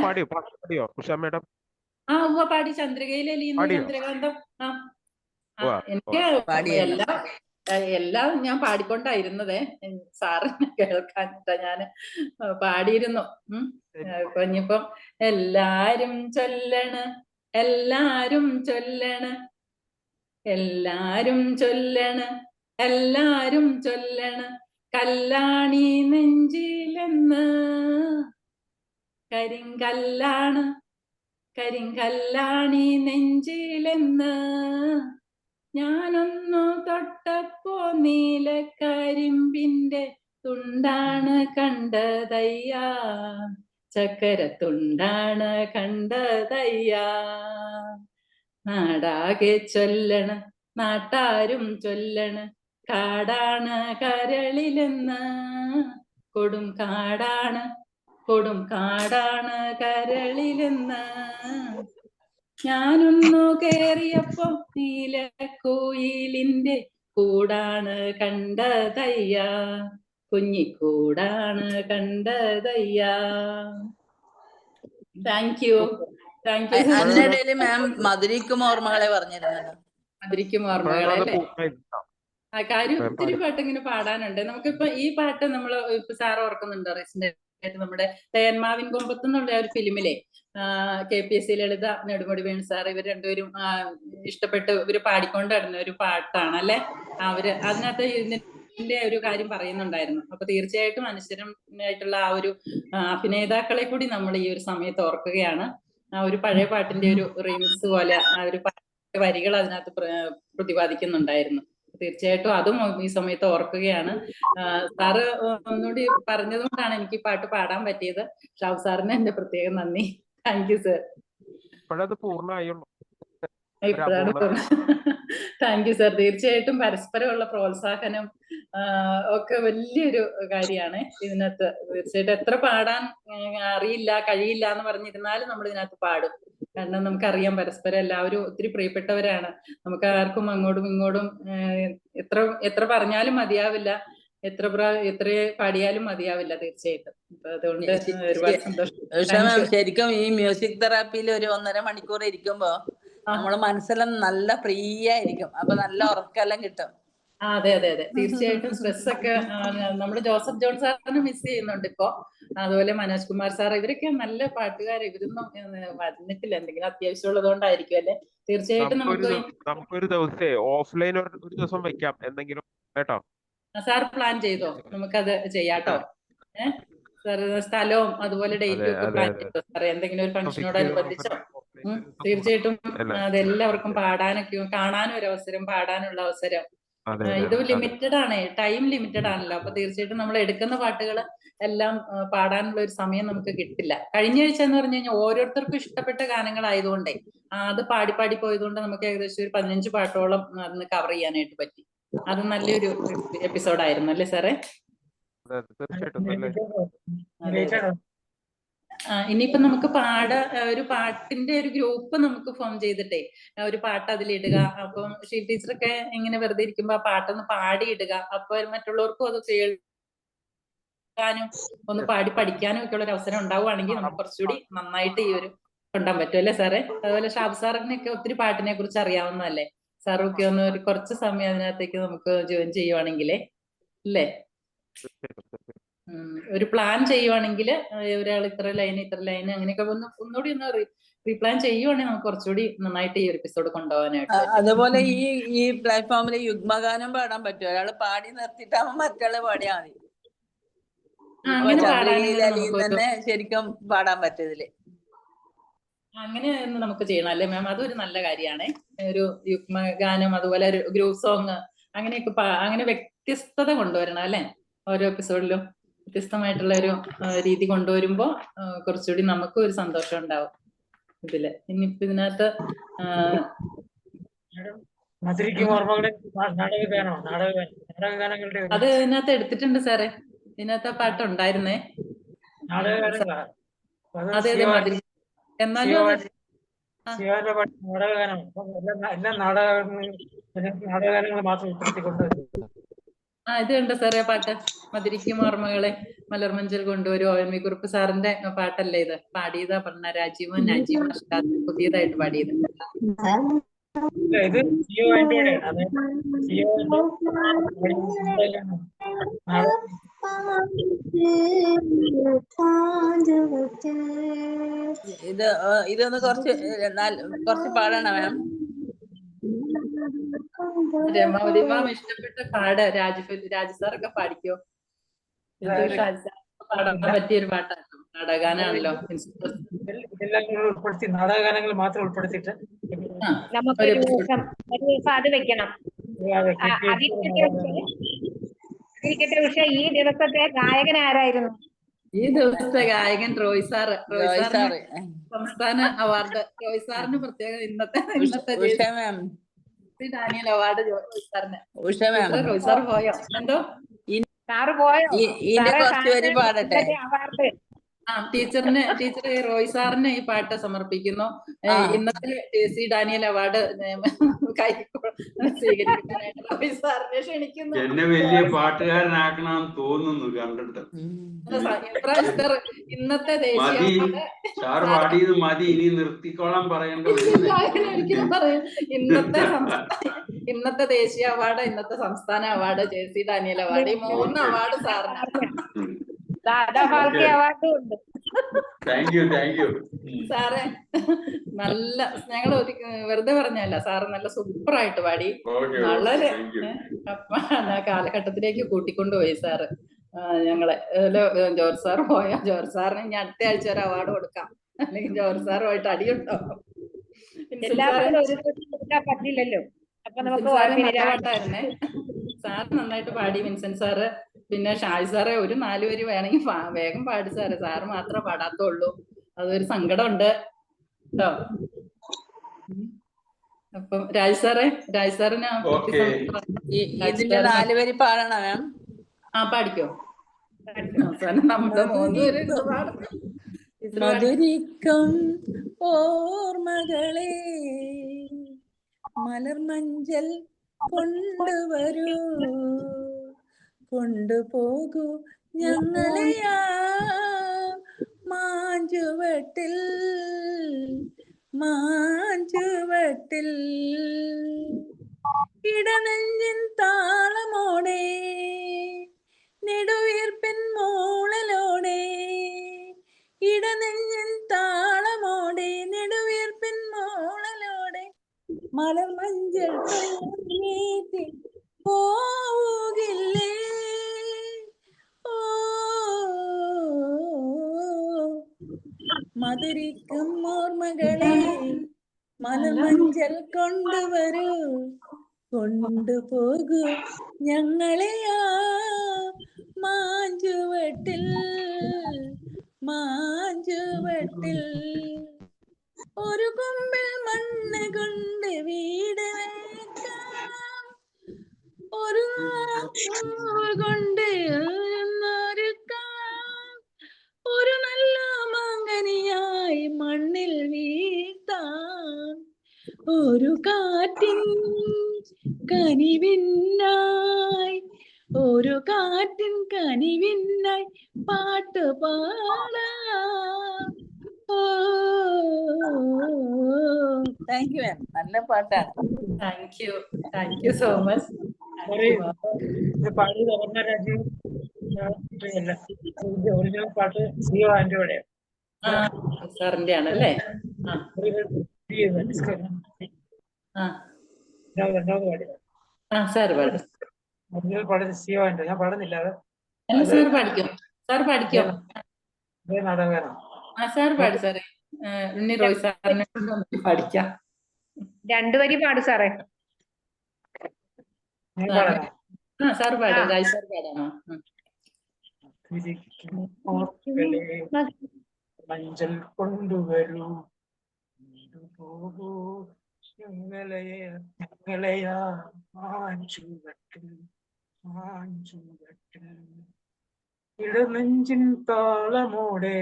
പാടിയോ ഉഷ മേഡം? പാടി. ചന്ദ്രികയിലെ ചന്ദ്രകാന്തം. എനിക്ക് എല്ലാം ഞാൻ പാടിക്കൊണ്ടായിരുന്നതേ, സാറിന് കേൾക്കാനിട്ട ഞാൻ പാടിയിരുന്നു. ഇനിയിപ്പം എല്ലാരും ചൊല്ലണ്, എല്ലാരും ചൊല്ലണ്, എല്ലാരും ചൊല്ലണ്, എല്ലാരും ചൊല്ലണ്, കല്ലാണി നെഞ്ചിലെന്ന് കരിങ്കല്ലാണ്, കരിങ്കല്ലാണി നെഞ്ചിലെന്ന് ഞാനൊന്നു തൊട്ടപ്പോ നീലക്കരിമ്പിന്റെ തുണ്ടാണ് കണ്ടതയ്യാ, ചക്കരത്തുണ്ടാണ് കണ്ടതയ്യാ. നാടാകെ ചൊല്ലണ്, നാട്ടാരും ചൊല്ലണ്, കാടാണ് കരളിലെന്ന്, കൊടും കാടാണ്, കൊടും കാടാണ് കരളിലെന്ന്. ഞാനൊന്നു കേറിയപ്പോ നീലക്കുയിലിന്റെ കൂടാണ് കണ്ടതയ്യാ, കുഞ്ഞിക്കൂടാണ് കണ്ടതയ്യാ. Thank U. അതിനിടയിൽ മാം മധുരിക്കും ഓർമ്മകളെ പറഞ്ഞിരുന്നല്ലോ. മധുരിക്കും ഓർമ്മകളെ അല്ലേ? ആ കാര്യം ഒത്തിരി പാട്ട് ഇങ്ങനെ പാടാനുണ്ട്. നമുക്കിപ്പോ ഈ പാട്ട് നമ്മള് ഇപ്പൊ സാറ് ഓർക്കുന്നുണ്ടോ? റീസെന്റ് ആയിട്ട് നമ്മുടെ തേന്മാവിൻ കൊമ്പത്ത് എന്നുള്ള ഒരു ഫിലിമിലെ KPSC ലളിത, നെടുമുടി വേണു സാർ, ഇവർ രണ്ടുപേരും ഇഷ്ടപ്പെട്ട് ഇവര് പാടിക്കൊണ്ട് നടന്ന ഒരു പാട്ടാണ് അല്ലെ? അവര് അതിനകത്ത് ഇതിന്റെ ഒരു കാര്യം പറയുന്നുണ്ടായിരുന്നു. അപ്പൊ തീർച്ചയായിട്ടും അനശ്വരമായിട്ടുള്ള ആ ഒരു അഭിനേതാക്കളെ കൂടി നമ്മൾ ഈ ഒരു സമയത്ത് ഓർക്കുകയാണ്. ആ ഒരു പഴയ പാട്ടിന്റെ ഒരു റീമിക്സ് പോലെ ആ ഒരു വരികൾ അതിനകത്ത് പ്രതിപാദിക്കുന്നുണ്ടായിരുന്നു. തീർച്ചയായിട്ടും അതും ഈ സമയത്ത് ഓർക്കുകയാണ്. സാറ് ഒന്നുകൂടി പറഞ്ഞതുകൊണ്ടാണ് എനിക്ക് ഈ പാട്ട് പാടാൻ പറ്റിയത്. ഷാബു സാറിന് എന്റെ പ്രത്യേകം നന്ദി. Thank you sir. ഇപ്പോഴത് പൂർണ്ണമായുള്ളൂ. ഇപ്പോഴാണ് താങ്ക് യു സർ. തീർച്ചയായിട്ടും പരസ്പരമുള്ള പ്രോത്സാഹനം ഒക്കെ വലിയൊരു കാര്യമാണ് ഇതിനകത്ത്. തീർച്ചയായിട്ടും എത്ര പാടാൻ അറിയില്ല കഴിയില്ല എന്ന് പറഞ്ഞിരുന്നാലും നമ്മൾ ഇതിനകത്ത് പാടും. കാരണം നമുക്കറിയാം പരസ്പരം എല്ലാവരും ഒത്തിരി പ്രിയപ്പെട്ടവരാണ്. നമുക്ക് ആർക്കും അങ്ങോട്ടും ഇങ്ങോട്ടും എത്ര പറഞ്ഞാലും മതിയാവില്ല, എത്ര പാടിയാലും മതിയാവില്ല തീർച്ചയായിട്ടും. അപ്പൊ അതുകൊണ്ട് ഒരുപാട് സന്തോഷം. ശരിക്കും ഈ മ്യൂസിക് തെറാപ്പിയിൽ ഒരു 1.5 മണിക്കൂർ ഇരിക്കുമ്പോ നമ്മളെ മനസ്സെല്ലാം നല്ല ഫ്രീ ആയിരിക്കും. അപ്പൊ നല്ല ഉറക്കെല്ലാം കിട്ടും. അതെ അതെ അതെ, തീർച്ചയായിട്ടും. സ്ട്രെസ് ഒക്കെ നമ്മുടെ ജോസഫ് ജോൺ സാറിന് മിസ് ചെയ്യുന്നുണ്ട് ഇപ്പൊ. അതുപോലെ മനോജ് കുമാർ സാർ, ഇവരൊക്കെ നല്ല പാട്ടുകാർ. ഇവരൊന്നും വന്നിട്ടില്ല, എന്തെങ്കിലും അത്യാവശ്യമുള്ളത് കൊണ്ടായിരിക്കും അല്ലെ. തീർച്ചയായിട്ടും നമുക്കൊരു ദിവസേ ഓഫ്ലൈൻ ഒരു ദിവസം വെക്കാം എന്തെങ്കിലും കേട്ടോ. സാർ പ്ലാൻ ചെയ്തോ? നമുക്കത് ചെയ്യാട്ടോ. സാർ സ്ഥലവും അതുപോലെ ഡേറ്റും ഒക്കെ പ്ലാൻ ചെയ്തോ സാറേ? എന്തെങ്കിലും ഒരു ഫംഗ്ഷനോടനുബന്ധിച്ചോ? തീർച്ചയായിട്ടും അതെല്ലാവർക്കും പാടാനൊക്കെ, കാണാനും ഒരു അവസരം, പാടാനുള്ള അവസരം. ഇത് ലിമിറ്റഡ് ആണ്, ടൈം ലിമിറ്റഡ് ആണല്ലോ. അപ്പൊ തീർച്ചയായിട്ടും നമ്മൾ എടുക്കുന്ന പാട്ടുകൾ എല്ലാം പാടാനുള്ള ഒരു സമയം നമുക്ക് കിട്ടില്ല. കഴിഞ്ഞ ആഴ്ച എന്ന് പറഞ്ഞു കഴിഞ്ഞാൽ ഓരോരുത്തർക്കും ഇഷ്ടപ്പെട്ട ഗാനങ്ങളായതുകൊണ്ടേ അത് പാടി പാടി പോയതുകൊണ്ട് നമുക്ക് ഏകദേശം ഒരു 15 പാട്ടോളം അന്ന് കവർ ചെയ്യാനായിട്ട് പറ്റി. അത് നല്ലൊരു എപ്പിസോഡായിരുന്നു അല്ലേ സാറേ? ഇനിയിപ്പോ നമുക്ക് ഒരു പാട്ടിന്റെ ഒരു ഗ്രൂപ്പ് നമുക്ക് ഫോം ചെയ്തിട്ടേ ഒരു പാട്ട് അതിലിടുക. അപ്പം ഷീ ടീച്ചറൊക്കെ ഇങ്ങനെ വെറുതെ ഇരിക്കുമ്പോ ആ പാട്ടൊന്ന് പാടിയിടുക. അപ്പൊ മറ്റുള്ളവർക്കും അത് കേൾക്കാനും ഒന്ന് പാടി പഠിക്കാനും ഒക്കെ ഉള്ള ഒരു അവസരം ഉണ്ടാവുകയാണെങ്കിൽ നമുക്ക് കുറച്ചുകൂടി നന്നായിട്ട് ഈ ഒരു കൊണ്ടാൻ പറ്റും അല്ലേ സാറേ? അതുപോലെ ഷാബ് സാറിനൊക്കെ ഒത്തിരി പാട്ടിനെ കുറിച്ച് അറിയാവുന്നതല്ലേ? സാറൊക്കെ ഒന്ന് ഒരു കുറച്ച് സമയം അതിനകത്തേക്ക് നമുക്ക് ജോയിൻ ചെയ്യുവാണെങ്കിലേ അല്ലേ, ഒരു പ്ലാൻ ചെയ്യുവാണെങ്കിൽ ഒരാൾ ഇത്ര ലൈൻ അങ്ങനെയൊക്കെ ഒന്നുകൂടി ഒന്ന് റീപ്ലാൻ ചെയ്യുവാണെങ്കിൽ നമുക്ക് കുറച്ചുകൂടി നന്നായിട്ട് ഈ ഒരു എപ്പിസോഡ് കൊണ്ടുപോകാനായിട്ട്. അതുപോലെ ഈ പ്ലാറ്റ്ഫോമിൽ യുഗ്മഗാനം പാടാൻ പറ്റും. ഒരാൾ പാടി നിർത്തിയിട്ടാവുമ്പോ മറ്റാള് പാടിയാ മതി. തന്നെ ശരിക്കും പാടാൻ പറ്റിയതില് അങ്ങനെ നമുക്ക് ചെയ്യണം അല്ലേ മാം? അതൊരു നല്ല കാര്യമാണ്. ഒരു യുഗ്മഗാനം അതുപോലെ ഒരു ഗ്രൂപ്പ് സോങ് അങ്ങനെയൊക്കെ അങ്ങനെ വ്യത്യസ്തത കൊണ്ടുവരണം അല്ലെ? ഓരോ എപ്പിസോഡിലും വ്യത്യസ്തമായിട്ടുള്ള ഒരു രീതി കൊണ്ടുവരുമ്പോ കുറച്ചുകൂടി നമുക്കും ഒരു സന്തോഷം ഉണ്ടാവും ഇതില്. ഇനിയിപ്പോ ഇതിനകത്ത് അത് ഇതിനകത്ത് എടുത്തിട്ടുണ്ട് സാറേ. ഇതിനകത്ത് ആ പാട്ട് ഉണ്ടായിരുന്നേ. അതെ അതെ മതി. എന്നാലും ഇത് ഉണ്ട് സാറേ പാട്ട്. മധുരിക്കും ഓർമ്മകളെ മലർമഞ്ചൽ കൊണ്ടുവരും. ONV കുറുപ്പ് സാറിന്റെ പാട്ടല്ലേ ഇത്? പാടിയതാ പറഞ്ഞ രാജീവും നജീവും പുതിയതായിട്ട് പാടിയത്. ഇതൊന്ന് കുറച്ച് പാടണം മാം. രമാവതിമാം ഇഷ്ടപ്പെട്ട പാട് രാജു സാറൊക്കെ പാടിക്കോ? പാടാൻ പറ്റിയൊരു പാട്ടാണ്, നാടകഗാനാണല്ലോ. നാടകഗാനങ്ങൾ മാത്രം ഉൾപ്പെടുത്തിയിട്ട് നമുക്കൊരു ദിവസം അത് വെക്കണം. അതിരിക്കട്ടെ. പക്ഷെ ഈ ദിവസത്തെ ഗായകൻ ആരായിരുന്നു? ഈ ദിവസത്തെ ഗായകൻ റോയ് സാറ്. സംസ്ഥാന അവാർഡ് റോയ് സാറിന് പ്രത്യേകം. ഇന്നത്തെ ഡാനിയൽ അവാർഡ് റോയ് സാറിന്. റോയ് സാർ പോയോ? എന്തോ സാറ് പോയോ? പാടട്ടെ. ടീച്ചർ റോയ് സാറിന് ഈ പാട്ട് സമർപ്പിക്കുന്നു. ഇന്നത്തെ JC ഡാനിയൽ അവാർഡ് സ്വീകരിക്കാനായിട്ട് റോയ് സാറിനെ ക്ഷണിക്കുന്നു. എന്നെ വലിയ പാട്ടുകാരനാക്കണമെന്ന് തോന്നുന്നു കണ്ടിട്ട്. ഇന്നത്തെ ദേശീയ സാർ പാടിയത് മതി, ഇനി നിർത്തിക്കോളാൻ പറയേണ്ട. ഇന്നത്തെ ദേശീയ അവാർഡ്, ഇന്നത്തെ സംസ്ഥാന അവാർഡ്, JC ഡാനിയൽ അവാർഡ്, ഈ 3 അവാർഡ് സാറിന്. സാറേ നല്ല, ഞങ്ങൾ വെറുതെ പറഞ്ഞല്ല, സാറ് നല്ല സൂപ്പറായിട്ട് പാടി. വളരെ കാലഘട്ടത്തിലേക്ക് കൂട്ടിക്കൊണ്ടുപോയി സാറ് ഞങ്ങളെ. ജോർജ് സാർ പോയ ജോർജ് സാറിന് ഇനി അടുത്ത ആഴ്ച ഒരു അവാർഡ് കൊടുക്കാം, അല്ലെങ്കിൽ ജോർജ് സാറുമായിട്ട് അടിയുണ്ടോ? പറ്റില്ലല്ലോ. പാട്ടായിരുന്നേ. സാറ് നന്നായിട്ട് പാടി വിൻസെന്റ് സാറ്. പിന്നെ ഷാജി സാറെ ഒരു 4 വരി വേണമെങ്കിൽ വേഗം പാടി സാറ്. സാറ് മാത്രമേ പാടാത്തുള്ളൂ. അതൊരു സങ്കടമുണ്ട് കേട്ടോ. അപ്പം രാജ് സാറിന് ഓക്കെ. ഇതിന്റെ 4 വരി പാടണം മാം. പാടിക്കോ. അവസാനം നമ്മുടെ 3 പേര് മധുരിക്കും ഓർമ്മകളെ മലർമഞ്ചൽ കൊണ്ടുവരൂ, കൊണ്ടുപോകൂ ഞങ്ങളെയാ മാഞ്ചുവട്ടിൽ, മാഞ്ചുവട്ടിൽ. ഇടനെഞ്ചിൻ താളമോടെ നെടുവീർപ്പിൻ മൂളലോടെ, ഇടനെഞ്ചിൻ താളമോടെ നെടുവീർപ്പിൻ മൂളലോടെ മലർമഞ്ചൽ നീട്ടി പോകില്ലേ. ഓ മധുരിക്കും ഓർമ്മകളെ മലർമഞ്ചൽ കൊണ്ടുവരൂ, കൊണ്ടുപോകൂ ഞങ്ങളെയാ മാഞ്ചുവട്ടിൽ, മാഞ്ചുവട്ടിൽ. ഒരു കൊമ്പിൽ മണ്ണ് കൊണ്ട് വീട് വെക്കാം, ഒരു കൊണ്ട് ഒരുക്കാം, ഒരു നല്ല മങ്ങനിയായി മണ്ണിൽ വീഴ്ത്താം. ഒരു കാറ്റിൻ കനിവിനായി, ഒരു കാറ്റിൻ കനിവിനായി പാട്ട് പാടാം. ഓ താങ്ക് യു മാം, നല്ല പാട്ടാണ്. Thank you so much. പാടിയത് ഓർമ്മ രാജീവ് അല്ല, ഒറിജിനൽ പാട്ട് സിഒ ആന്റോയുടെ സാറിന്റെ ആണല്ലേ? രണ്ടാമത് പാടിയത് സാർ പാടും. ഒറിജിനൽ പാടിയത് സിഒ ആന്റോ. ഞാൻ പാടുന്നില്ല, അത് സാർ പാടിക്കോ. സാർ പാടിക്കോ. നാടകമാണ്. സാർ പാടി സാറേ. ഉണ്ണി റോയ് സാറിനെ പഠിക്കാം. 2 വരി പാടും സാറേ. സാർ പാടും. രാജ് സാർ പാടാമോ? മഞ്ചൽ കൊണ്ടുവരൂ, പോകൂ ഞങ്ങളെയാ മാഞ്ചുവട്ടിൽ, മാഞ്ചുവട്ടിൽ. ഇടനെഞ്ചിൻ താളമോടെ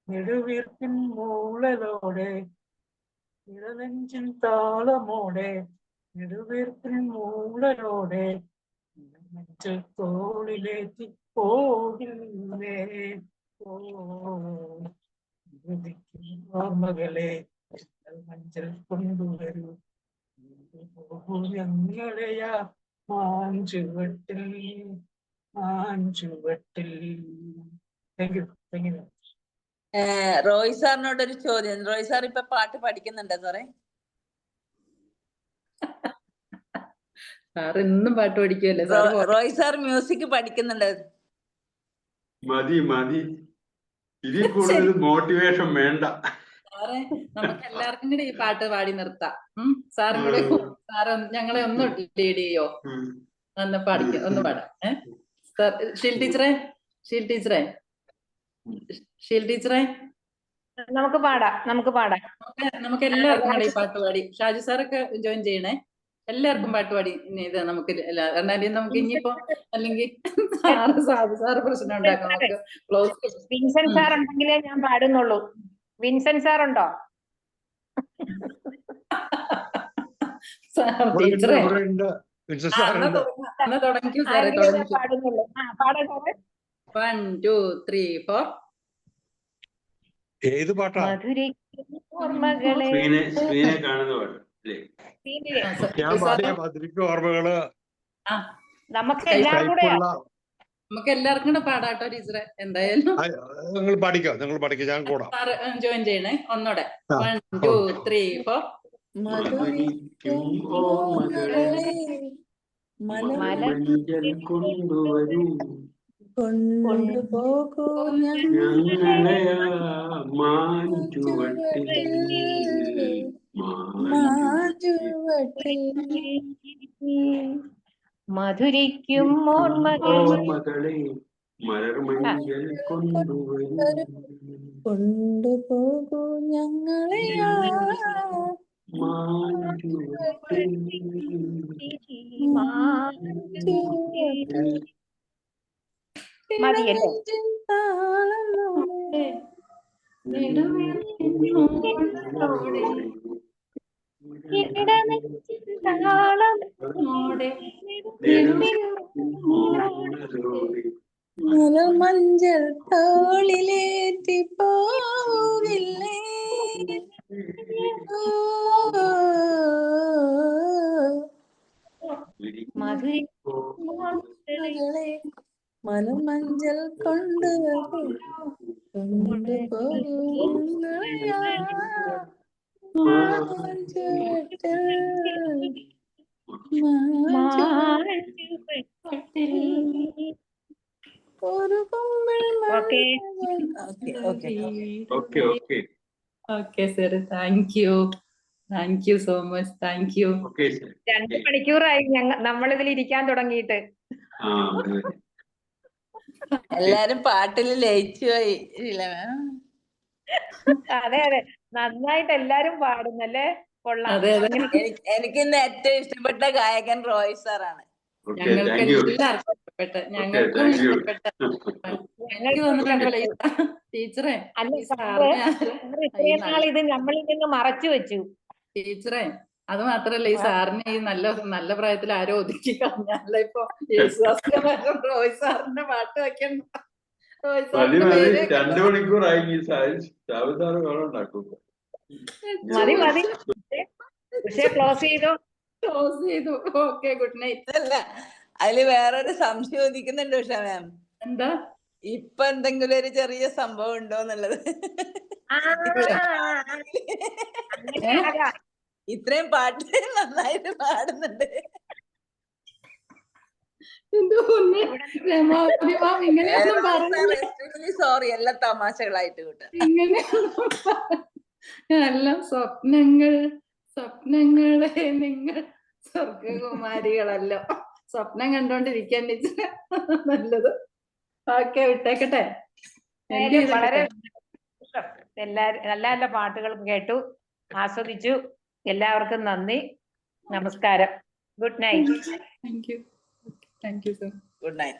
നെടുവീർപ്പിൻ മൂളലോടെ, ഇടനെഞ്ചിൻ താളമോടെ നെടുവീർപ്പിൻ മൂളലോടെ മഞ്ചൽ തോളിലേറ്റി പോകില്ലേ. ഓർമ്മകളെ മഞ്ചൽ കൊണ്ടുവരൂ, ഞങ്ങളെയാ മാഞ്ചുവട്ടിൽ, മാഞ്ചുവട്ടിൽ. Thank you, thank you. Roy സാറിനോടൊരു ചോദ്യം. റോയ് സാർ ഇപ്പൊ പാട്ട് പഠിക്കുന്നുണ്ടോ സാറേ? സാർ എന്നും പാട്ട് പഠിക്കുമല്ലേ? റോയ് സാർ മ്യൂസിക് പഠിക്കുന്നുണ്ട്? മതി മതി, ഇതിൽ കൂടുതൽ മോട്ടിവേഷൻ വേണ്ട. സാറേ, നമുക്ക് എല്ലാവർക്കും കൂടെ ഈ പാട്ട് പാടി നിർത്താം. സാറും കൂടെ ഞങ്ങളെ ഒന്ന് ലീഡ് ചെയ്യോ? ഒന്ന് പാടിക്കും, ഒന്ന് പാടാം. ഷീൽ ടീച്ചറെ, ഷീൽ ടീച്ചറെ, ഷീൽ ടീച്ചറെ, നമുക്ക് പാടാം, നമുക്ക് പാടാം. നമുക്ക് എല്ലാവർക്കും കൂടെ ഈ പാട്ട് പാടി. ഷാജു സാറൊക്കെ ജോയിൻ ചെയ്യണേ. എല്ലാവർക്കും പാട്ട് പാടി. ഇത് നമുക്ക് നമുക്ക് ഇനിയിപ്പോ അല്ലെങ്കിൽ സാറ് പ്രശ്നം ഉണ്ടാക്കാം. നമുക്ക് ക്ലോസ്. വിൻസെന്റ് സാർ ഉണ്ടെങ്കിലേ ഞാൻ പാടുന്നുള്ളൂ. വിൻസെന്റ് സാർ ഉണ്ടോ? ടീച്ചറെ തുടങ്ങിക്കൂ സാറേ, തുടങ്ങിക്കൂ. 1 2 3 4. ഏത് പാട്ടാ? ഓർമ്മകളെ സ്ക്രീനെ കാണുന്ന പാട്ട് അല്ലേ? ഞാൻ പാടിയ മധുരിക്കും ഓർമ്മകള്. നമുക്ക് എല്ലാവർക്കും കൂടെ കൂടെ പാടാട്ടോ ടീച്ചറെ. എന്തായാലും നിങ്ങൾ പാടിക്കോ, നിങ്ങൾ പാടിക്കോ, ഞാൻ കൂടാം. ജോയിൻ ചെയ്യണേ ഒന്നൂടെ. 1 2 3 4. മധുരിക്കും ഓർമ്മകളെ മലർമഞ്ചൽ കൊണ്ടുവരൂ, കൊണ്ടുപോകൂ ഞങ്ങളെയാ മാഞ്ചുവട്ടിൽ, മാഞ്ചുവട്ടിൽ. മധുരിക്കും ഓർമ്മകളെ മലർമഞ്ചൽ കൊണ്ടുവരൂ, കൊണ്ടുപോകൂ ഞങ്ങളെയാ മാഞ്ചുവട്ടിൽ. മതിയല്ലേ? മലമഞ്ചൽ തോളിലേറ്റി പോവില്ലേ മകളെ മലമഞ്ചൽ okay sir, thank you so much, thank you. 2 മണിക്കൂറായി നമ്മളിതിൽ ഇരിക്കാൻ തുടങ്ങിയിട്ട്. എല്ലാരും പാട്ടിൽ ലയിച്ചു പോയി ഇല്ലേ മാം? അതെ അതെ, നന്നായിട്ട് എല്ലാരും പാടുന്നല്ലേ, കൊള്ളാം. എനിക്ക് ഇന്ന് ഏറ്റവും ഇഷ്ടപ്പെട്ട ഗായകൻ റോയ് സാറാണ്. ഞങ്ങൾക്ക് എല്ലാവർക്കും ഇഷ്ടപ്പെട്ട, ഞങ്ങൾക്കും ഇഷ്ടപ്പെട്ട ടീച്ചറെ. ഇത്രയും നാൾ ഇത് നമ്മളിൽ നിന്ന് മറച്ചു വെച്ചു ടീച്ചറെ. അത് മാത്രല്ല, ഈ സാറിന് ഈ നല്ല പ്രായത്തിൽ ആരോ ഒതുക്കി കളഞ്ഞാലോ ഇപ്പൊ യേശുദാസിന്റെ പകരം റോയ് സാറിന്റെ പാട്ട് വെക്കണം. റോയ് സാറിന്റെ പേര് 2 മണിക്കൂറായി ഈ സാറ് വേണം ഉണ്ടാക്കും. മതി മതി, പക്ഷേ ക്ലോസ് ചെയ്തു. Okay, good night. അല്ല, അതില് വേറൊരു സംശയം ഉദിക്കുന്നുണ്ട് ഉഷ മാം. എന്താ? ഇപ്പൊ എന്തെങ്കിലും ഒരു ചെറിയ സംഭവം ഉണ്ടോ എന്നുള്ളത്. ഇത്രയും പാട്ട് നന്നായിട്ട് പാടുന്നുണ്ട്. സോറി, എല്ലാം തമാശകളായിട്ട് കൂട്ടാ. എല്ലാം സ്വപ്നങ്ങളെ നിങ്ങൾ സ്വർഗകുമാരികളല്ലോ. സ്വപ്നം കണ്ടോണ്ടിരിക്കാൻ നല്ലത്. ഓക്കെ, വിട്ടേക്കട്ടെ. വളരെ എല്ലാരും നല്ല നല്ല പാട്ടുകൾ കേട്ടു, ആസ്വദിച്ചു. എല്ലാവർക്കും നന്ദി, നമസ്കാരം, good night. Thank you sir. Good night.